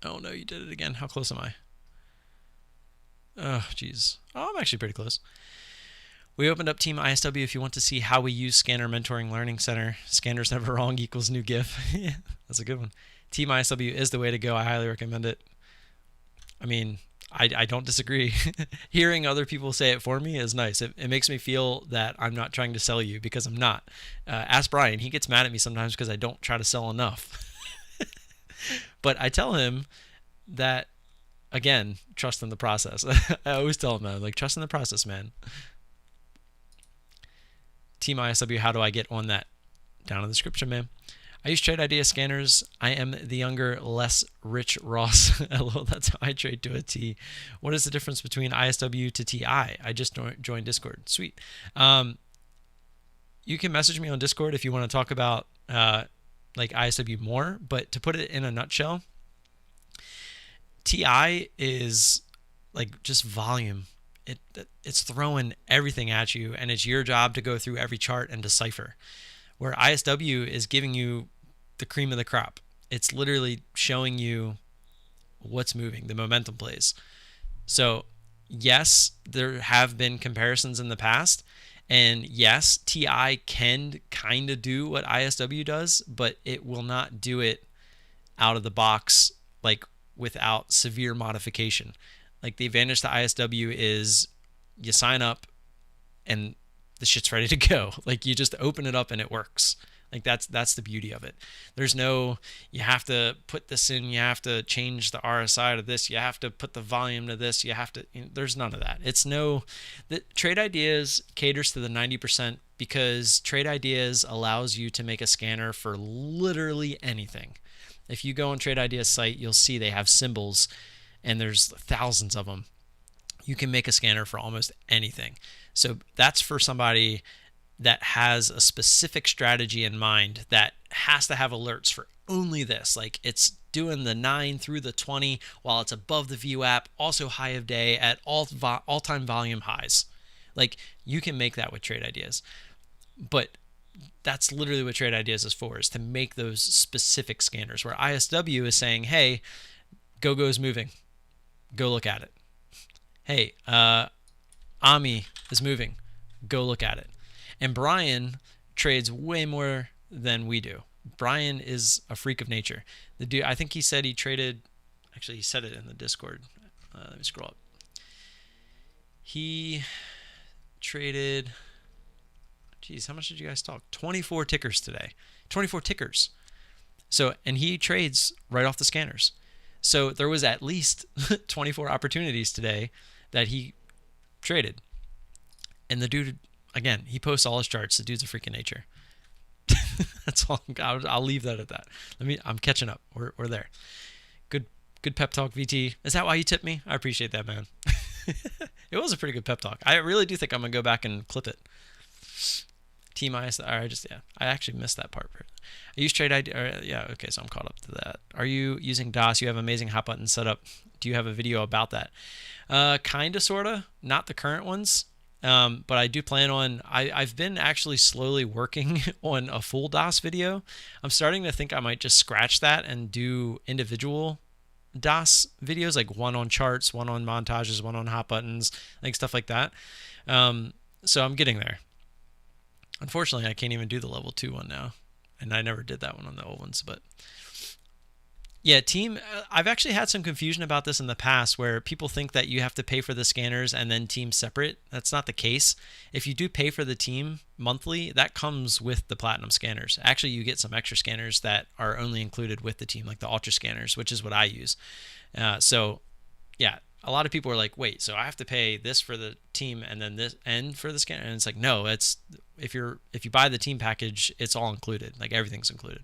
Oh no, you did it again. How close am I? Oh, geez. Oh, I'm actually pretty close. We opened up Team ISW if you want to see how we use Scanner Mentoring Learning Center. Scanner's never wrong equals new GIF. Yeah, that's a good one. Team ISW is the way to go. I highly recommend it. I mean, I don't disagree. Hearing other people say it for me is nice. It makes me feel that I'm not trying to sell you because I'm not. Ask Brian. He gets mad at me sometimes because I don't try to sell enough. But I tell him that, again, trust in the process. I always tell him that. Like, trust in the process, man. Team ISW, how do I get on that? Down in the description, man. I use trade idea scanners. I am the younger, less rich Ross. Hello, that's how I trade to a T. What is the difference between ISW to TI? I just joined Discord. Sweet. You can message me on Discord if you want to talk about like ISW more, but to put it in a nutshell, TI is like just volume. It's throwing everything at you, and it's your job to go through every chart and decipher. Where ISW is giving you the cream of the crop. It's literally showing you what's moving, the momentum plays. So yes, there have been comparisons in the past, and yes, TI can kind of do what ISW does, but it will not do it out of the box, like without severe modification. Like the advantage to ISW is you sign up and the shit's ready to go. Like you just open it up and it works. Like that's the beauty of it. There's no, you have to put this in, you have to change the RSI to this, you have to put the volume to this, you have to, there's none of that. It's no, the Trade Ideas caters to the 90% because Trade Ideas allows you to make a scanner for literally anything. If you go on Trade Ideas site, you'll see they have symbols and there's thousands of them. You can make a scanner for almost anything. So that's for somebody that has a specific strategy in mind that has to have alerts for only this. Like it's doing the 9 through the 20 while it's above the VWAP, also high of day at all-time volume highs. Like you can make that with Trade Ideas. But that's literally what Trade Ideas is for, is to make those specific scanners where ISW is saying, hey, go-go's moving. Go look at it. Hey, Ami is moving. Go look at it. And Brian trades way more than we do. Brian is a freak of nature. The dude, I think he said he traded, actually he said it in the Discord. Let me scroll up. He traded, geez, how much did you guys talk? 24 tickers today. 24 tickers. So, and he trades right off the scanners. So there was at least 24 opportunities today that he traded. And the dude, again, he posts all his charts. The dude's a freaking nature. That's all. I'll leave that at that. I'm catching up. We're there. Good pep talk, VT. Is that why you tipped me? I appreciate that, man. It was a pretty good pep talk. I really do think I'm gonna go back and clip it. Team IS. I actually missed that part. I use Trade ID. Yeah, okay, so I'm caught up to that. Are you using DOS? You have amazing hot button setup. Do you have a video about that? Kinda, sorta. Not the current ones. But I do plan on, I've been actually slowly working on a full DOS video. I'm starting to think I might just scratch that and do individual DOS videos, like one on charts, one on montages, one on hot buttons, like stuff like that. So I'm getting there. Unfortunately, I can't even do the level 2 one now. And I never did that one on the old ones, but yeah, Team, I've actually had some confusion about this in the past where people think that you have to pay for the scanners and then Team separate. That's not the case. If you do pay for the Team monthly, that comes with the Platinum scanners. Actually, you get some extra scanners that are only included with the Team, like the Ultra scanners, which is what I use. So yeah, a lot of people are like, wait, so I have to pay this for the Team and then this and for the scanner? And it's like, no, it's if you buy the Team package, it's all included. Like everything's included.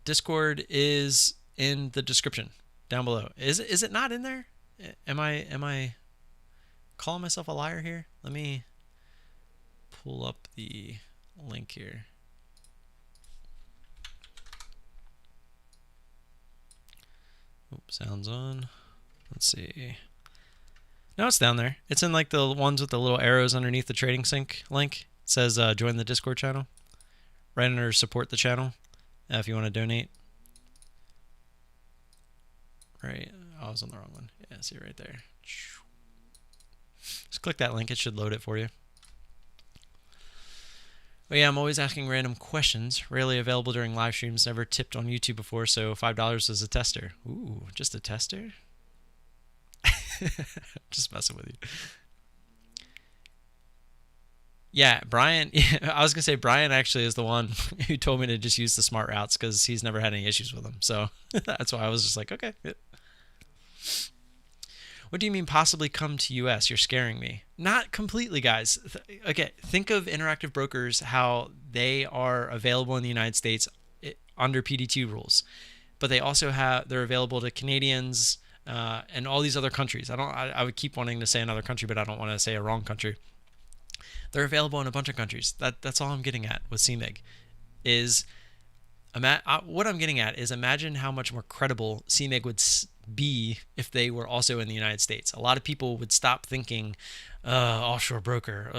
Discord is in the description down below. Is it not in there? Am I calling myself a liar here? Let me pull up the link here. Oops, sounds on. Let's see. No, it's down there. It's in like the ones with the little arrows underneath the TraderSync link. It says join the Discord channel. Right under support the channel if you want to donate. Right. Oh, I was on the wrong one. Yeah, see right there. Just click that link. It should load it for you. But yeah, I'm always asking random questions. Rarely available during live streams. Never tipped on YouTube before, so $5 as a tester. Ooh, just a tester? Just messing with you. Yeah, Brian. I was gonna say Brian actually is the one who told me to just use the smart routes because he's never had any issues with them. So that's why I was just like, okay. What do you mean possibly come to US? You're scaring me. Not completely, guys. Okay, think of Interactive Brokers, how they are available in the United States under PDT rules, but they're available to Canadians and all these other countries. I would keep wanting to say another country, but I don't want to say a wrong country. They're available in a bunch of countries. That's all I'm getting at with CMEG. What I'm getting at is imagine how much more credible CMEG would be if they were also in the United States. A lot of people would stop thinking, offshore broker,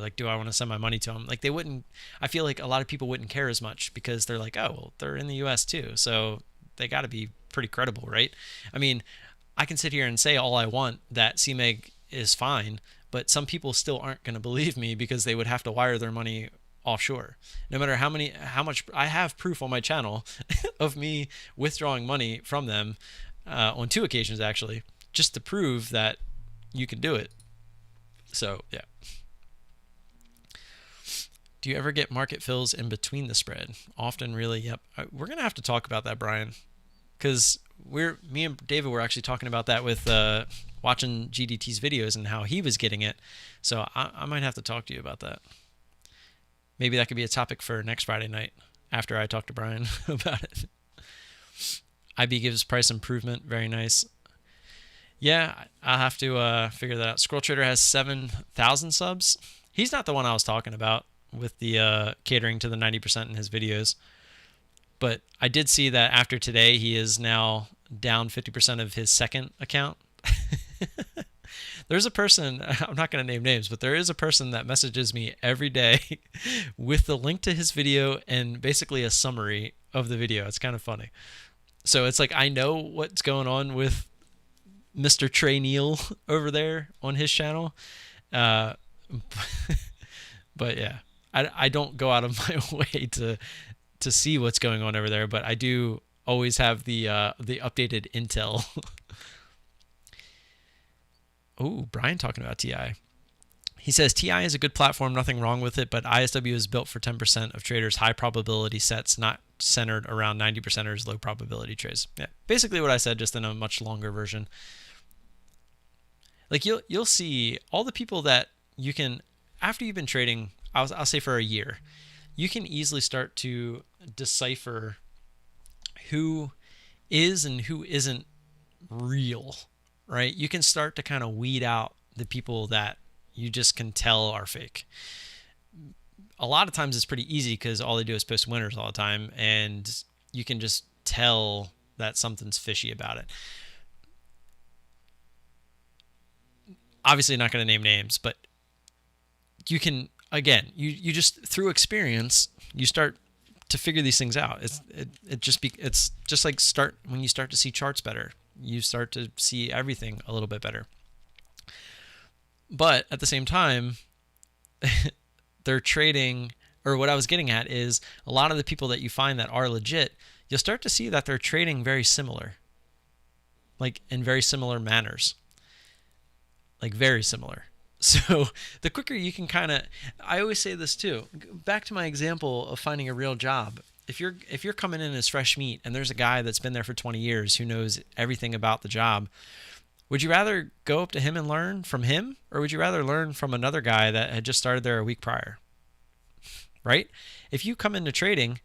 like, do I want to send my money to them? Like, they wouldn't. I feel like a lot of people wouldn't care as much because they're like, oh, well, they're in the US too, so they got to be pretty credible, right? I mean, I can sit here and say all I want that CMEG is fine, but some people still aren't going to believe me because they would have to wire their money offshore. No matter how much I have proof on my channel of me withdrawing money from them on 2 occasions actually, just to prove that you can do it. So yeah. Do you ever get market fills in between the spread? Often, really. Yep. We're gonna have to talk about that, Brian, because me and David were actually talking about that with watching GDT's videos and how he was getting it. So I might have to talk to you about that. Maybe that could be a topic for next Friday night after I talk to Brian about it. IB gives price improvement. Very nice. Yeah, I'll have to figure that out. Scroll Trader has 7,000 subs. He's not the one I was talking about with the catering to the 90% in his videos. But I did see that after today, he is now down 50% of his second account. There's a person, I'm not going to name names, but there is a person that messages me every day with the link to his video and basically a summary of the video. It's kind of funny. So it's like I know what's going on with Mr. Trey Neal over there on his channel. But yeah, I don't go out of my way to see what's going on over there, but I do always have the updated intel. Oh, Brian talking about TI. He says TI is a good platform, nothing wrong with it, but ISW is built for 10% of traders' high probability sets, not centered around 90%ers low probability trades. Yeah, basically what I said, just in a much longer version. Like you'll see all the people that you can, after you've been trading, I'll say for a year, you can easily start to decipher who is and who isn't real. Right? You can start to kind of weed out the people that you just can tell are fake. A lot of times it's pretty easy because all they do is post winners all the time, and you can just tell that something's fishy about it. Obviously not going to name names, but you can, again, you just, through experience, you start to figure these things out. It's just like when you start to see charts better. You start to see everything a little bit better. But at the same time, they're trading, or what I was getting at is a lot of the people that you find that are legit, you'll start to see that they're trading very similar, like in very similar manners, like very similar. So the quicker you can I always say this too, back to my example of finding a real job. If you're coming in as fresh meat and there's a guy that's been there for 20 years who knows everything about the job, would you rather go up to him and learn from him, or would you rather learn from another guy that had just started there a week prior? Right? If you come into trading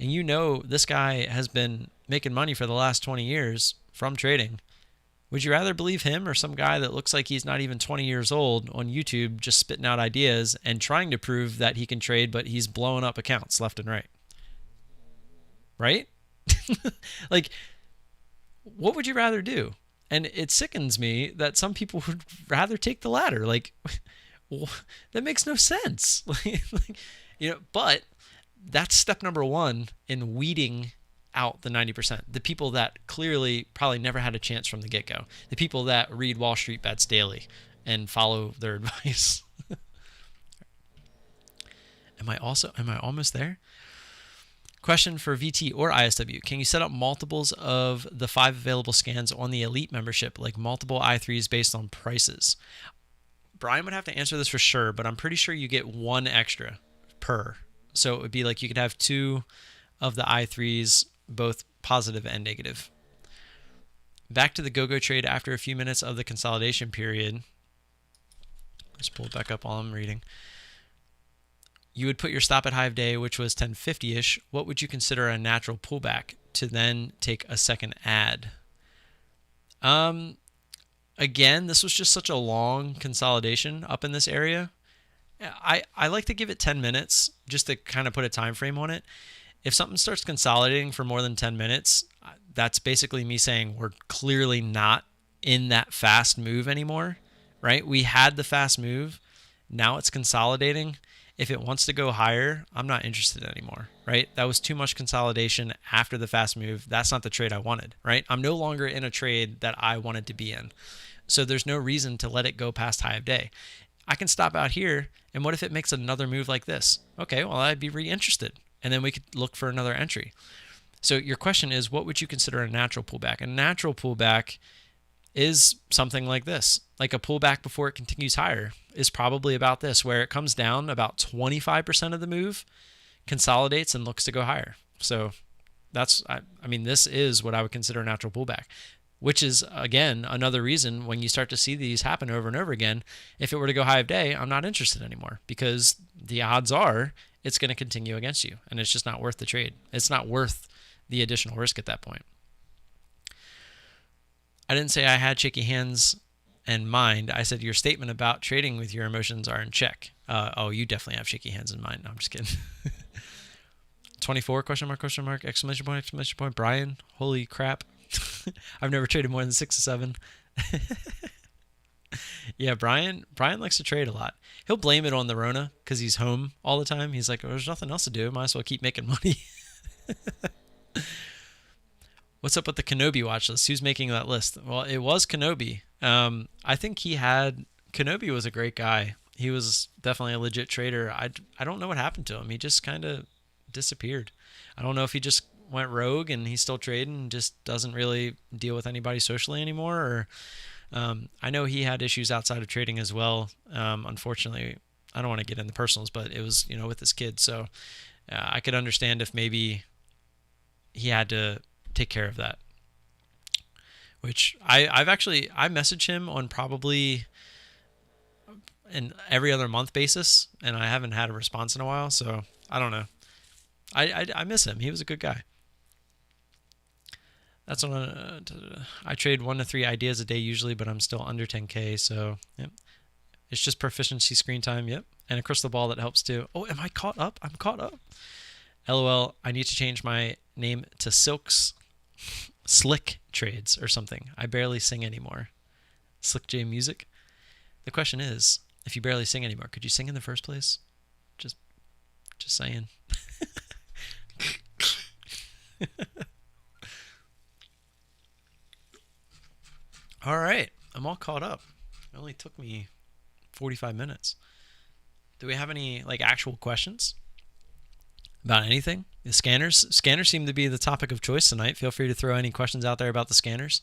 and you know this guy has been making money for the last 20 years from trading, would you rather believe him or some guy that looks like he's not even 20 years old on YouTube just spitting out ideas and trying to prove that he can trade, but he's blowing up accounts left and right? Right? Like, what would you rather do? And it sickens me that some people would rather take the latter. Like, well, that makes no sense. But that's step number one in weeding out the 90%. The people that clearly probably never had a chance from the get-go. The people that read Wall Street Bets daily and follow their advice. Am I almost there? Question for VT or ISW. Can you set up multiples of the 5 available scans on the Elite membership, like multiple i3s based on prices? Brian would have to answer this for sure, but I'm pretty sure you get 1 extra per. So it would be like you could have 2 of the i3s, both positive and negative. Back to the go-go trade after a few minutes of the consolidation period. Let's pull it back up while I'm reading. You would put your stop at high of day, which was 1050-ish. What would you consider a natural pullback to then take a second add? Again, this was just such a long consolidation up in this area. I like to give it 10 minutes just to kind of put a time frame on it. If something starts consolidating for more than 10 minutes, that's basically me saying we're clearly not in that fast move anymore, right? We had the fast move. Now it's consolidating. If it wants to go higher, I'm not interested anymore, right? That was too much consolidation after the fast move. That's not the trade I wanted, right? I'm no longer in a trade that I wanted to be in. So there's no reason to let it go past high of day. I can stop out here, and what if it makes another move like this? Okay, well, I'd be reinterested, and then we could look for another entry. So your question is, what would you consider a natural pullback? A natural pullback is something like this. Like a pullback before it continues higher is probably about this, where it comes down about 25% of the move, consolidates, and looks to go higher. So this is what I would consider a natural pullback, which is, again, another reason when you start to see these happen over and over again, if it were to go high of day, I'm not interested anymore because the odds are it's going to continue against you, and it's just not worth the trade. It's not worth the additional risk at that point. I didn't say I had shaky hands and mind. I said your statement about trading with your emotions are in check. You definitely have shaky hands and mind. No, I'm just kidding. 24, question mark, exclamation point. Brian, holy crap. I've never traded more than 6 to 7. Yeah, Brian likes to trade a lot. He'll blame it on the Rona because he's home all the time. He's like, there's nothing else to do. Might as well keep making money. What's up with the Kenobi watch list? Who's making that list? Well, it was Kenobi. I think Kenobi was a great guy. He was definitely a legit trader. I don't know what happened to him. He just kind of disappeared. I don't know if he just went rogue and he's still trading and just doesn't really deal with anybody socially anymore. Or I know he had issues outside of trading as well. Unfortunately, I don't want to get into personals, but it was, with his kids. So I could understand if maybe he had to take care of that, which I message him on probably an every other month basis, and I haven't had a response in a while, so I don't know. I miss him. He was a good guy. That's on I trade 1 to 3 ideas a day usually, but I'm still under 10K, so yep. It's just proficiency screen time, yep. And a crystal ball that helps too. Oh, am I caught up? I'm caught up. LOL, I need to change my name to Slick Trades or something. I barely sing anymore. Slick J Music. The question is, if you barely sing anymore, could you sing in the first place? Just saying. All right, I'm all caught up. It only took me 45 minutes. Do we have any actual questions about anything? The scanners seem to be the topic of choice tonight. Feel free to throw any questions out there about the scanners.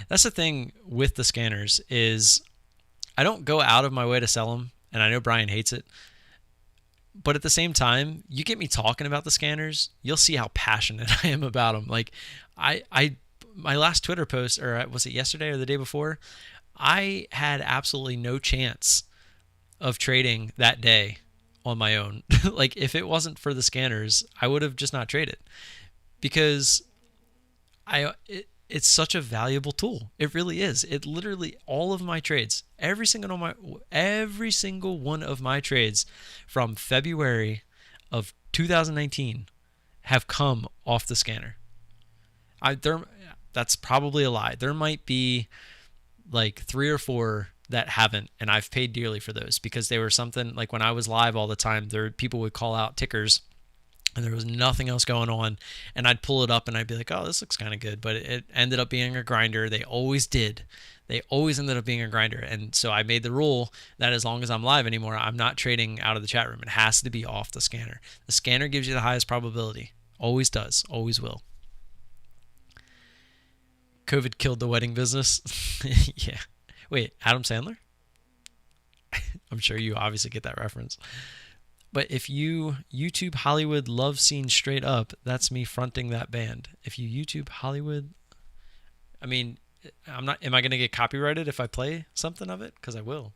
That's the thing with the scanners is I don't go out of my way to sell them, and I know Brian hates it. But at the same time, you get me talking about the scanners, you'll see how passionate I am about them. Like my last Twitter post, or was it yesterday or the day before, I had absolutely no chance of trading that day on my own. Like if it wasn't for the scanners, I would have just not traded because it's such a valuable tool. It really is. It literally all of my trades, every single one of my trades from February of 2019 have come off the scanner. That's probably a lie. There might be like 3 or 4 that haven't, and I've paid dearly for those because they were something like when I was live all the time, people would call out tickers and there was nothing else going on, and I'd pull it up and I'd be like, oh, this looks kind of good, but it ended up being a grinder. They always did. They always ended up being a grinder. And so I made the rule that as long as I'm live anymore, I'm not trading out of the chat room. It has to be off the scanner. The scanner gives you the highest probability. Always does. Always will. COVID killed the wedding business. Yeah. Wait, Adam Sandler? I'm sure you obviously get that reference. But if you YouTube Hollywood love scene straight up, that's me fronting that band. If you YouTube Hollywood, I mean, am I going to get copyrighted if I play something of it? Because I will.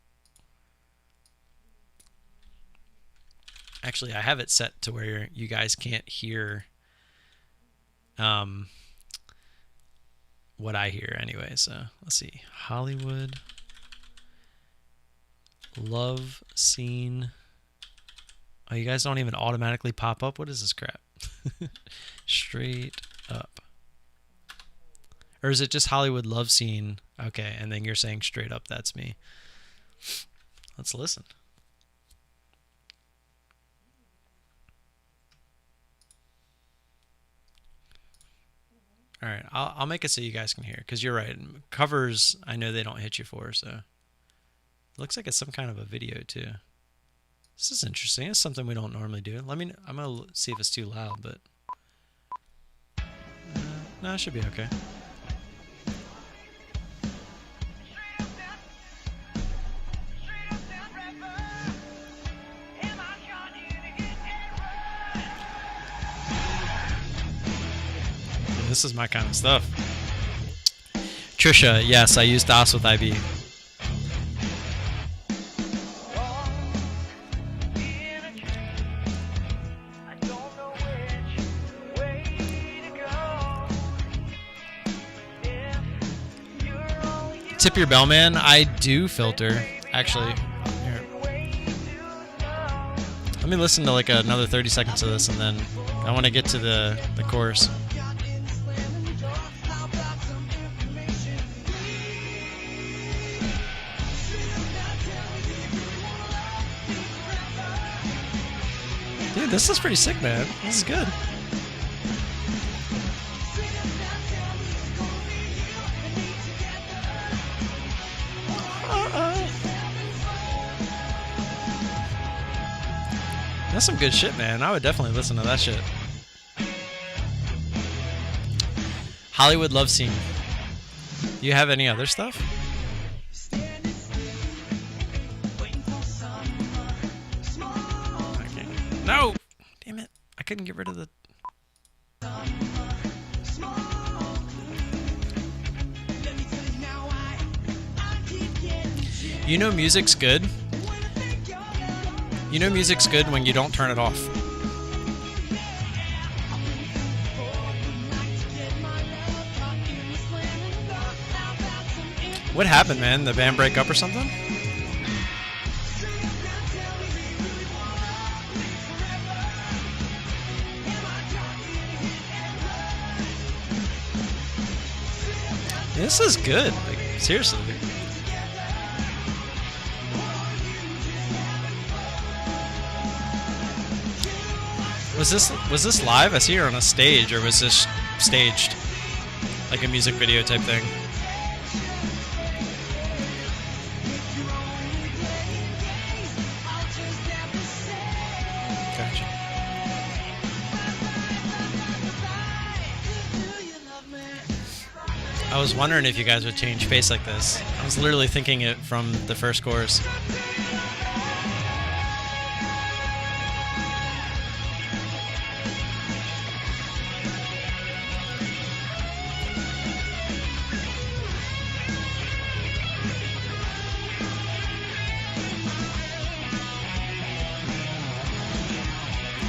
Actually, I have it set to where you guys can't hear what I hear anyway. So let's see. Hollywood love scene. Oh, you guys don't even automatically pop up? What is this crap? Straight up. Or is it just Hollywood love scene? Okay, and then you're saying straight up, that's me. Let's listen. All right, I'll make it so you guys can hear, because you're right. Covers, I know they don't hit you for, so. It looks like it's some kind of a video, too. This is interesting. It's something we don't normally do. I'm going to see if it's too loud, but... no, it should be okay. This is my kind of stuff. Trisha, yes, I use DOS with IB. Tip your bell, man. I do filter, actually. Here. Let me listen to like another 30 seconds of this, and then I want to get to the chorus. Dude, this is pretty sick, man. This is good. That's some good shit, man. I would definitely listen to that shit. Hollywood love scene. Do you have any other stuff? Okay. No! Damn it. I couldn't get rid of the... You know music's good? You know music's good when you don't turn it off. What happened, man? The band break up or something? This is good. Like, seriously. Was this live? I see her on a stage, or was this staged? Like a music video type thing? Gotcha. I was wondering if you guys would change pace like this. I was literally thinking it from the first chorus.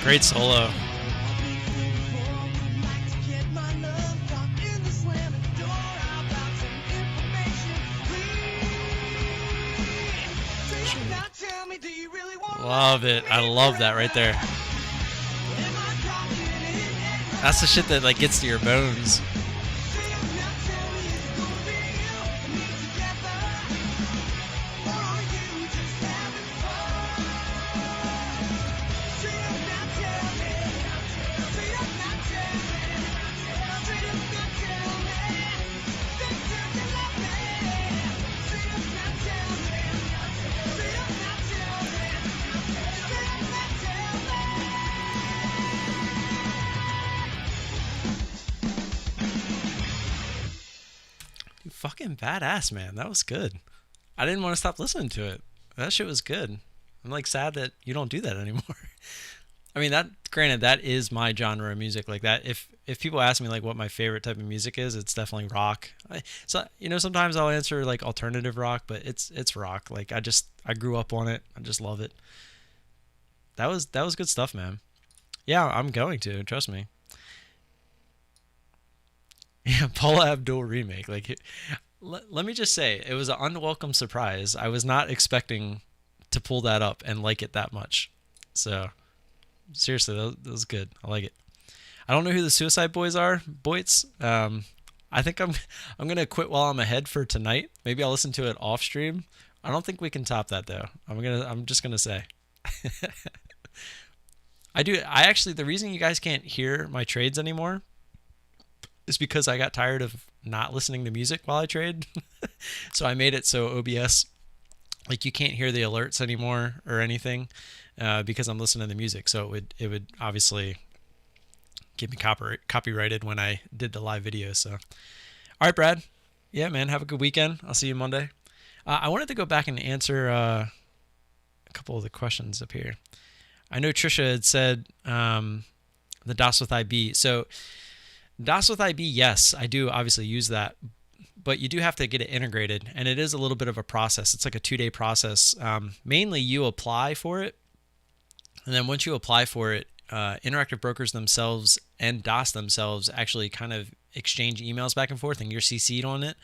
Great solo. Love it. I love that right there. That's the shit that like gets to your bones. Fucking badass, man. That was good. I didn't want to stop listening to it. That shit was good. I'm like sad that you don't do that anymore. I mean, that granted, that is my genre of music. Like that, if people ask me like what my favorite type of music is, it's definitely rock. So sometimes I'll answer like alternative rock, but it's rock. Like I grew up on it. I just love it. That was good stuff, man. Yeah, I'm going to trust me. Yeah, Paula Abdul remake. Like, let me just say, it was an unwelcome surprise. I was not expecting to pull that up and like it that much. So, seriously, that was good. I like it. I don't know who the Suicide Boys are, Boits. I think I'm gonna quit while I'm ahead for tonight. Maybe I'll listen to it off stream. I don't think we can top that though. I'm just gonna say. I actually, the reason you guys can't hear my trades anymore is because I got tired of not listening to music while I trade. So I made it so OBS, like, you can't hear the alerts anymore or anything because I'm listening to the music. So it would obviously get me copyrighted when I did the live video. So, all right, Brad. Yeah, man. Have a good weekend. I'll see you Monday. I wanted to go back and answer a couple of the questions up here. I know Trisha had said the DOS with IB. So DOS with IB, yes, I do obviously use that, but you do have to get it integrated, and it is a little bit of a process. It's like a 2-day process. Mainly you apply for it, and then once you apply for it, Interactive Brokers themselves and DOS themselves actually kind of exchange emails back and forth, and you're CC'd on it.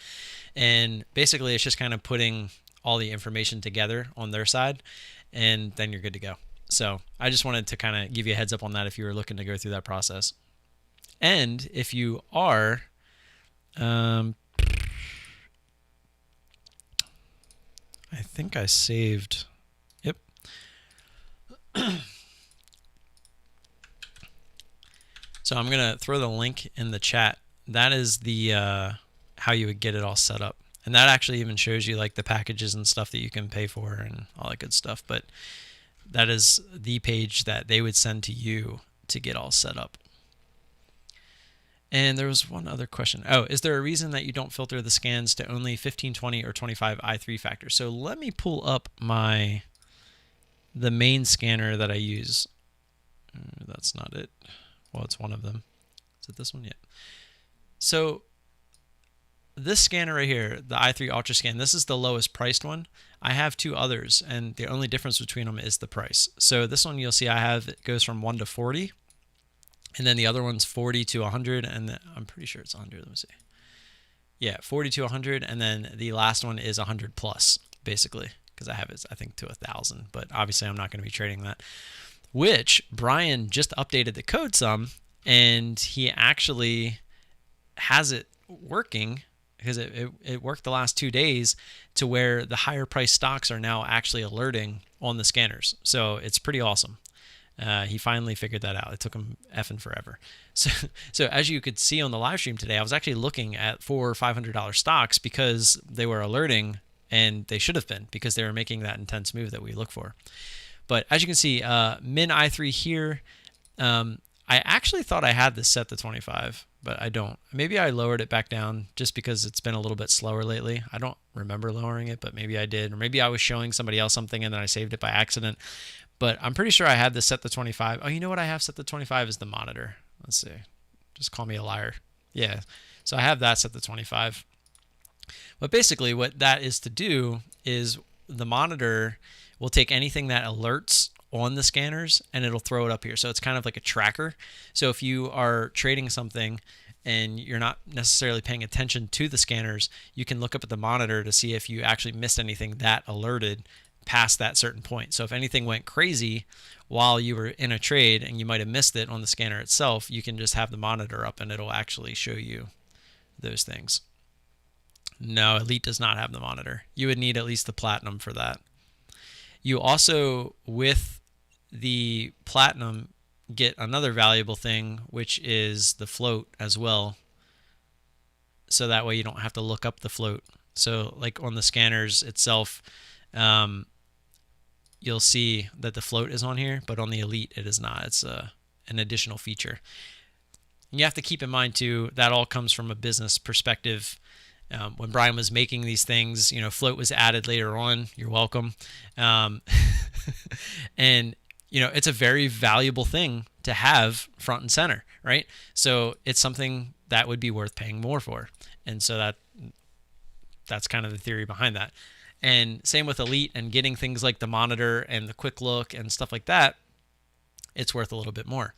And basically it's just kind of putting all the information together on their side, and then you're good to go. So I just wanted to kind of give you a heads up on that if you were looking to go through that process. And if you are, I think I saved, yep. So I'm going to throw the link in the chat. That is the how you would get it all set up. And that actually even shows you like the packages and stuff that you can pay for and all that good stuff. But that is the page that they would send to you to get all set up. And there was one other question. Oh, is there a reason that you don't filter the scans to only 15, 20, or 25 I3 factors? So let me pull up the main scanner that I use. That's not it. Well, it's one of them. Is it this one? Yeah. So this scanner right here, the i3 Ultra Scan, this is the lowest priced one. I have two others, and the only difference between them is the price. So this one you'll see I have, it goes from 1 to 40. And then the other one's 40 to 100, and I'm pretty sure it's 100. Let me see. Yeah, 40 to 100, and then the last one is 100 plus, basically, because I have it, I think, to 1,000. But obviously, I'm not going to be trading that. Which Brian just updated the code some, and he actually has it working because it worked the last 2 days to where the higher price stocks are now actually alerting on the scanners. So it's pretty awesome. He finally figured that out. It took him effing forever. So as you could see on the live stream today, I was actually looking at $400 or $500 stocks because they were alerting, and they should have been because they were making that intense move that we look for. But as you can see, min I3 here, I actually thought I had this set to 25, but I don't. Maybe I lowered it back down just because it's been a little bit slower lately. I don't remember lowering it, but maybe I did. Or maybe I was showing somebody else something and then I saved it by accident. But I'm pretty sure I had this set to 25. Oh, you know what I have set to 25 is the monitor. Let's see. Just call me a liar. Yeah. So I have that set to 25. But basically what that is to do is the monitor will take anything that alerts on the scanners and it'll throw it up here. So it's kind of like a tracker. So if you are trading something and you're not necessarily paying attention to the scanners, you can look up at the monitor to see if you actually missed anything that alerted past that certain point. So if anything went crazy while you were in a trade and you might have missed it on the scanner itself, you can just have the monitor up and it'll actually show you those things. No, Elite does not have the monitor. You would need at least the Platinum for that. You also, with the Platinum, get another valuable thing, which is the float as well. So that way you don't have to look up the float. So like on the scanners itself, you'll see that the float is on here, but on the Elite it is not. It's an additional feature. You have to keep in mind too, that all comes from a business perspective. When Brian was making these things, float was added later on. You're welcome. And it's a very valuable thing to have front and center, right? So it's something that would be worth paying more for. And so that's kind of the theory behind that. And same with Elite and getting things like the monitor and the quick look and stuff like that, it's worth a little bit more.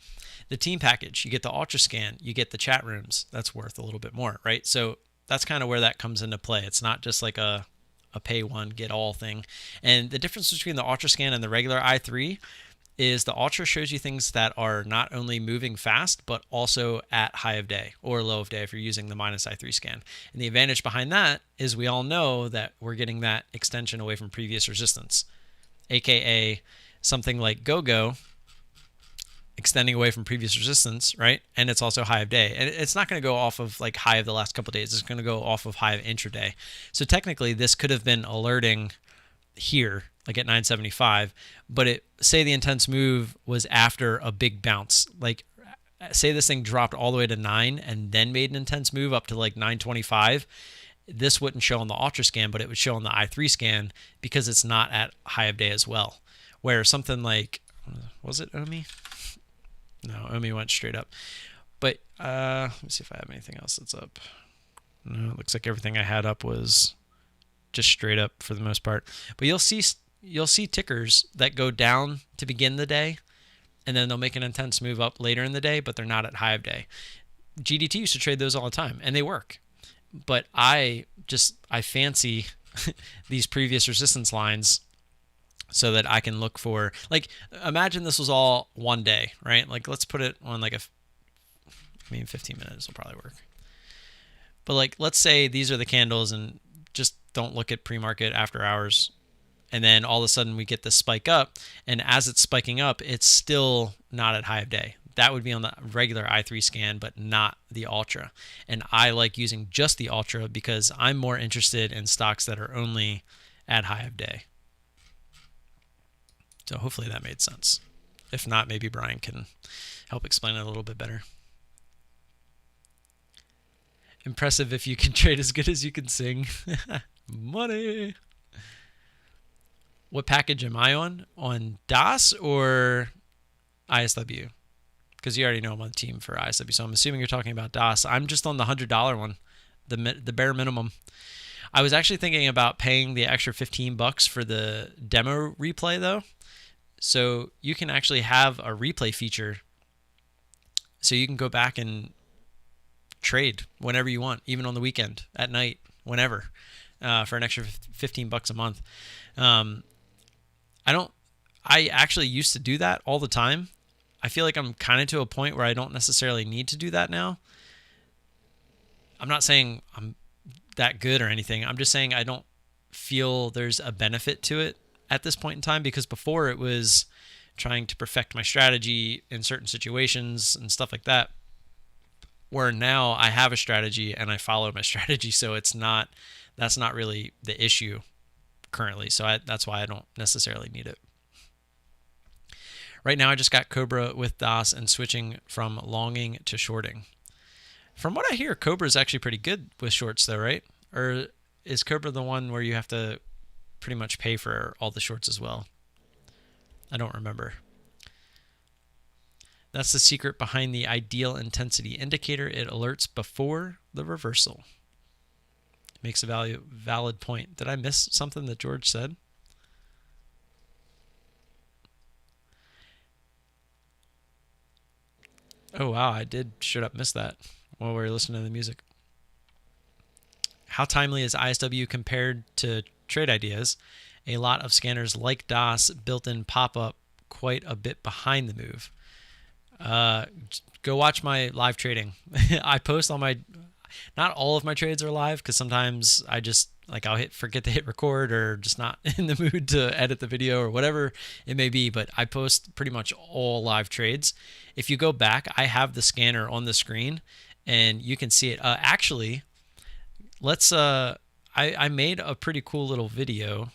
The team package, you get the Ultra Scan, you get the chat rooms, that's worth a little bit more, right? So that's kind of where that comes into play. It's not just like a pay one, get all thing. And the difference between the Ultra Scan and the regular i3 is the Ultra shows you things that are not only moving fast, but also at high of day or low of day if you're using the minus i3 scan. And the advantage behind that is we all know that we're getting that extension away from previous resistance, aka something like GoGo extending away from previous resistance, right? And it's also high of day. And it's not going to go off of like high of the last couple of days. It's going to go off of high of intraday. So technically this could have been alerting here, like at 975, but say the intense move was after a big bounce. Like say this thing dropped all the way to 9 and then made an intense move up to like 925. This wouldn't show on the Ultra Scan, but it would show on the i3 scan because it's not at high of day as well. Where something like, was it OMI? No, OMI went straight up. But let me see if I have anything else that's up. No, it looks like everything I had up was just straight up for the most part. But you'll see tickers that go down to begin the day, and then they'll make an intense move up later in the day, but they're not at high of day. GDT used to trade those all the time, and they work. But I fancy these previous resistance lines so that I can look for, like, imagine this was all one day, right? Like, let's put it on like 15 minutes will probably work. But like, let's say these are the candles and just don't look at pre-market after hours. And then all of a sudden we get this spike up, and as it's spiking up, it's still not at high of day. That would be on the regular i3 scan, but not the Ultra. And I like using just the Ultra because I'm more interested in stocks that are only at high of day. So hopefully that made sense. If not, maybe Brian can help explain it a little bit better. Impressive if you can trade as good as you can sing. Money. What package am I on? On DAS or ISW? Because you already know I'm on the team for ISW, so I'm assuming you're talking about DAS. I'm just on the $100 one, the bare minimum. I was actually thinking about paying the extra $15 for the demo replay though. So you can actually have a replay feature, so you can go back and trade whenever you want, even on the weekend, at night, whenever, for an extra $15 a month. I actually used to do that all the time. I feel like I'm kind of to a point where I don't necessarily need to do that now. I'm not saying I'm that good or anything. I'm just saying I don't feel there's a benefit to it at this point in time, because before it was trying to perfect my strategy in certain situations and stuff like that, where now I have a strategy and I follow my strategy. So that's not really the issue currently. So that's why I don't necessarily need it. Right now I just got Cobra with DAS and switching from longing to shorting. From what I hear, Cobra is actually pretty good with shorts though, right? Or is Cobra the one where you have to pretty much pay for all the shorts as well? I don't remember. That's the secret behind the ideal intensity indicator. It alerts before the reversal. Makes a valid point. Did I miss something that George said? Oh wow, I did straight up miss that while we were listening to the music. How timely is ISW compared to trade ideas? A lot of scanners like DAS built-in pop-up quite a bit behind the move. Go watch my live trading. I post on my, not all of my trades are live, because sometimes I just like I'll forget to hit record, or just not in the mood to edit the video, or whatever it may be. But I post pretty much all live trades. If you go back, I have the scanner on the screen and you can see it. Actually, let's I made a pretty cool little video.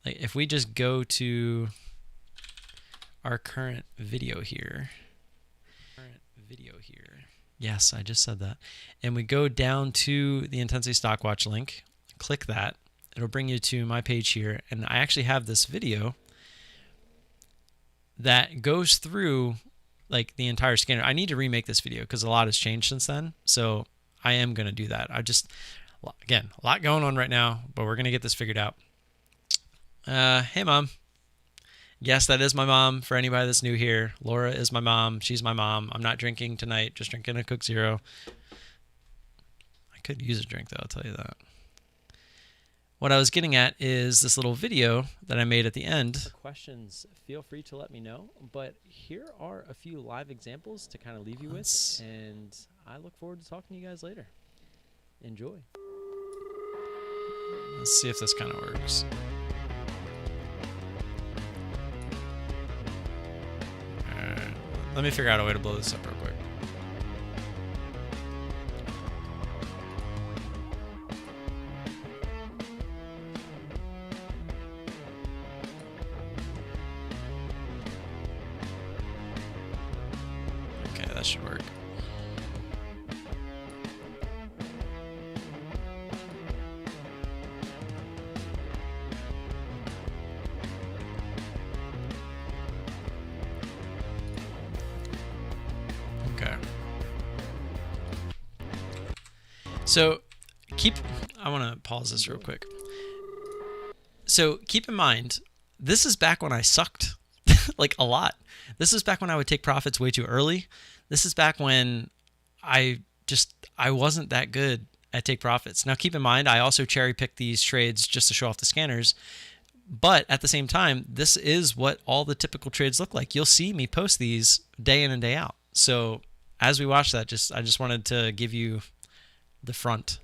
Like if we just go to our current video here. Yes, I just said that. And we go down to the Intensity Stock Watch link, click that. It'll bring you to my page here. And I actually have this video that goes through like the entire scanner. I need to remake this video because a lot has changed since then. So I am going to do that. Again, a lot going on right now, but we're going to get this figured out. Hey, Mom. Yes, that is my mom. For anybody that's new here, Laura is my mom. She's my mom. I'm not drinking tonight, just drinking a Coke Zero. I could use a drink, though, I'll tell you that. What I was getting at is this little video that I made at the end. For questions, feel free to let me know. But here are a few live examples to kind of leave you with. And I look forward to talking to you guys later. Enjoy. Let's see if this kind of works. Let me figure out a way to blow this up real quick. Okay, that should work. So I want to pause this real quick. So keep in mind, this is back when I sucked like a lot. This is back when I would take profits way too early. This is back when I wasn't that good at take profits. Now keep in mind, I also cherry picked these trades just to show off the scanners. But at the same time, this is what all the typical trades look like. You'll see me post these day in and day out. So as we watch that, I just wanted to give you the front.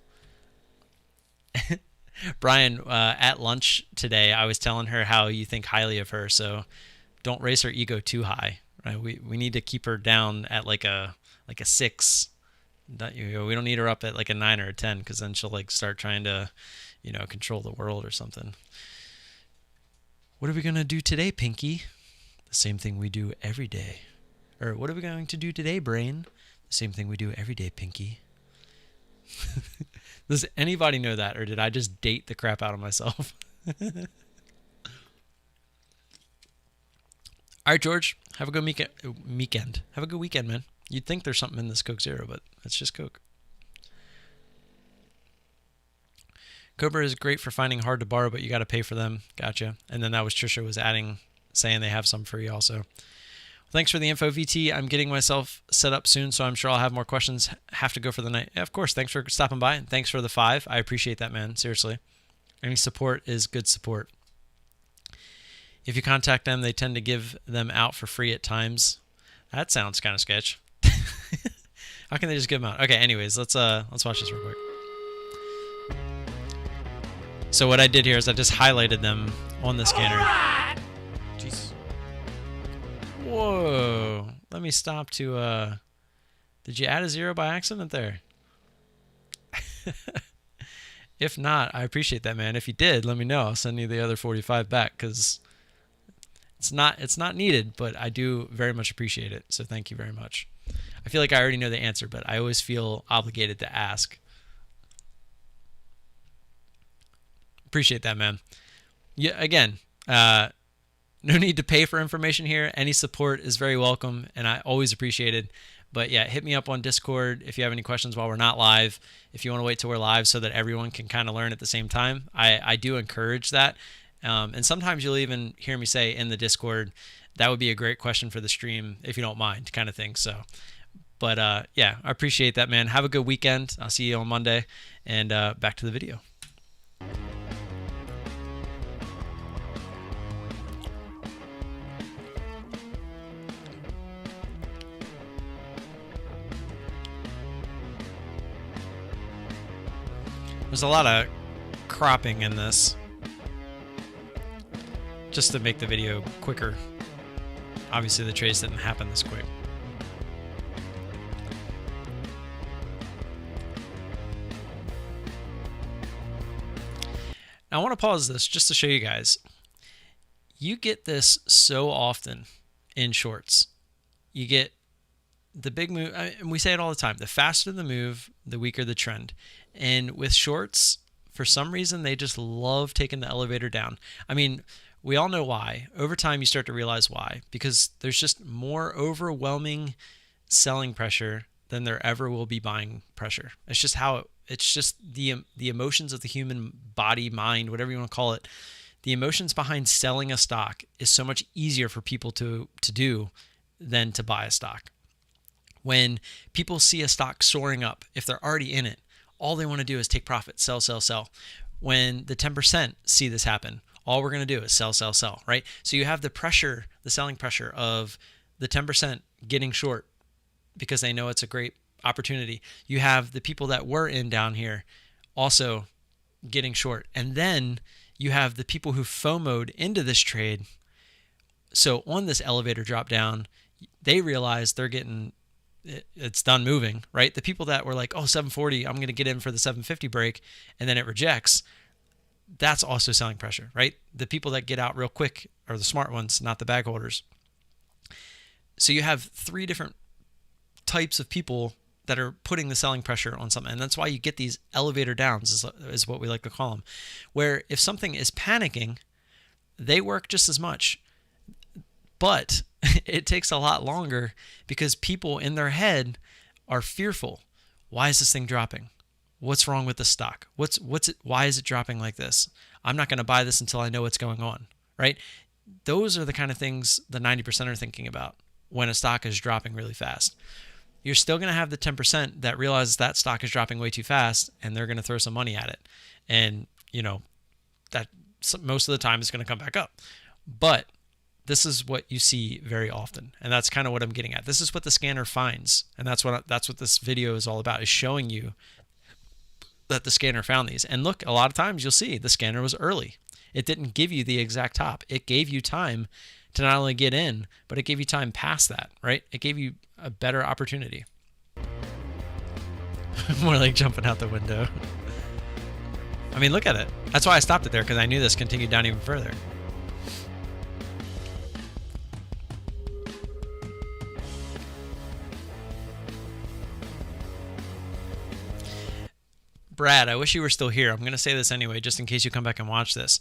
Brian, at lunch today, I was telling her how you think highly of her, so don't raise her ego too high. Right? We need to keep her down at like a 6. We don't need her up at like a 9 or a 10, because then she'll like start trying to, control the world or something. What are we gonna do today, Pinky? The same thing we do every day. Or what are we going to do today, Brain? The same thing we do every day, Pinky. Does anybody know that, or did I just date the crap out of myself? All right, George, have a good weekend. Have a good weekend, man. You'd think there's something in this Coke Zero, but it's just Coke. Cobra is great for finding hard to borrow, but you got to pay for them. Gotcha. And then that was Trisha was saying they have some free also. Thanks for the info, VT. I'm getting myself set up soon, so I'm sure I'll have more questions. Have to go for the night. Yeah, of course. Thanks for stopping by, and thanks for the 5. I appreciate that, man. Seriously. Any support is good support. If you contact them, they tend to give them out for free at times. That sounds kind of sketch. How can they just give them out? Okay, anyways, let's watch this real quick. So what I did here is I just highlighted them on the scanner. Jeez. Whoa. Let me stop to, did you add a 0 by accident there? If not, I appreciate that, man. If you did, let me know. I'll send you the other 45 back, because it's not needed, but I do very much appreciate it. So thank you very much. I feel like I already know the answer, but I always feel obligated to ask. Appreciate that, man. Yeah, again, no need to pay for information here. Any support is very welcome, and I always appreciate it. But yeah, hit me up on Discord if you have any questions while we're not live. If you want to wait till we're live so that everyone can kind of learn at the same time, I do encourage that. And sometimes you'll even hear me say in the Discord, that would be a great question for the stream if you don't mind, kind of thing. So, but yeah, I appreciate that, man. Have a good weekend. I'll see you on Monday, and back to the video. There's a lot of cropping in this, just to make the video quicker. Obviously the trades didn't happen this quick. Now I want to pause this just to show you guys. You get this so often in shorts. You get the big move, and we say it all the time, the faster the move, the weaker the trend. And with shorts, for some reason, they just love taking the elevator down. I mean, we all know why. Over time, you start to realize why, because there's just more overwhelming selling pressure than there ever will be buying pressure. It's just how it's just the emotions of the human body, mind, whatever you want to call it. The emotions behind selling a stock is so much easier for people to do than to buy a stock. When people see a stock soaring up, if they're already in it, all they want to do is take profit, sell, sell, sell. When the 10% see this happen, all we're going to do is sell, sell, sell, right? So you have the pressure, the selling pressure of the 10% getting short because they know it's a great opportunity. You have the people that were in down here also getting short. And then you have the people who FOMO'd into this trade. So on this elevator drop down, they realize they're getting, it's done moving, right? The people that were like, oh, 740, I'm going to get in for the 750 break, and then it rejects. That's also selling pressure, right? The people that get out real quick are the smart ones, not the bag holders. So you have three different types of people that are putting the selling pressure on something. And that's why you get these elevator downs, is what we like to call them, where if something is panicking, they work just as much. But it takes a lot longer because people in their head are fearful. Why is this thing dropping? What's wrong with the stock? Why is it dropping like this? I'm not going to buy this until I know what's going on, right? Those are the kind of things the 90% are thinking about when a stock is dropping really fast. You're still going to have the 10% that realizes that stock is dropping way too fast, and they're going to throw some money at it. And, you know, that most of the time it's going to come back up. But this is what you see very often, and that's kind of what I'm getting at. This is what the scanner finds, and that's what this video is all about, is showing you that the scanner found these. And look, a lot of times you'll see the scanner was early. It didn't give you the exact top. It gave you time to not only get in, but it gave you time past that, right? It gave you a better opportunity. More like jumping out the window. I mean, look at it. That's why I stopped it there, because I knew this continued down even further. Brad, I wish you were still here. I'm going to say this anyway, just in case you come back and watch this.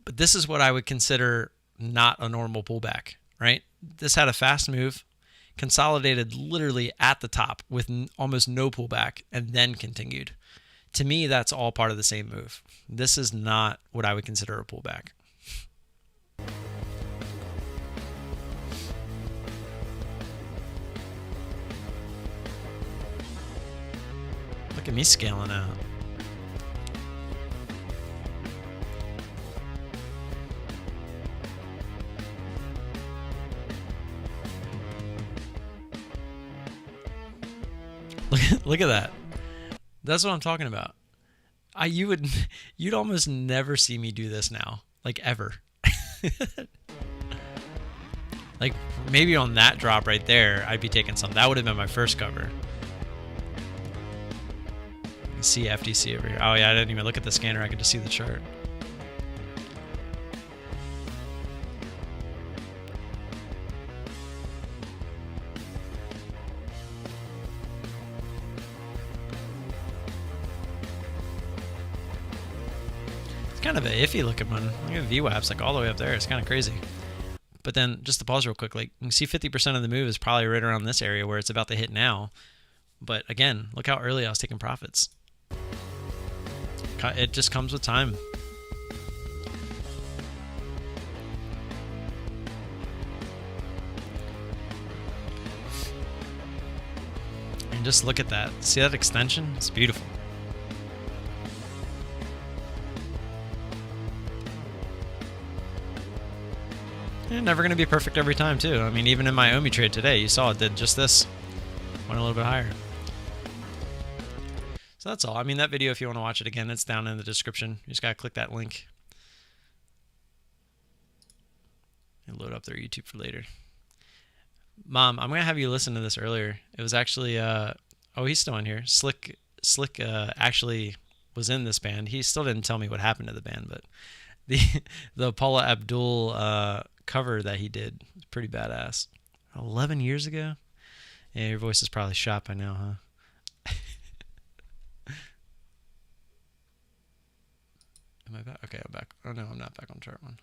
But this is what I would consider not a normal pullback, right? This had a fast move, consolidated literally at the top with almost no pullback, and then continued. To me, that's all part of the same move. This is not what I would consider a pullback. Look at me scaling out. Look at that. That's what I'm talking about. You'd almost never see me do this now, like ever. Like maybe on that drop right there, I'd be taking some. That would have been my first cover. See FTC over here. Oh yeah, I didn't even look at the scanner. I could just see the chart. It's kind of an iffy looking one. Look at VWAP's like all the way up there. It's kind of crazy. But then just to pause real quick, like you can see 50% of the move is probably right around this area where it's about to hit now. But again, look how early I was taking profits. It just comes with time. And just look at that. See that extension? It's beautiful. And never going to be perfect every time, too. I mean, even in my OMI trade today, you saw it did just this. Went a little bit higher. So that's all. I mean, that video, if you want to watch it again, it's down in the description. You just got to click that link and load up their YouTube for later. Mom, I'm going to have you listen to this earlier. It was actually, oh, he's still in here. Slick actually was in this band. He still didn't tell me what happened to the band, but the Paula Abdul cover that he did was pretty badass. 11 years ago? Yeah, your voice is probably shot by now, huh? Am I back? Okay, I'm back. Oh, no, I'm not back on chart one.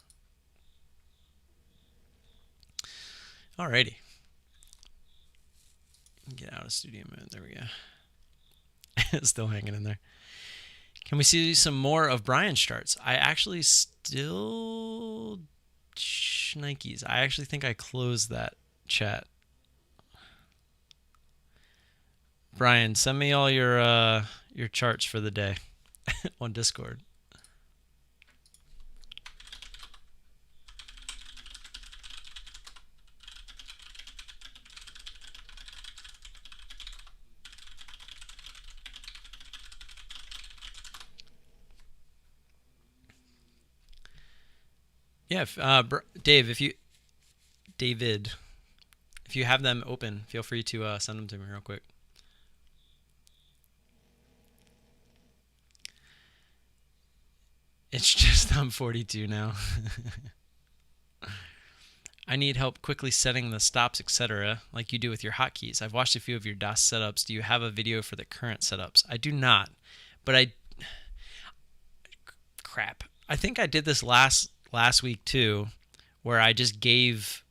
Alrighty. Get out of studio mode. There we go. Still hanging in there. Can we see some more of Brian's charts? I actually still... Shnikes. I actually think I closed that chat. Brian, send me all your charts for the day on Discord. Yeah, David, if you have them open, feel free to send them to me real quick. It's just I'm 42 now. I need help quickly setting the stops, etc., like you do with your hotkeys. I've watched a few of your DOS setups. Do you have a video for the current setups? I do not, but crap. I think I did this last week too, where I just gave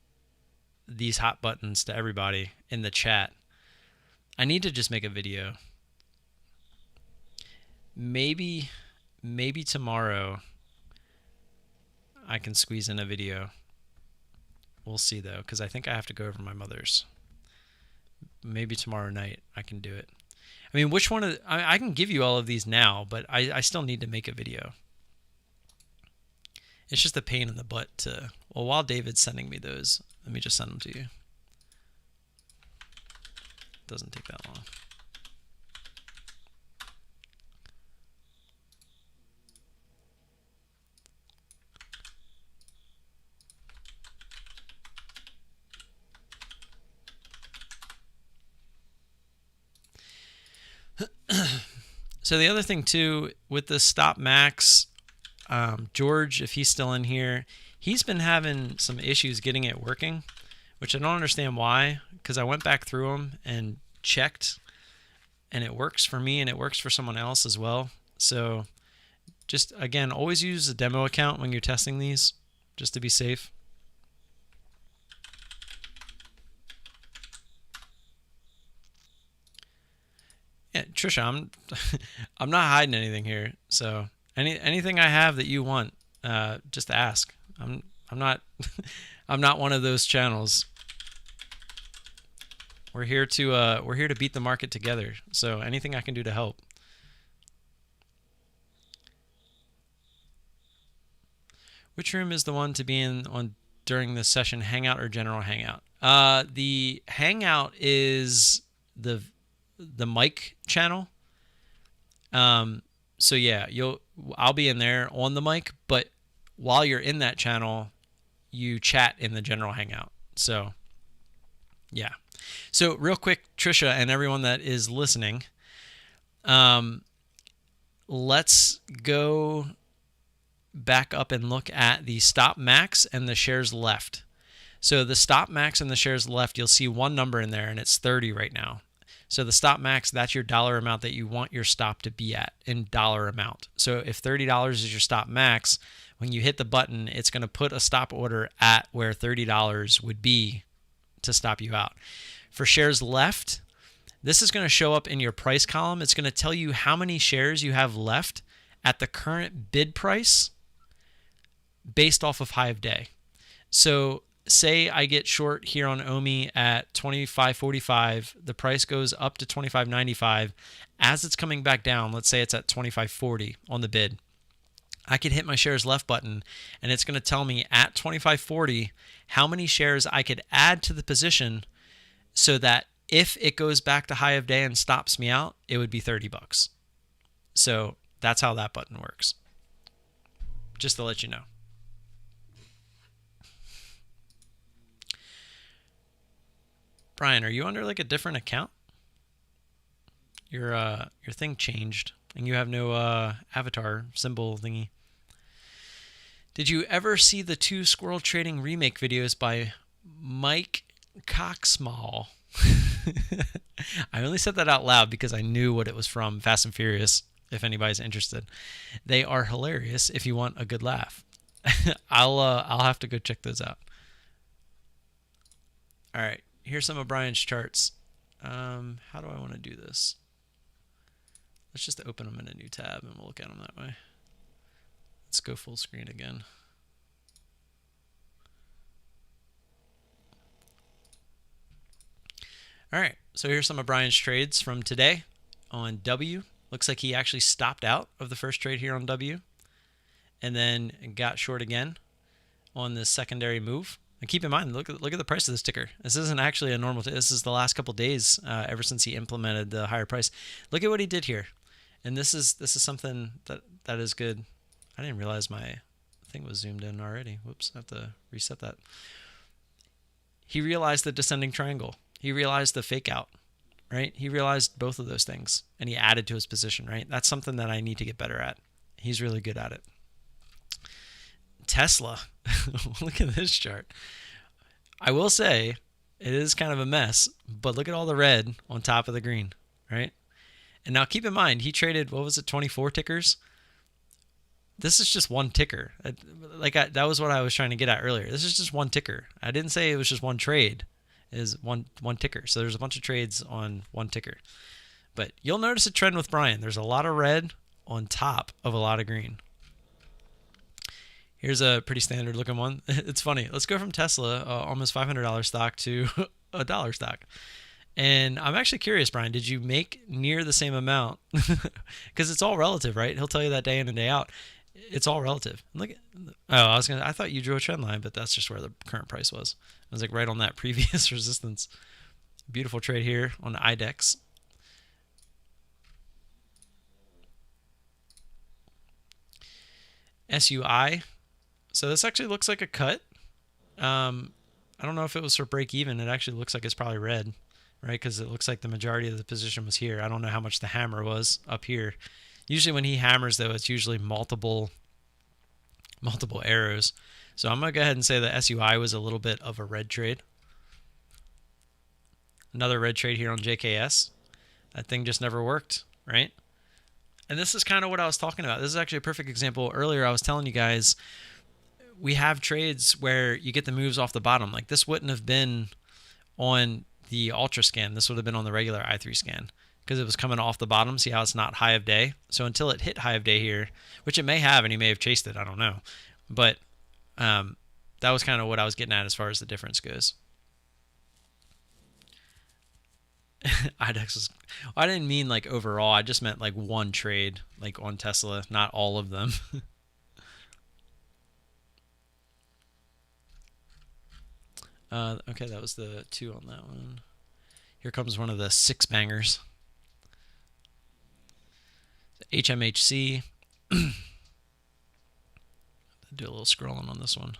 these hot buttons to everybody in the chat. I need to just make a video. Maybe tomorrow I can squeeze in a video. We'll see though, because I think I have to go over my mother's. Maybe tomorrow night I can do it. I mean, which one of I can give you all of these now, but I still need to make a video. It's just a pain in the butt to... Well, while David's sending me those, let me just send them to you. Doesn't take that long. So the other thing too, with the stop max, George, if he's still in here, he's been having some issues getting it working, which I don't understand why, because I went back through them and checked, and it works for me and it works for someone else as well. So just, again, always use a demo account when you're testing these, just to be safe. Yeah, Trisha, I'm not hiding anything here. So anything I have that you want, just ask. I'm not I'm not one of those channels. We're here to beat the market together. So anything I can do to help. Which room is the one to be in on during the session, Hangout or General Hangout? The Hangout is the mic channel. So yeah, I'll be in there on the mic, but while you're in that channel, you chat in the General Hangout. So yeah. So real quick, Trisha and everyone that is listening, let's go back up and look at the stop max and the shares left. So the stop max and the shares left, you'll see one number in there, and it's 30 right now. So the stop max, that's your dollar amount that you want your stop to be at in dollar amount. So if $30 is your stop max, when you hit the button, it's going to put a stop order at where $30 would be to stop you out. For shares left, this is going to show up in your price column. It's going to tell you how many shares you have left at the current bid price based off of high of day. So say I get short here on OMI at 25.45, the price goes up to 25.95. As it's coming back down, let's say it's at 25.40 on the bid, I could hit my shares left button, and it's going to tell me at 25.40 how many shares I could add to the position so that if it goes back to high of day and stops me out, it would be $30. So that's how that button works. Just to let you know. Brian, are you under like a different account? Your thing changed and you have no avatar symbol thingy. Did you ever see the 2 squirrel trading remake videos by Mike Coxmall? I only said that out loud because I knew what it was from, Fast and Furious, if anybody's interested. They are hilarious if you want a good laugh. I'll have to go check those out. All right, here's some of Brian's charts. How do I want to do this? Let's just open them in a new tab and we'll look at them that way. Let's go full screen again. All right, so here's some of Brian's trades from today on W. Looks like he actually stopped out of the first trade here on W and then got short again on this secondary move. And keep in mind, look at the price of this ticker. This isn't actually a normal. This is the last couple days ever since he implemented the higher price. Look at what he did here, and this is something that is good. I didn't realize my thing was zoomed in already. Whoops, I have to reset that. He realized the descending triangle. He realized the fake out, right? He realized both of those things, and he added to his position, right? That's something that I need to get better at. He's really good at it. Tesla, look at this chart. I will say it is kind of a mess, but look at all the red on top of the green, right? And now keep in mind, he traded, what was it, 24 tickers? This is just one ticker. That was what I was trying to get at earlier. This is just one ticker. I didn't say it was just one trade. It is one ticker. So there's a bunch of trades on one ticker. But you'll notice a trend with Brian. There's a lot of red on top of a lot of green. Here's a pretty standard looking one. It's funny. Let's go from Tesla, almost $500 stock, to a dollar stock. And I'm actually curious, Brian, did you make near the same amount? Because it's all relative, right? He'll tell you that day in and day out. It's all relative. Look at, I thought you drew a trend line, but that's just where the current price was. It was like right on that previous resistance. Beautiful trade here on the IDEX. SUI. So this actually looks like a cut. I don't know if it was for break even. It actually looks like it's probably red, right? Because it looks like the majority of the position was here. I don't know how much the hammer was up here. Usually when he hammers, though, it's usually multiple arrows. So I'm going to go ahead and say the SUI was a little bit of a red trade. Another red trade here on JKS. That thing just never worked, right? And this is kind of what I was talking about. This is actually a perfect example. Earlier, I was telling you guys, we have trades where you get the moves off the bottom. Like this wouldn't have been on the Ultra scan. This would have been on the regular I3 scan because it was coming off the bottom. See how it's not high of day? So until it hit high of day here, which it may have, and he may have chased it, I don't know. But that was kind of what I was getting at as far as the difference goes. IDEX was, I didn't mean like overall. I just meant like one trade, like on Tesla, not all of them. Okay, that was the 2 on that one. Here comes one of the 6 bangers. HMHC. Do a little scrolling on this one.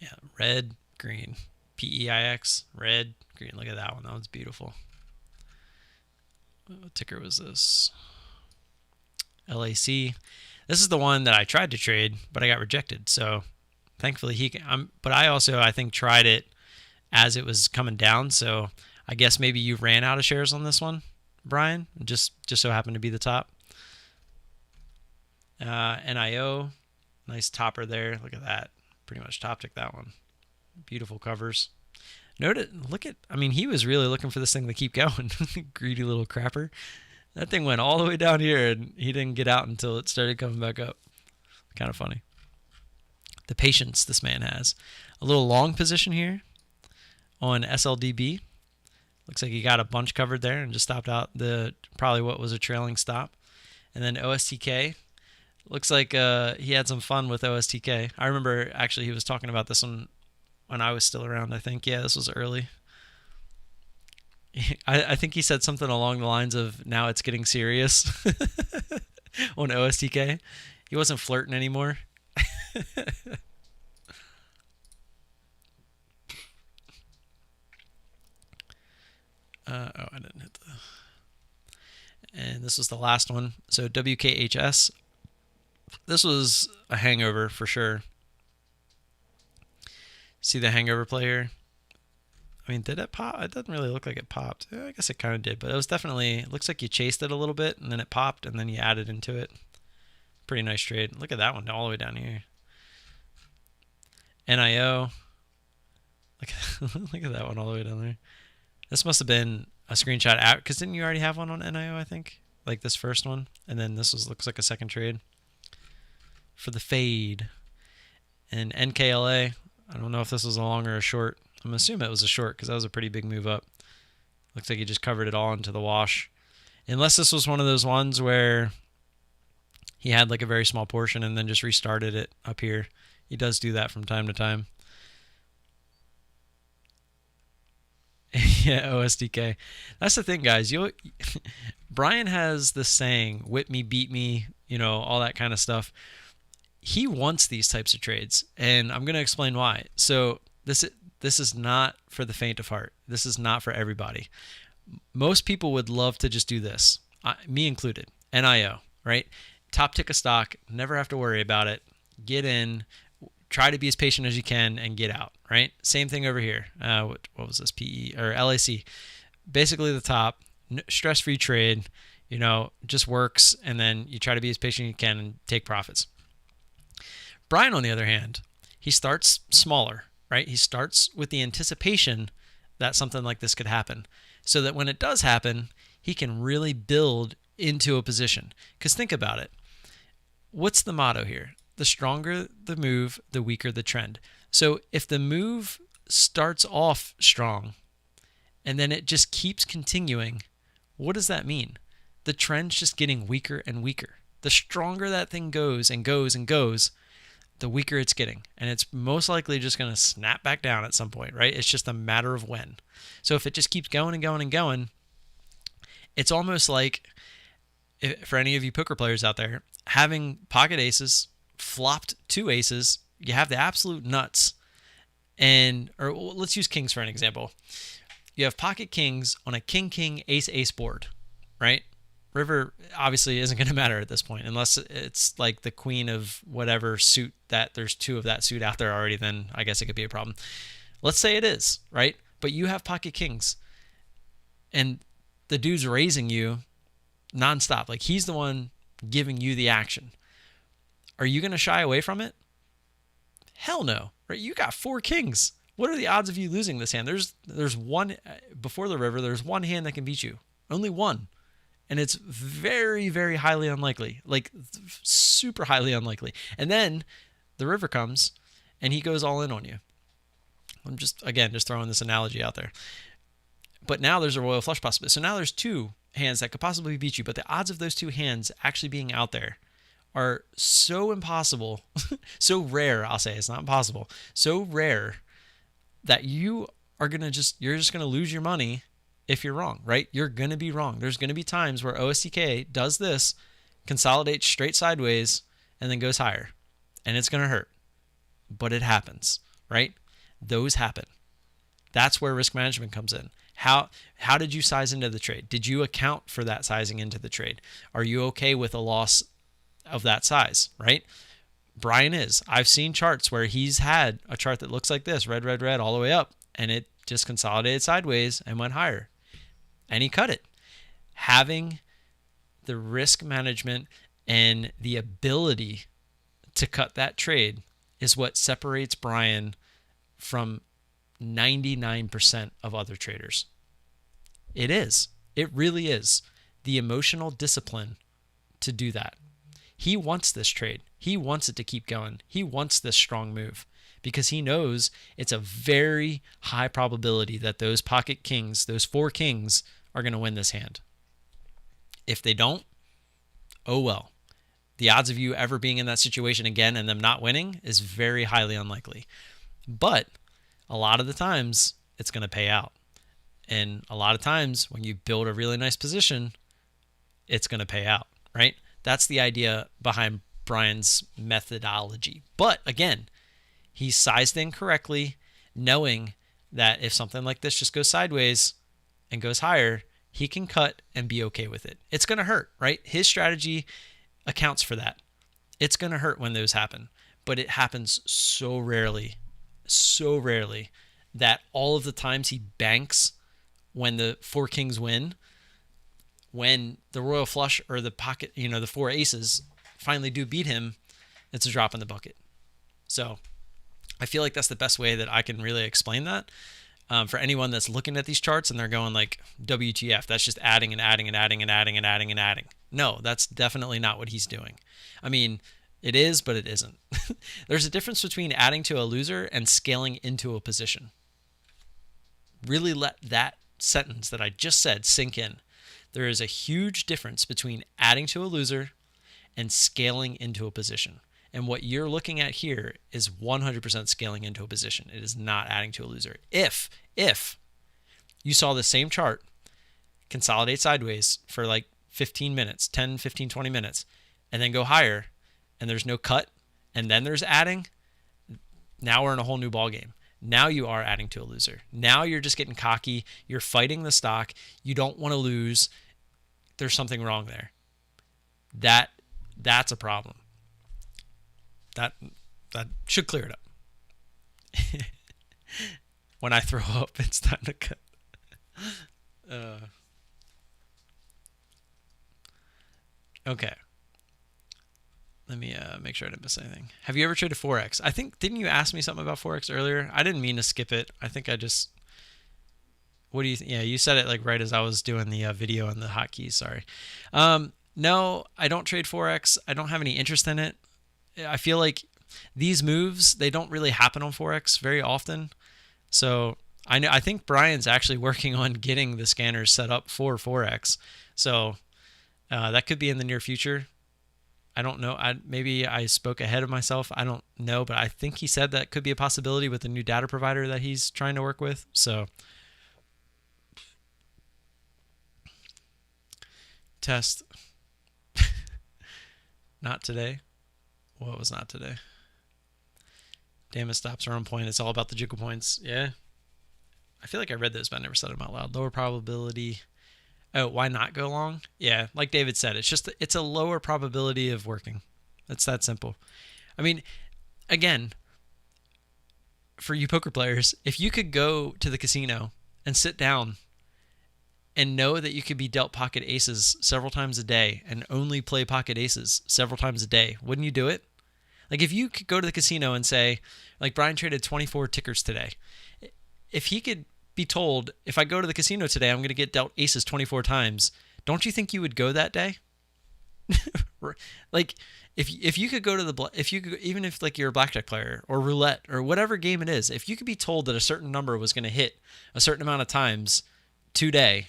Yeah, red, green. PEIX, red, green. Look at that one. That one's beautiful. What ticker was this? LAC. This is the one that I tried to trade, but I got rejected. So thankfully he can. But I think tried it as it was coming down. So I guess maybe you ran out of shares on this one, Brian. Just so happened to be the top. NIO, nice topper there. Look at that. Pretty much top tick that one. Beautiful covers. I mean, he was really looking for this thing to keep going. Greedy little crapper. That thing went all the way down here and he didn't get out until it started coming back up. Kind of funny. The patience this man has. A little long position here on SLDB. Looks like he got a bunch covered there and just stopped out probably what was a trailing stop. And then OSTK. Looks like he had some fun with OSTK. I remember actually he was talking about this one when I was still around, I think. Yeah, this was early. I think he said something along the lines of now it's getting serious on OSTK. He wasn't flirting anymore. I didn't hit the. And this was the last one. So WKHS. This was a hangover for sure. See the hangover player? I mean, did it pop? It doesn't really look like it popped. I guess it kind of did, but it was definitely, it looks like you chased it a little bit and then it popped and then you added into it. Pretty nice trade. Look at that one all the way down here. NIO. Look at that one all the way down there. This must have been a screenshot out, because didn't you already have one on NIO, I think? Like this first one. And then this looks like a second trade for the fade. And NKLA, I don't know if this was a long or a short. I'm assuming it was a short because that was a pretty big move up. Looks like he just covered it all into the wash. Unless this was one of those ones where he had like a very small portion and then just restarted it up here. He does do that from time to time. Yeah, OSDK. That's the thing, guys. Brian has this saying, whip me, beat me, all that kind of stuff. He wants these types of trades, and I'm going to explain why. So this is not for the faint of heart. This is not for everybody. Most people would love to just do this, me included. NIO, right? Top tick a stock, never have to worry about it. Get in, try to be as patient as you can, and get out, right? Same thing over here. What was this? PE or LAC? Basically the top, stress-free trade, just works, and then you try to be as patient as you can and take profits. Brian, on the other hand, he starts smaller, right? He starts with the anticipation that something like this could happen, so that when it does happen, he can really build into a position. Because think about it. What's the motto here? The stronger the move, the weaker the trend. So if the move starts off strong and then it just keeps continuing, what does that mean? The trend's just getting weaker and weaker. The stronger that thing goes and goes and goes, the weaker it's getting. And it's most likely just going to snap back down at some point, right? It's just a matter of when. So if it just keeps going and going and going, it's almost like, for any of you poker players out there, having pocket aces flopped two aces, you have the absolute nuts. Or let's use kings for an example. You have pocket kings on a king, ace board, right? River obviously isn't going to matter at this point, unless it's like the queen of whatever suit that there's two of that suit out there already, then I guess it could be a problem. Let's say it is, right? But you have pocket kings and the dude's raising you nonstop. Like he's the one giving you the action. Are you going to shy away from it? Hell no, right? You got four kings. What are the odds of you losing this hand? There's one, before the river, there's one hand that can beat you. Only one. And it's very, very highly unlikely, like super highly unlikely. And then the river comes and he goes all in on you. I'm just throwing this analogy out there. But now there's a royal flush possibility. So now there's two hands that could possibly beat you, but the odds of those two hands actually being out there are so impossible, so rare, I'll say. It's not impossible, so rare that you're just going to lose your money if you're wrong, right? You're going to be wrong. There's going to be times where OSTK does this, consolidates straight sideways, and then goes higher. And it's going to hurt. But it happens, right? Those happen. That's where risk management comes in. How did you size into the trade? Did you account for that sizing into the trade? Are you okay with a loss of that size, right? Brian is. I've seen charts where he's had a chart that looks like this, red, all the way up, and it just consolidated sideways and went higher. And he cut it. Having the risk management and the ability to cut that trade is what separates Brian from 99% of other traders. It is. It really is. The emotional discipline to do that. He wants this trade. He wants it to keep going. He wants this strong move because he knows it's a very high probability that those pocket kings, those four kings, are going to win this hand. If they don't, oh well. The odds of you ever being in that situation again and them not winning is very highly unlikely. But a lot of the times, it's going to pay out. And a lot of times when you build a really nice position, it's going to pay out, right? That's the idea behind Brian's methodology. But again, he sized in correctly, knowing that if something like this just goes sideways and goes higher, he can cut and be okay with it. It's going to hurt, right? His strategy accounts for that. It's going to hurt when those happen, but it happens so rarely that all of the times he banks when the four kings win, when the royal flush or the pocket, the four aces finally do beat him, it's a drop in the bucket. So I feel like that's the best way that I can really explain that. For anyone that's looking at these charts and they're going like, WTF, that's just adding and adding and adding and adding and adding and adding. No, that's definitely not what he's doing. I mean, it is, but it isn't. There's a difference between adding to a loser and scaling into a position. Really let that sentence that I just said sink in. There is a huge difference between adding to a loser and scaling into a position. And what you're looking at here is 100% scaling into a position. It is not adding to a loser. If you saw the same chart consolidate sideways for like 15 minutes, 10, 15, 20 minutes, and then go higher, and there's no cut, and then there's adding, now we're in a whole new ball game. Now you are adding to a loser. Now you're just getting cocky. You're fighting the stock. You don't want to lose. There's something wrong there. That's a problem. That should clear it up. When I throw up, it's time to cut. Okay. Let me make sure I didn't miss anything. Have you ever traded Forex? I think, didn't you ask me something about Forex earlier? I didn't mean to skip it. I think I just, what do you think? Yeah, you said it like right as I was doing the video and the hotkeys. Sorry. No, I don't trade Forex. I don't have any interest in it. I feel like these moves, they don't really happen on Forex very often. So I think Brian's actually working on getting the scanners set up for Forex. So that could be in the near future. I don't know. Maybe I spoke ahead of myself. I don't know, but I think he said that could be a possibility with the new data provider that he's trying to work with. So test. Not today. What was not today? Damn, it stops are on point. It's all about the jiggle points. Yeah. I feel like I read those, but I never said them out loud. Lower probability. Oh, why not go long? Yeah, like David said, it's a lower probability of working. It's that simple. I mean, again, for you poker players, if you could go to the casino and sit down and know that you could be dealt pocket aces several times a day and only play pocket aces several times a day, wouldn't you do it? Like if you could go to the casino and say, like Brian traded 24 tickers today. If he could be told, if I go to the casino today, I'm going to get dealt aces 24 times, don't you think you would go that day? Like if you could go to even if like you're a blackjack player or roulette or whatever game it is, if you could be told that a certain number was going to hit a certain amount of times today,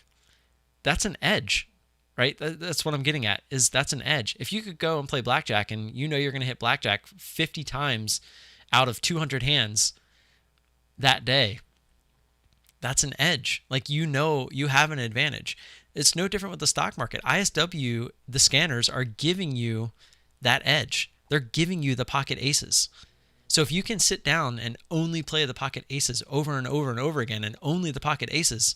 that's an edge, right? That's what I'm getting at, is that's an edge. If you could go and play blackjack and you know you're going to hit blackjack 50 times out of 200 hands that day, that's an edge. Like, you know, you have an advantage. It's no different with the stock market. ISW, the scanners are giving you that edge. They're giving you the pocket aces. So if you can sit down and only play the pocket aces over and over and over again, and only the pocket aces,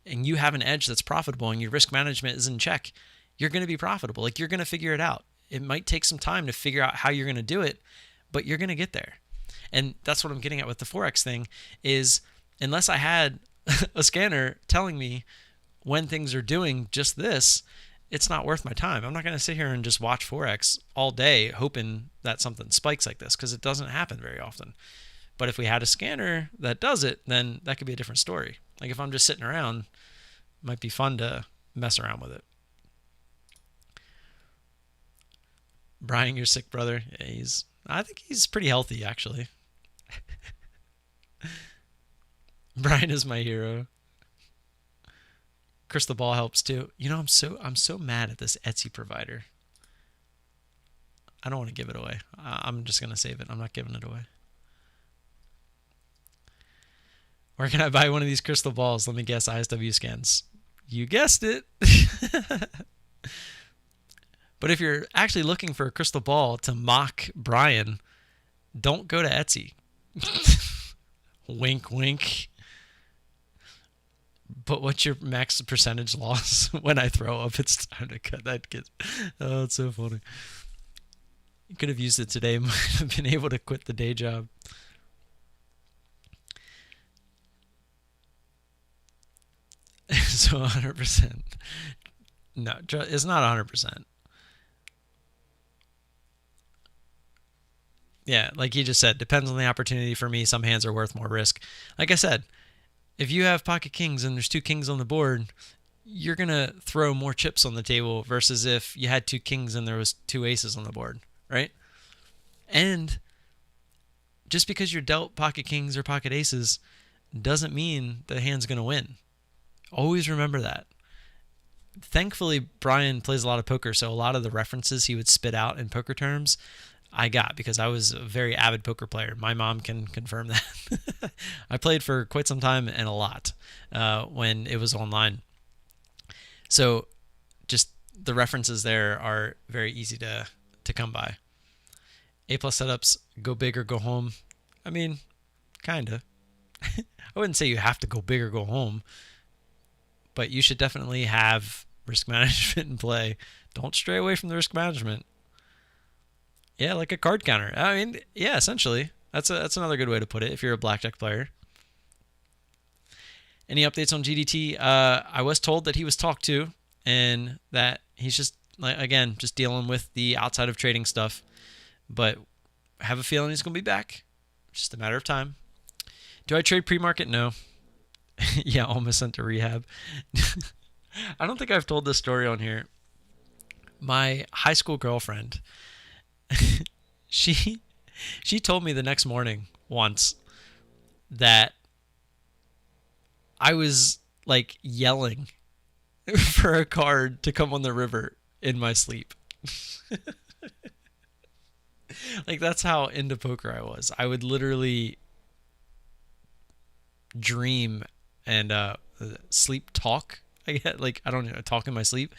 and you have an edge that's profitable and your risk management is in check, you're going to be profitable. Like, you're going to figure it out. It might take some time to figure out how you're going to do it, but you're going to get there. And that's what I'm getting at with the Forex thing is, unless I had a scanner telling me when things are doing just this, it's not worth my time. I'm not going to sit here and just watch Forex all day hoping that something spikes like this, because it doesn't happen very often. But if we had a scanner that does it, then that could be a different story. Like, if I'm just sitting around, it might be fun to mess around with it. Brian, your sick brother. Yeah, I think he's pretty healthy, actually. Brian is my hero. Crystal Ball helps too. You know, I'm so mad at this Etsy provider. I don't want to give it away. I'm just gonna save it. I'm not giving it away. Where can I buy one of these crystal balls? Let me guess, ISW scans. You guessed it. But if you're actually looking for a crystal ball to mock Brian, don't go to Etsy. Wink, wink. But what's your max percentage loss when I throw up? It's time to cut that kid. Oh, it's so funny. You could have used it today. Might have been able to quit the day job. So 100%. No, it's not 100%. Yeah, like you just said, depends on the opportunity for me. Some hands are worth more risk. Like I said, if you have pocket kings and there's two kings on the board, you're going to throw more chips on the table versus if you had two kings and there was two aces on the board, right? And just because you're dealt pocket kings or pocket aces doesn't mean the hand's going to win. Always remember that. Thankfully, Brian plays a lot of poker, so a lot of the references he would spit out in poker terms I got because I was a very avid poker player. My mom can confirm that. I played for quite some time and a lot when it was online. So just the references there are very easy to come by. A+ setups, go big or go home. I mean, kind of. I wouldn't say you have to go big or go home, but you should definitely have risk management in play. Don't stray away from the risk management. Yeah, like a card counter. I mean, yeah, essentially. That's another good way to put it if you're a blackjack player. Any updates on GDT? I was told that he was talked to and that he's just, like, again, just dealing with the outside of trading stuff. But I have a feeling he's going to be back. Just a matter of time. Do I trade pre-market? No. Yeah, almost sent to rehab. I don't think I've told this story on here. My high school girlfriend, she told me the next morning once that I was like yelling for a card to come on the river in my sleep. Like, that's how into poker I was. I would literally dream and sleep talk. I get, like, I don't know, talk in my sleep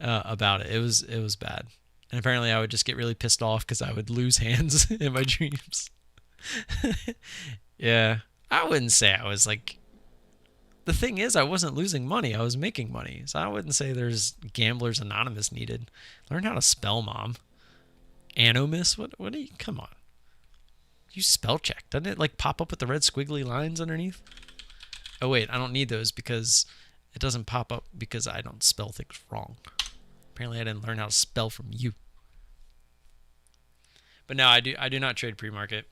about it. It was bad. And apparently I would just get really pissed off because I would lose hands in my dreams. Yeah. I wouldn't say I was like... The thing is, I wasn't losing money. I was making money. So I wouldn't say there's Gamblers Anonymous needed. Learn how to spell, Mom. Anomus? What do you... Come on. You spell check. Doesn't it like pop up with the red squiggly lines underneath? Oh, wait. I don't need those because it doesn't pop up because I don't spell things wrong. Apparently I didn't learn how to spell from you. But no, I do not trade pre-market.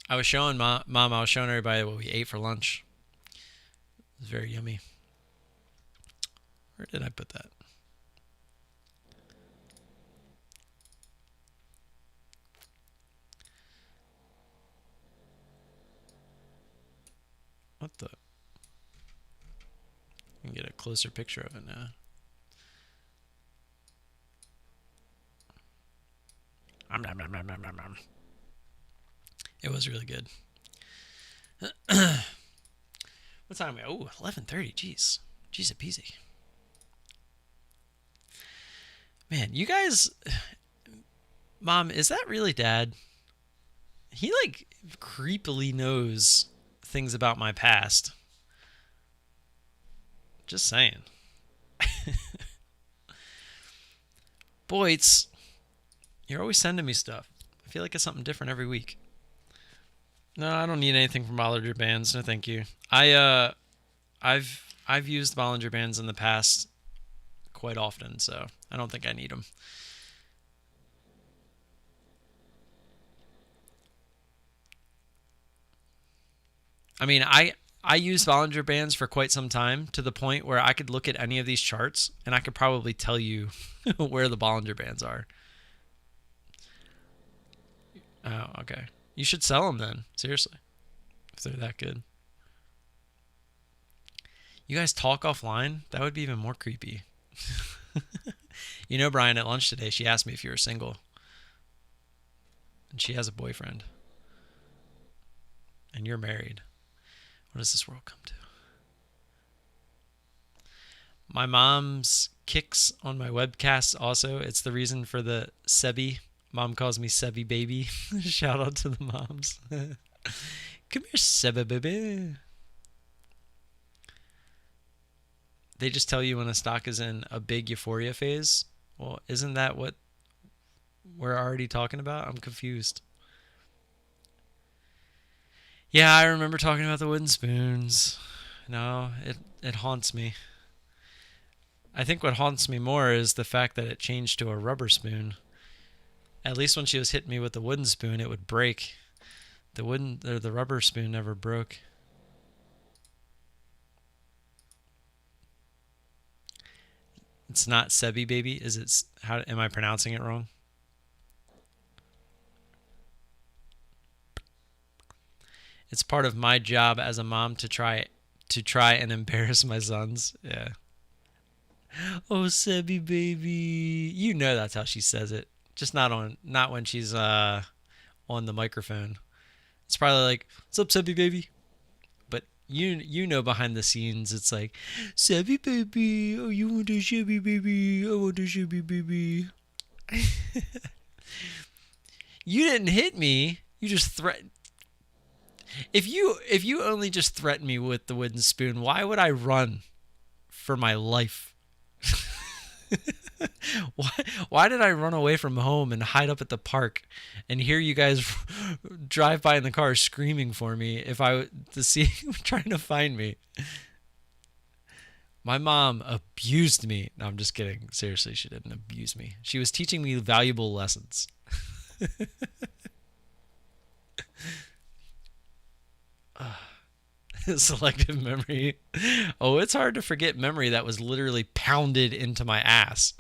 I was showing Mom, I was showing everybody what we ate for lunch. It was very yummy. Where did I put that? What the? I can get a closer picture of it now. It was really good. What time are we? Oh, 11:30. Jeez. Jeez, a peasy. Man, you guys... Mom, is that really Dad? He, like, creepily knows things about my past. Just saying. Boys, you're always sending me stuff. I feel like it's something different every week. No, I don't need anything from Bollinger Bands. No, thank you. I've used Bollinger Bands in the past quite often, so I don't think I need them. I mean, I used Bollinger Bands for quite some time to the point where I could look at any of these charts and I could probably tell you where the Bollinger Bands are. Oh, okay. You should sell them then. Seriously. If they're that good. You guys talk offline? That would be even more creepy. You know, Brian, at lunch today, she asked me if you were single. and she has a boyfriend, and you're married. What does this world come to? My mom's kicks on my webcast also. It's the reason for the Sebi. Mom calls me Sebi baby. Shout out to the moms. Come here, Sebi baby. They just tell you when a stock is in a big euphoria phase. Well, isn't that what we're already talking about? I'm confused. Yeah, I remember talking about the wooden spoons. No, it haunts me. I think what haunts me more is the fact that it changed to a rubber spoon. At least when she was hitting me with the wooden spoon, it would break. The rubber spoon never broke. It's not Sebi baby, is it? How am I pronouncing it wrong? It's part of my job as a mom to try and embarrass my sons. Yeah. Oh, Sebi baby. You know that's how she says it. Just not when she's on the microphone. It's probably like, "What's up, Sebi baby?" But you know behind the scenes it's like, "Sebi baby, oh you want a Sebi baby? I want a Sebi baby." You didn't hit me. You just threatened. If you only just threaten me with the wooden spoon, why would I run for my life? Why did I run away from home and hide up at the park and hear you guys drive by in the car screaming for me to see trying to find me? My mom abused me. No, I'm just kidding. Seriously, she didn't abuse me. She was teaching me valuable lessons. Selective memory. Oh, it's hard to forget memory that was literally pounded into my ass.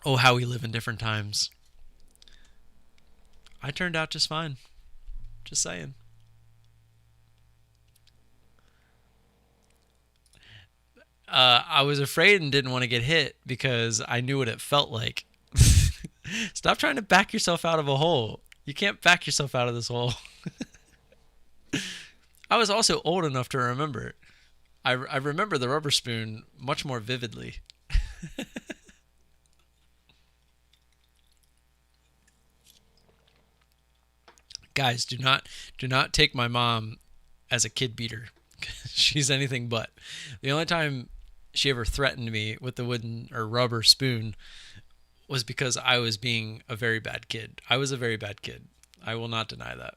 Oh, how we live in different times. I turned out just fine. Just saying. I was afraid and didn't want to get hit because I knew what it felt like. Stop trying to back yourself out of a hole. You can't back yourself out of this hole. I was also old enough to remember. I remember the rubber spoon much more vividly. Guys, do not take my mom as a kid beater. She's anything but. The only time she ever threatened me with the wooden or rubber spoon was because I was being a very bad kid. I was a very bad kid. I will not deny that.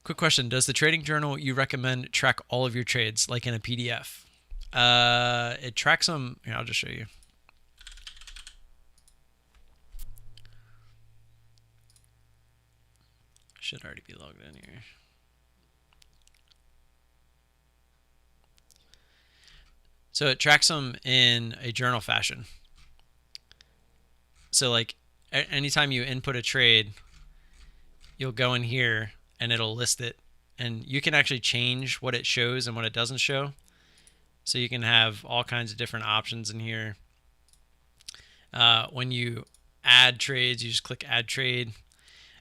Quick question. Does the trading journal you recommend track all of your trades like in a PDF? It tracks them. Here, I'll just show you. Should already be logged in here. So it tracks them in a journal fashion. So like anytime you input a trade, you'll go in here and it'll list it. And you can actually change what it shows and what it doesn't show. So you can have all kinds of different options in here. When you add trades, you just click add trade.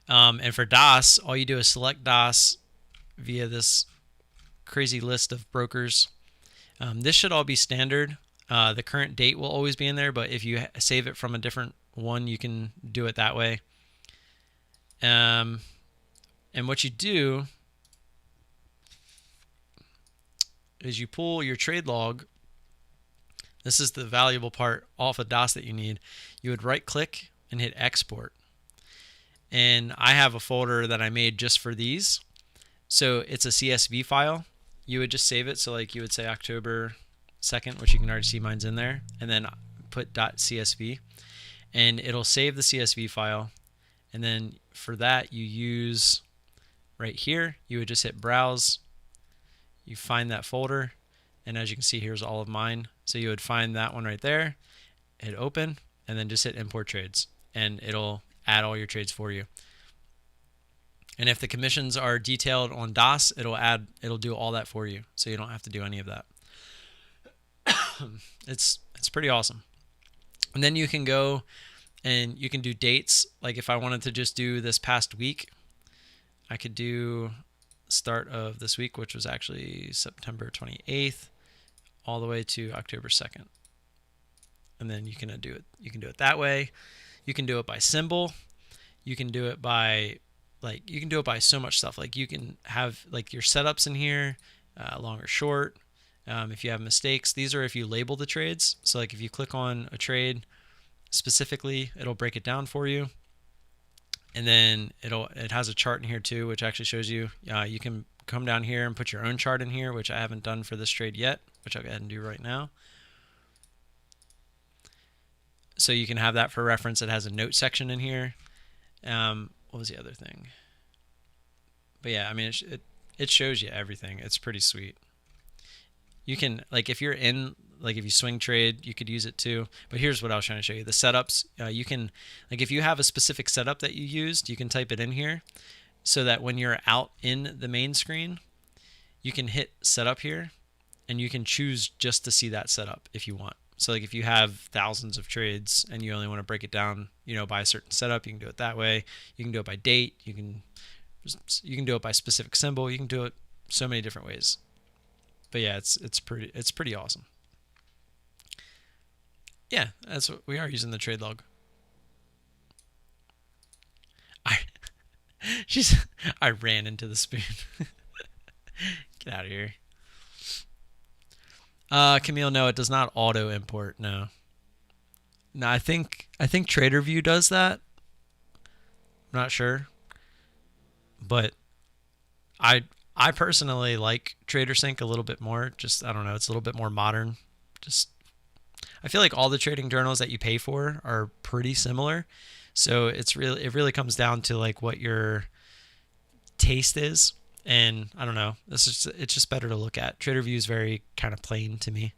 And for DOS, all you do is select DOS via this crazy list of brokers. This should all be standard. The current date will always be in there, but if you save it from a different one, you can do it that way. And what you do is you pull your trade log. This is the valuable part off of DOS that you need. You would right click and hit export. And I have a folder that I made just for these. So it's a CSV file. You would just save it. So like you would say October 2nd, which you can already see mine's in there, and then put .csv, and it'll save the CSV file. And then for that, you use right here, you would just hit browse. You find that folder, and as you can see, here's all of mine. So you would find that one right there, hit open, and then just hit import trades, and it'll add all your trades for you. And if the commissions are detailed on DOS, it'll do all that for you, so you don't have to do any of that. It's pretty awesome. And then you can go and you can do dates. Like if I wanted to just do this past week, I could do start of this week, which was actually September 28th, all the way to October 2nd. And then you can do it. You can do it that way. You can do it by symbol. You can do it by you can do it by so much stuff. Like you can have like your setups in here, long or short. If you have mistakes, these are if you label the trades. So like if you click on a trade specifically, it'll break it down for you. And then it has a chart in here too, which actually shows you. You can come down here and put your own chart in here, which I haven't done for this trade yet, which I'll go ahead and do right now. So you can have that for reference. It has a note section in here. What was the other thing? But yeah, I mean, it shows you everything. It's pretty sweet. You can, like, if you're in, like, if you swing trade, you could use it too. But here's what I was trying to show you. The setups, you can, like, if you have a specific setup that you used, you can type it in here so that when you're out in the main screen, you can hit setup here and you can choose just to see that setup if you want. So like if you have thousands of trades and you only want to break it down, by a certain setup, you can do it that way. You can do it by date. You can do it by specific symbol. You can do it so many different ways. But yeah, it's pretty awesome. Yeah, that's what we are using, the trade log. I ran into the spoon. Get out of here. Camille, no, it does not auto import. No. No, I think TraderView does that. I'm not sure, but I personally like TraderSync a little bit more. Just, I don't know, it's a little bit more modern. Just, I feel like all the trading journals that you pay for are pretty similar. So it really comes down to like what your taste is. And I don't know, it's just better to look at. TraderView is very kind of plain to me.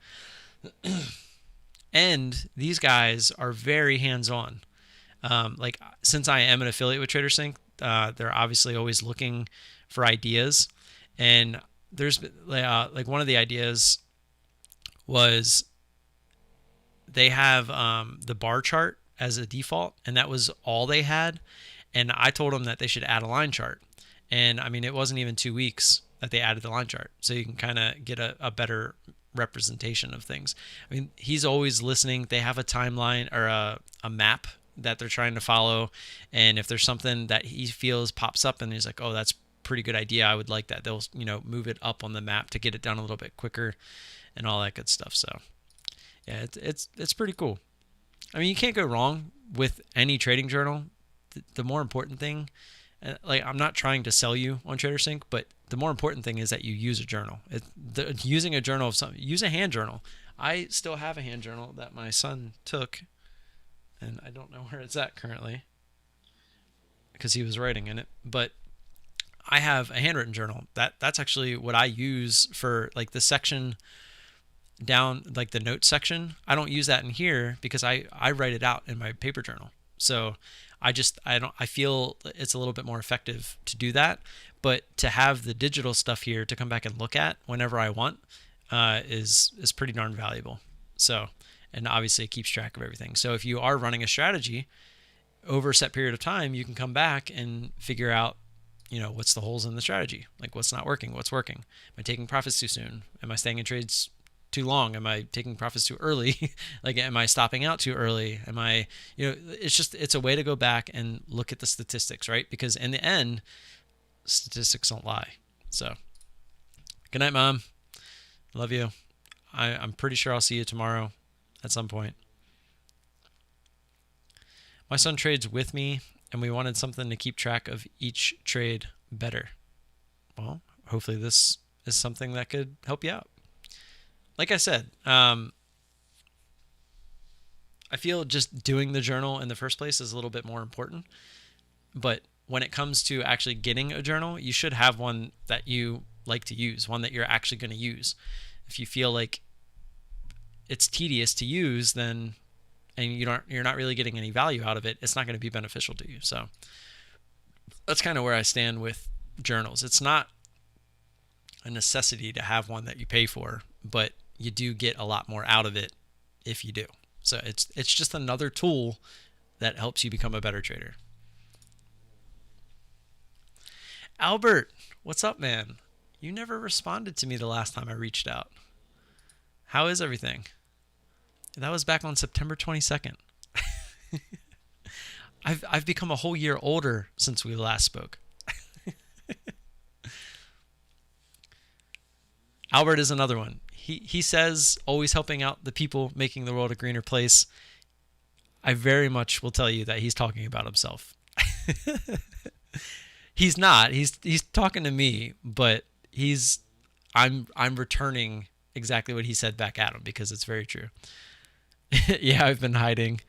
And these guys are very hands-on. Like, since I am an affiliate with TraderSync, they're obviously always looking for ideas. And there's like one of the ideas was they have the bar chart as a default, and that was all they had. And I told them that they should add a line chart. And I mean, it wasn't even 2 weeks that they added the line chart. So you can kind of get a better representation of things. I mean, he's always listening. They have a timeline or a map that they're trying to follow. And if there's something that he feels pops up and he's like, oh, that's a pretty good idea, I would like that, they'll, move it up on the map to get it down a little bit quicker and all that good stuff. So yeah, it's pretty cool. I mean, you can't go wrong with any trading journal. The more important thing, like, I'm not trying to sell you on TraderSync, but the more important thing is that you use a journal. Using a journal of something, use a hand journal. I still have a hand journal that my son took, and I don't know where it's at currently because he was writing in it. But I have a handwritten journal. That's actually what I use for like the section down, like the notes section. I don't use that in here because I write it out in my paper journal. So I feel it's a little bit more effective to do that, but to have the digital stuff here to come back and look at whenever I want is pretty darn valuable. So, and obviously it keeps track of everything. So if you are running a strategy over a set period of time, you can come back and figure out, what's the holes in the strategy, like what's not working, what's working. Am I taking profits too soon? Am I staying in trades too long? Am I taking profits too early? Like, am I stopping out too early? Am I, it's a way to go back and look at the statistics, right? Because in the end, statistics don't lie. So good night, Mom. Love you. I'm pretty sure I'll see you tomorrow at some point. My son trades with me, and we wanted something to keep track of each trade better. Well, hopefully this is something that could help you out. Like I said, I feel just doing the journal in the first place is a little bit more important. But when it comes to actually getting a journal, you should have one that you like to use, one that you're actually going to use. If you feel like it's tedious to use, then and you're not really getting any value out of it, it's not going to be beneficial to you. So that's kind of where I stand with journals. It's not a necessity to have one that you pay for, but you do get a lot more out of it if you do. So it's just another tool that helps you become a better trader. Albert, what's up, man? You never responded to me the last time I reached out. How is everything? That was back on September 22nd. I've become a whole year older since we last spoke. Albert is another one. He says always helping out the people, making the world a greener place. I very much will tell you that he's talking about himself. He's not. He's talking to me, but I'm returning exactly what he said back at him because it's very true. Yeah, I've been hiding.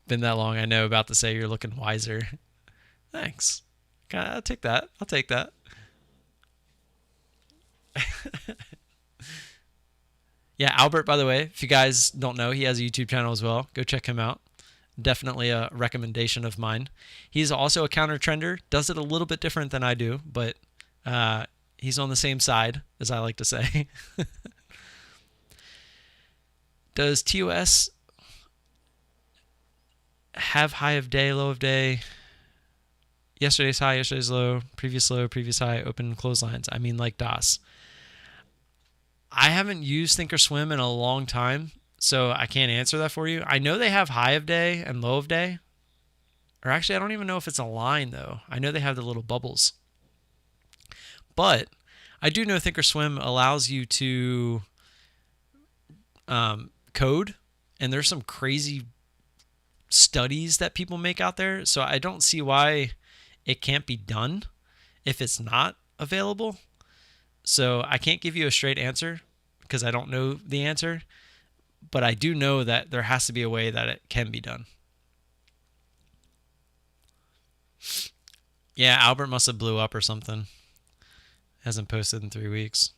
Been that long. I know. About to say you're looking wiser. Thanks. I'll take that. I'll take that. Yeah, Albert, by the way, if you guys don't know, he has a YouTube channel as well. Go check him out. Definitely a recommendation of mine. He's also a counter trender. Does it a little bit different than I do, but he's on the same side, as I like to say. Does TOS have high of day, low of day? Yesterday's high, yesterday's low, previous high, open, close lines. I mean, like DOS. I haven't used Thinkorswim in a long time, so I can't answer that for you. I know they have high of day and low of day. Or actually, I don't even know if it's a line, though. I know they have the little bubbles. But I do know Thinkorswim allows you to code, and there's some crazy studies that people make out there. So I don't see why it can't be done if it's not available. So I can't give you a straight answer because I don't know the answer, but I do know that there has to be a way that it can be done. Yeah, Albert must have blew up or something. Hasn't posted in 3 weeks.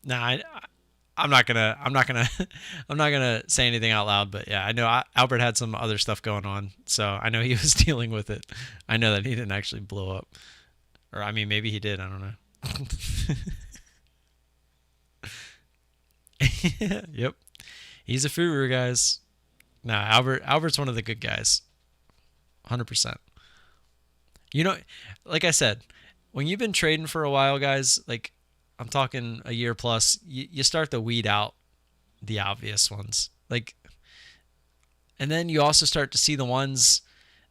Nah, I'm not gonna say anything out loud, but yeah, I know Albert had some other stuff going on, so I know he was dealing with it. I know that he didn't actually blow up, or I mean, maybe he did. I don't know. Yep, he's a furu, guys. Nah, Albert's one of the good guys, 100%. You know, like I said, when you've been trading for a while, guys, like I'm talking a year plus, you start to weed out the obvious ones. Like, and then you also start to see the ones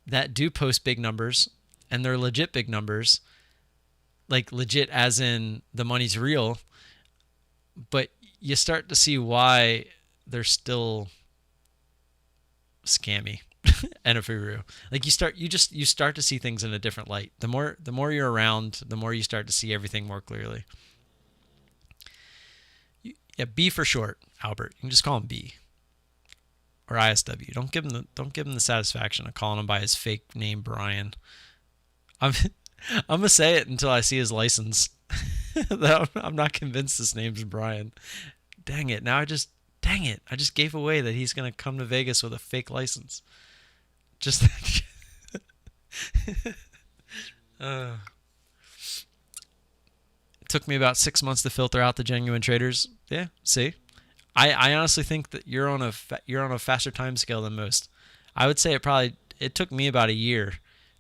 that do post big numbers, and they're legit big numbers, like legit as in the money's real, but you start to see why they're still scammy and a furu. Like you start to see things in a different light. The more you're around, the more you start to see everything more clearly. Yeah, B for short, Albert. You can just call him B or ISW. Don't give him the satisfaction of calling him by his fake name, Brian. I'm gonna say it until I see his license. I'm not convinced his name's Brian. Dang it! I just gave away that he's gonna come to Vegas with a fake license. Just. Took me about 6 months to filter out the genuine traders. Yeah, see, I honestly think that you're on a faster time scale than most. I would say it took me about a year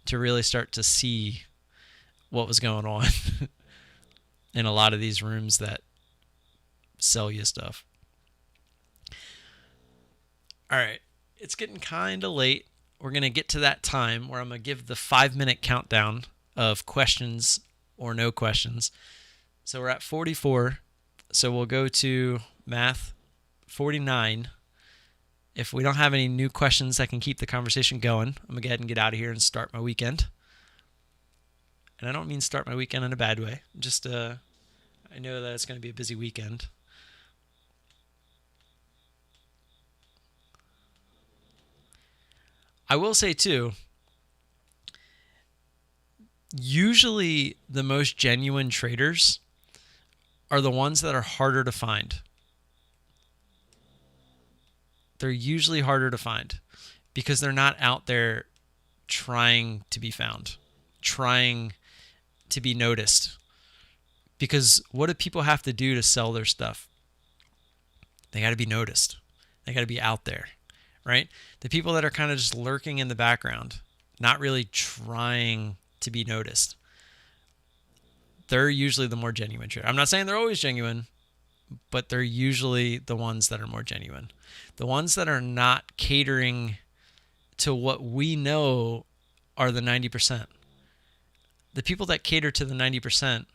to really start to see what was going on in a lot of these rooms that sell you stuff. All right, it's getting kind of late. We're gonna get to that time where I'm gonna give the 5-minute countdown of questions or no questions. So we're at 44. So we'll go to math 49. If we don't have any new questions that can keep the conversation going, I'm going to go ahead and get out of here and start my weekend. And I don't mean start my weekend in a bad way. Just I know that it's going to be a busy weekend. I will say too, usually the most genuine traders are the ones that are harder to find. They're usually harder to find because they're not out there trying to be found, trying to be noticed. Because what do people have to do to sell their stuff? They got to be noticed. They got to be out there, right? The people that are kind of just lurking in the background, not really trying to be noticed, they're usually the more genuine trader. I'm not saying they're always genuine, but they're usually the ones that are more genuine. The ones that are not catering to what we know are the 90%. The people that cater to the 90%,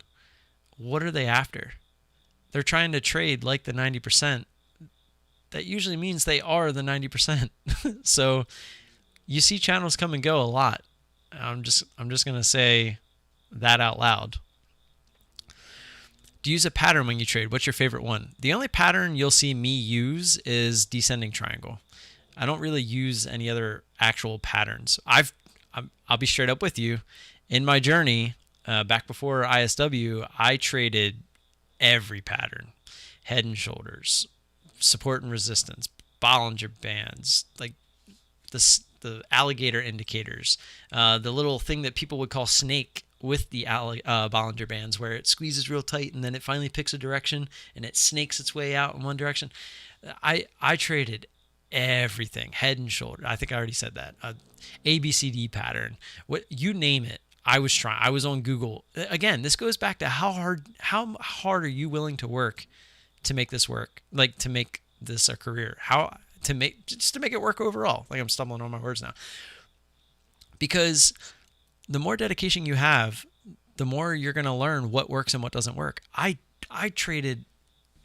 what are they after? They're trying to trade like the 90%. That usually means they are the 90%. So you see channels come and go a lot. I'm just going to say that out loud. Do you use a pattern when you trade? What's your favorite one? The only pattern you'll see me use is descending triangle. I don't really use any other actual patterns. I'll be straight up with you. In my journey, back before ISW, I traded every pattern. Head and shoulders, support and resistance, Bollinger Bands, like the alligator indicators, the little thing that people would call snake with the Bollinger Bands, where it squeezes real tight and then it finally picks a direction and it snakes its way out in one direction. I traded everything, head and shoulder. I think I already said that. ABCD pattern, what you name it. I was trying. I was on Google. Again, this goes back to how hard are you willing to work to make this work? Like to make this a career? To make it work overall? Like I'm stumbling on my words now. Because the more dedication you have, the more you're going to learn what works and what doesn't work. I traded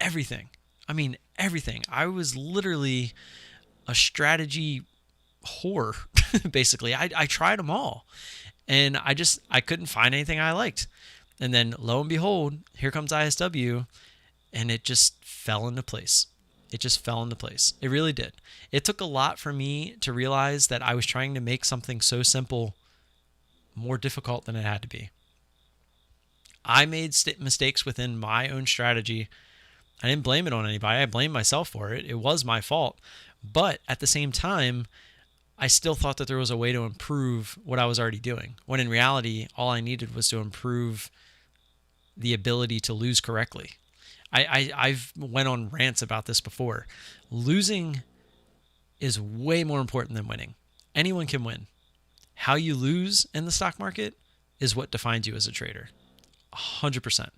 everything. I mean, everything. I was literally a strategy whore, basically. I tried them all. And I couldn't find anything I liked. And then lo and behold, here comes ISW, and it just fell into place. It just fell into place. It really did. It took a lot for me to realize that I was trying to make something so simple more difficult than it had to be. I made mistakes within my own strategy. I didn't blame it on anybody. I blamed myself for it. It was my fault. But at the same time, I still thought that there was a way to improve what I was already doing, when in reality, all I needed was to improve the ability to lose correctly. I've went on rants about this before. Losing is way more important than winning. Anyone can win. How you lose in the stock market is what defines you as a trader. 100%.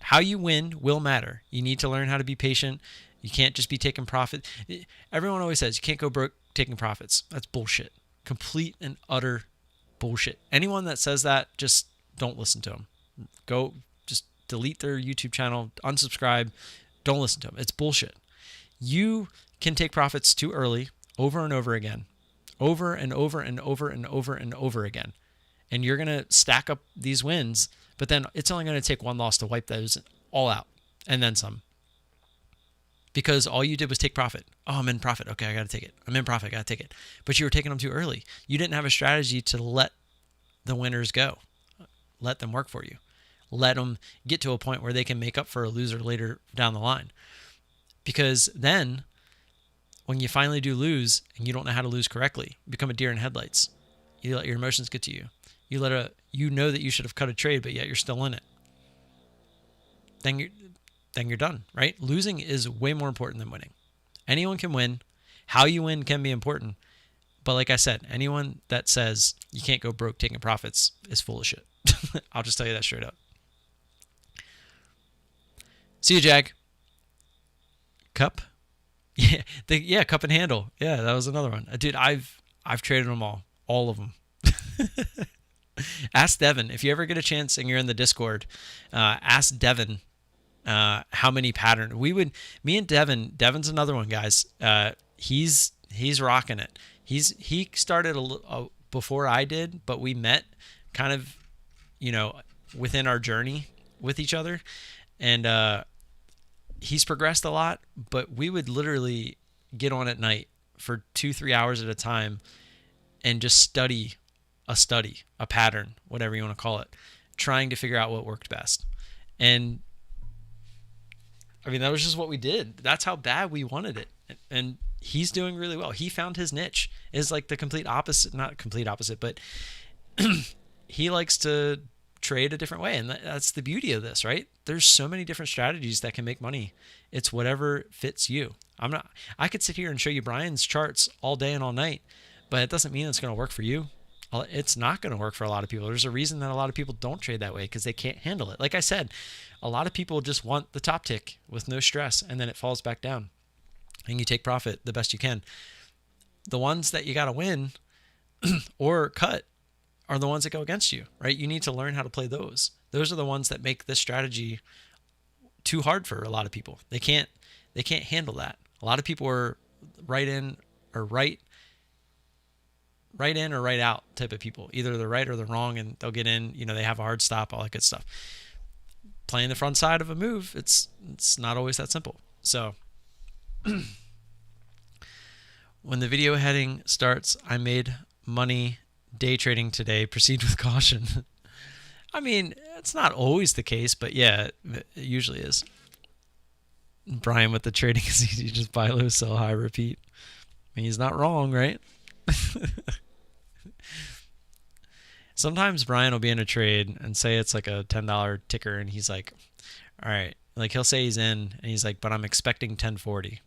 How you win will matter. You need to learn how to be patient. You can't just be taking profit. Everyone always says you can't go broke taking profits. That's bullshit. Complete and utter bullshit. Anyone that says that, just don't listen to them. Go just delete their YouTube channel, unsubscribe, don't listen to them. It's bullshit. You can take profits too early over and over again. Over and over and over and over and over again. And you're going to stack up these wins, but then it's only going to take one loss to wipe those all out and then some. Because all you did was take profit. Oh, I'm in profit. Okay, I got to take it. I'm in profit. I got to take it. But you were taking them too early. You didn't have a strategy to let the winners go. Let them work for you. Let them get to a point where they can make up for a loser later down the line. Because then, when you finally do lose and you don't know how to lose correctly, you become a deer in headlights. You let your emotions get to you. You know that you should have cut a trade, but yet you're still in it. Then you're done, right? Losing is way more important than winning. Anyone can win. How you win can be important. But like I said, anyone that says you can't go broke taking profits is full of shit. I'll just tell you that straight up. See you, Jag. Cup? Yeah, cup and handle. Yeah, that was another one. Dude, I've traded them all of them. Ask Devin. If you ever get a chance and you're in the Discord, ask Devin how many pattern me and Devin's another one, guys. He's rocking it. He started before I did, but we met kind of, within our journey with each other, and he's progressed a lot. But we would literally get on at night for 2-3 hours at a time and just study a pattern, whatever you want to call it, trying to figure out what worked best. And I mean, that was just what we did. That's how bad we wanted it. And he's doing really well. He found his niche. Is like the complete opposite, not complete opposite, but he likes to trade a different way. And that's the beauty of this, right? There's so many different strategies that can make money. It's whatever fits you. I could sit here and show you Brian's charts all day and all night, but it doesn't mean it's going to work for you. It's not going to work for a lot of people. There's a reason that a lot of people don't trade that way, because they can't handle it. Like I said, a lot of people just want the top tick with no stress, and then it falls back down and you take profit the best you can. The ones that you got to win or cut are the ones that go against you, right? You need to learn how to play those. Those are the ones that make this strategy too hard for a lot of people. They can't handle that. A lot of people are right in or right out type of people. Either they're right or they're wrong, and they'll get in, they have a hard stop, all that good stuff. Playing the front side of a move, it's not always that simple. So when the video heading starts, I made money day trading today, proceed with caution. I mean, it's not always the case, but yeah, it usually is. Brian with the trading is easy. Just buy low, sell high, repeat. I mean, he's not wrong, right? Sometimes Brian will be in a trade and say it's like a $10 ticker, and he's like, all right, like he'll say he's in, and he's like, but I'm expecting 1040.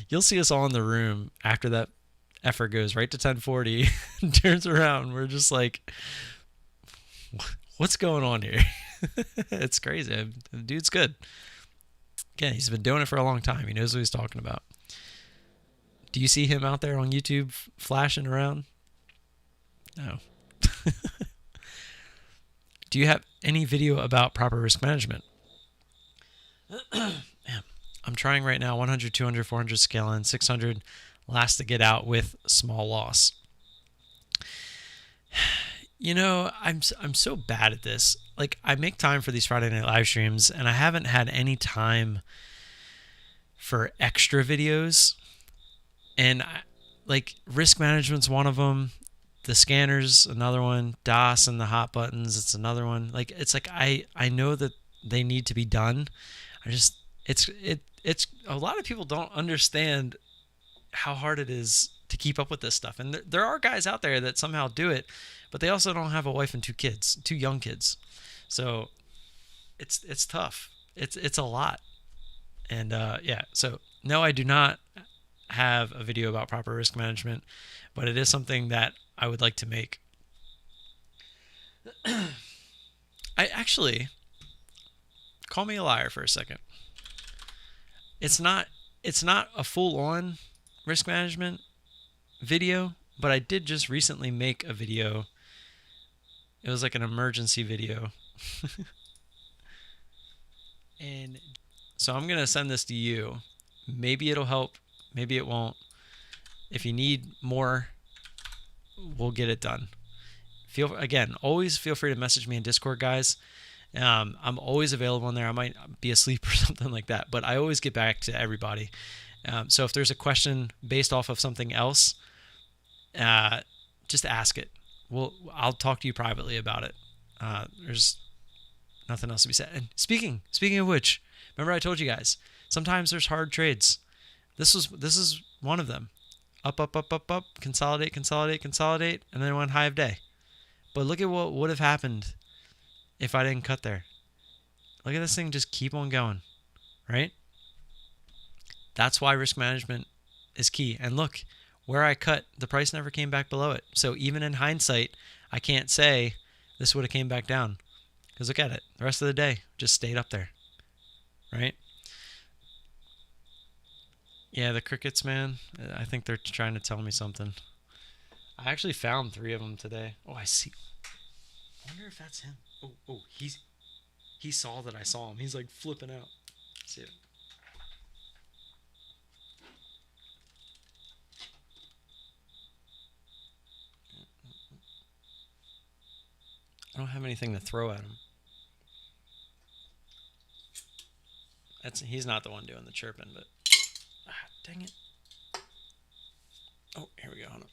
You'll see us all in the room after that effort goes right to 1040 and turns around. We're just like, what's going on here? It's crazy. The dude's good. Again, he's been doing it for a long time. He knows what he's talking about. Do you see him out there on YouTube flashing around? No. Do you have any video about proper risk management? Man, I'm trying right now 100, 200, 400 scale in, 600 last to get out with small loss. I'm so bad at this. Like, I make time for these Friday night live streams, and I haven't had any time for extra videos. And like, risk management's one of them. The scanner's another one. DOS and the hot buttons, it's another one. Like, it's like I know that they need to be done. It's a lot of people don't understand how hard it is to keep up with this stuff. And there are guys out there that somehow do it, but they also don't have a wife and two young kids. So it's tough. It's a lot. And yeah, so no, I do not have a video about proper risk management, but it is something that I would like to make. Call me a liar for a second. It's not a full-on risk management video, but I did just recently make a video. It was like an emergency video. And so I'm going to send this to you. Maybe it'll help. Maybe it won't. If you need more, we'll get it done. Always feel free to message me in Discord, guys. I'm always available in there. I might be asleep or something like that, but I always get back to everybody. So if there's a question based off of something else, just ask it. I'll talk to you privately about it. There's nothing else to be said. And speaking of which, remember I told you guys, sometimes there's hard trades. This is one of them. Up, consolidate, and then went high of day. But look at what would have happened if I didn't cut there. Look at this thing just keep on going, right? That's why risk management is key. And look, where I cut, the price never came back below it. So even in hindsight, I can't say this would have came back down. Because look at it. The rest of the day just stayed up there, right? Yeah, the crickets, man. I think they're trying to tell me something. I actually found 3 of them today. Oh, I see. I wonder if that's him. Oh, he saw that I saw him. He's like flipping out. Let's see it. I don't have anything to throw at him. He's not the one doing the chirping, but dang it. Oh, here we go. Hold on.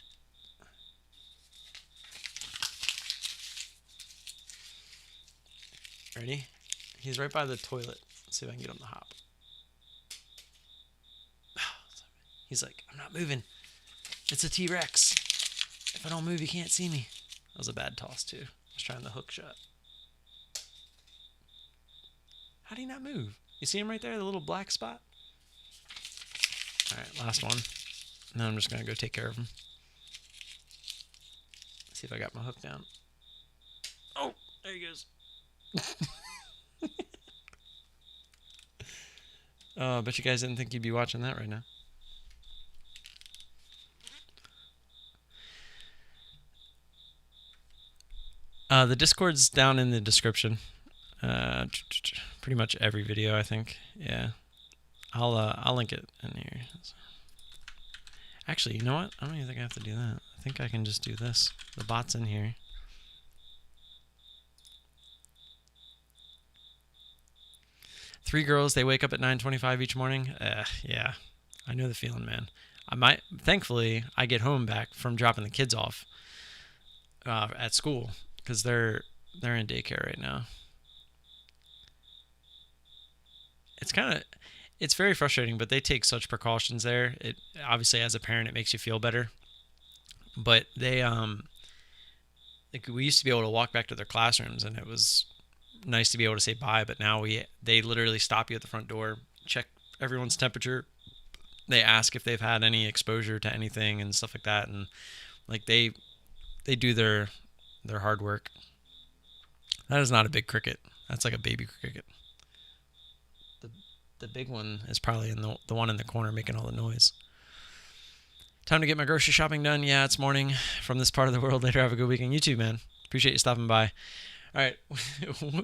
Ready? He's right by the toilet. Let's see if I can get him to hop. He's like, I'm not moving. It's a T-Rex. If I don't move, you can't see me. was a bad toss too. I was trying the hook shot. How do you not move? You see him right there, the little black spot? All right, last one. Now I'm just going to go take care of him. See if I got my hook down. Oh, there he goes. Oh, I bet you guys didn't think you'd be watching that right now. The Discord's down in the description. Pretty much every video, I think. Yeah, I'll link it in here. Actually, you know what? I don't even think I have to do that. I think I can just do this. The bot's in here. Three girls, they wake up at 9:25 each morning. Yeah, I know the feeling, man. Thankfully, I get home back from dropping the kids off at school because they're in daycare right now. It's very frustrating, but they take such precautions there. It obviously, as a parent, it makes you feel better. But they like we used to be able to walk back to their classrooms, and it was nice to be able to say bye. But now they literally stop you at the front door, check everyone's temperature. They ask if they've had any exposure to anything and stuff like that, and like they do their hard work. That is not a big cricket. That's like a baby cricket. The big one is probably in the one in the corner making all the noise. Time to get my grocery shopping done. Yeah, it's morning from this part of the world. Later, have a good weekend. You too, man. Appreciate you stopping by. All right,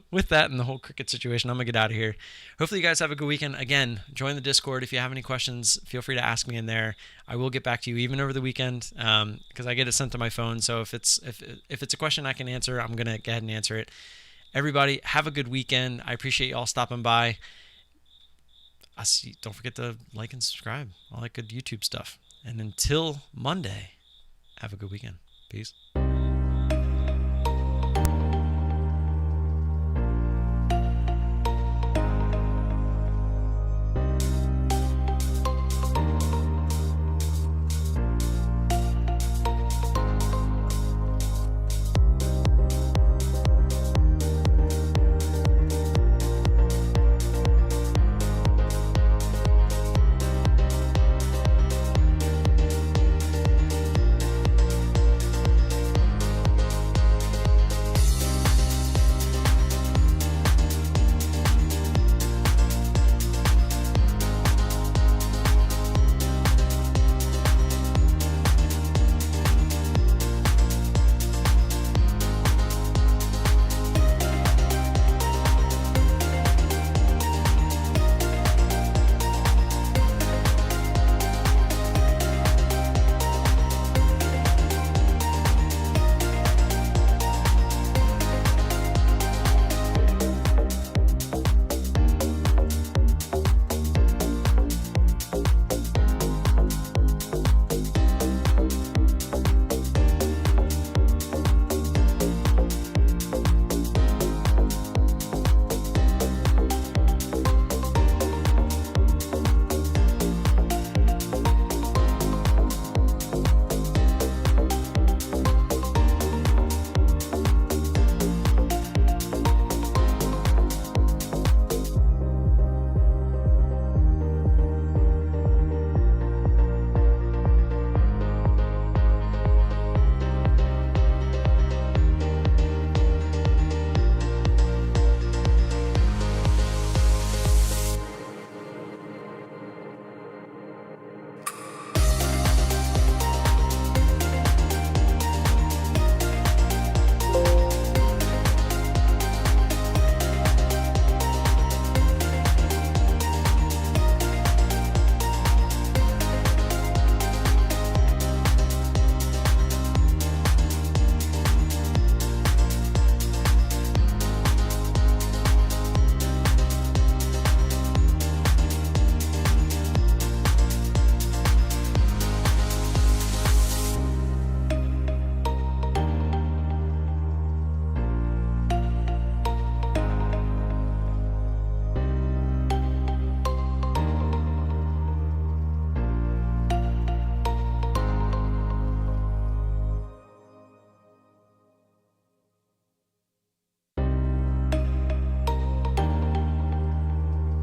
with that and the whole cricket situation, I'm going to get out of here. Hopefully you guys have a good weekend. Again, join the Discord. If you have any questions, feel free to ask me in there. I will get back to you even over the weekend because I get it sent to my phone. So if it's a question I can answer, I'm going to go ahead and answer it. Everybody, have a good weekend. I appreciate you all stopping by. Don't forget to like and subscribe. All that good YouTube stuff. And until Monday, have a good weekend. Peace.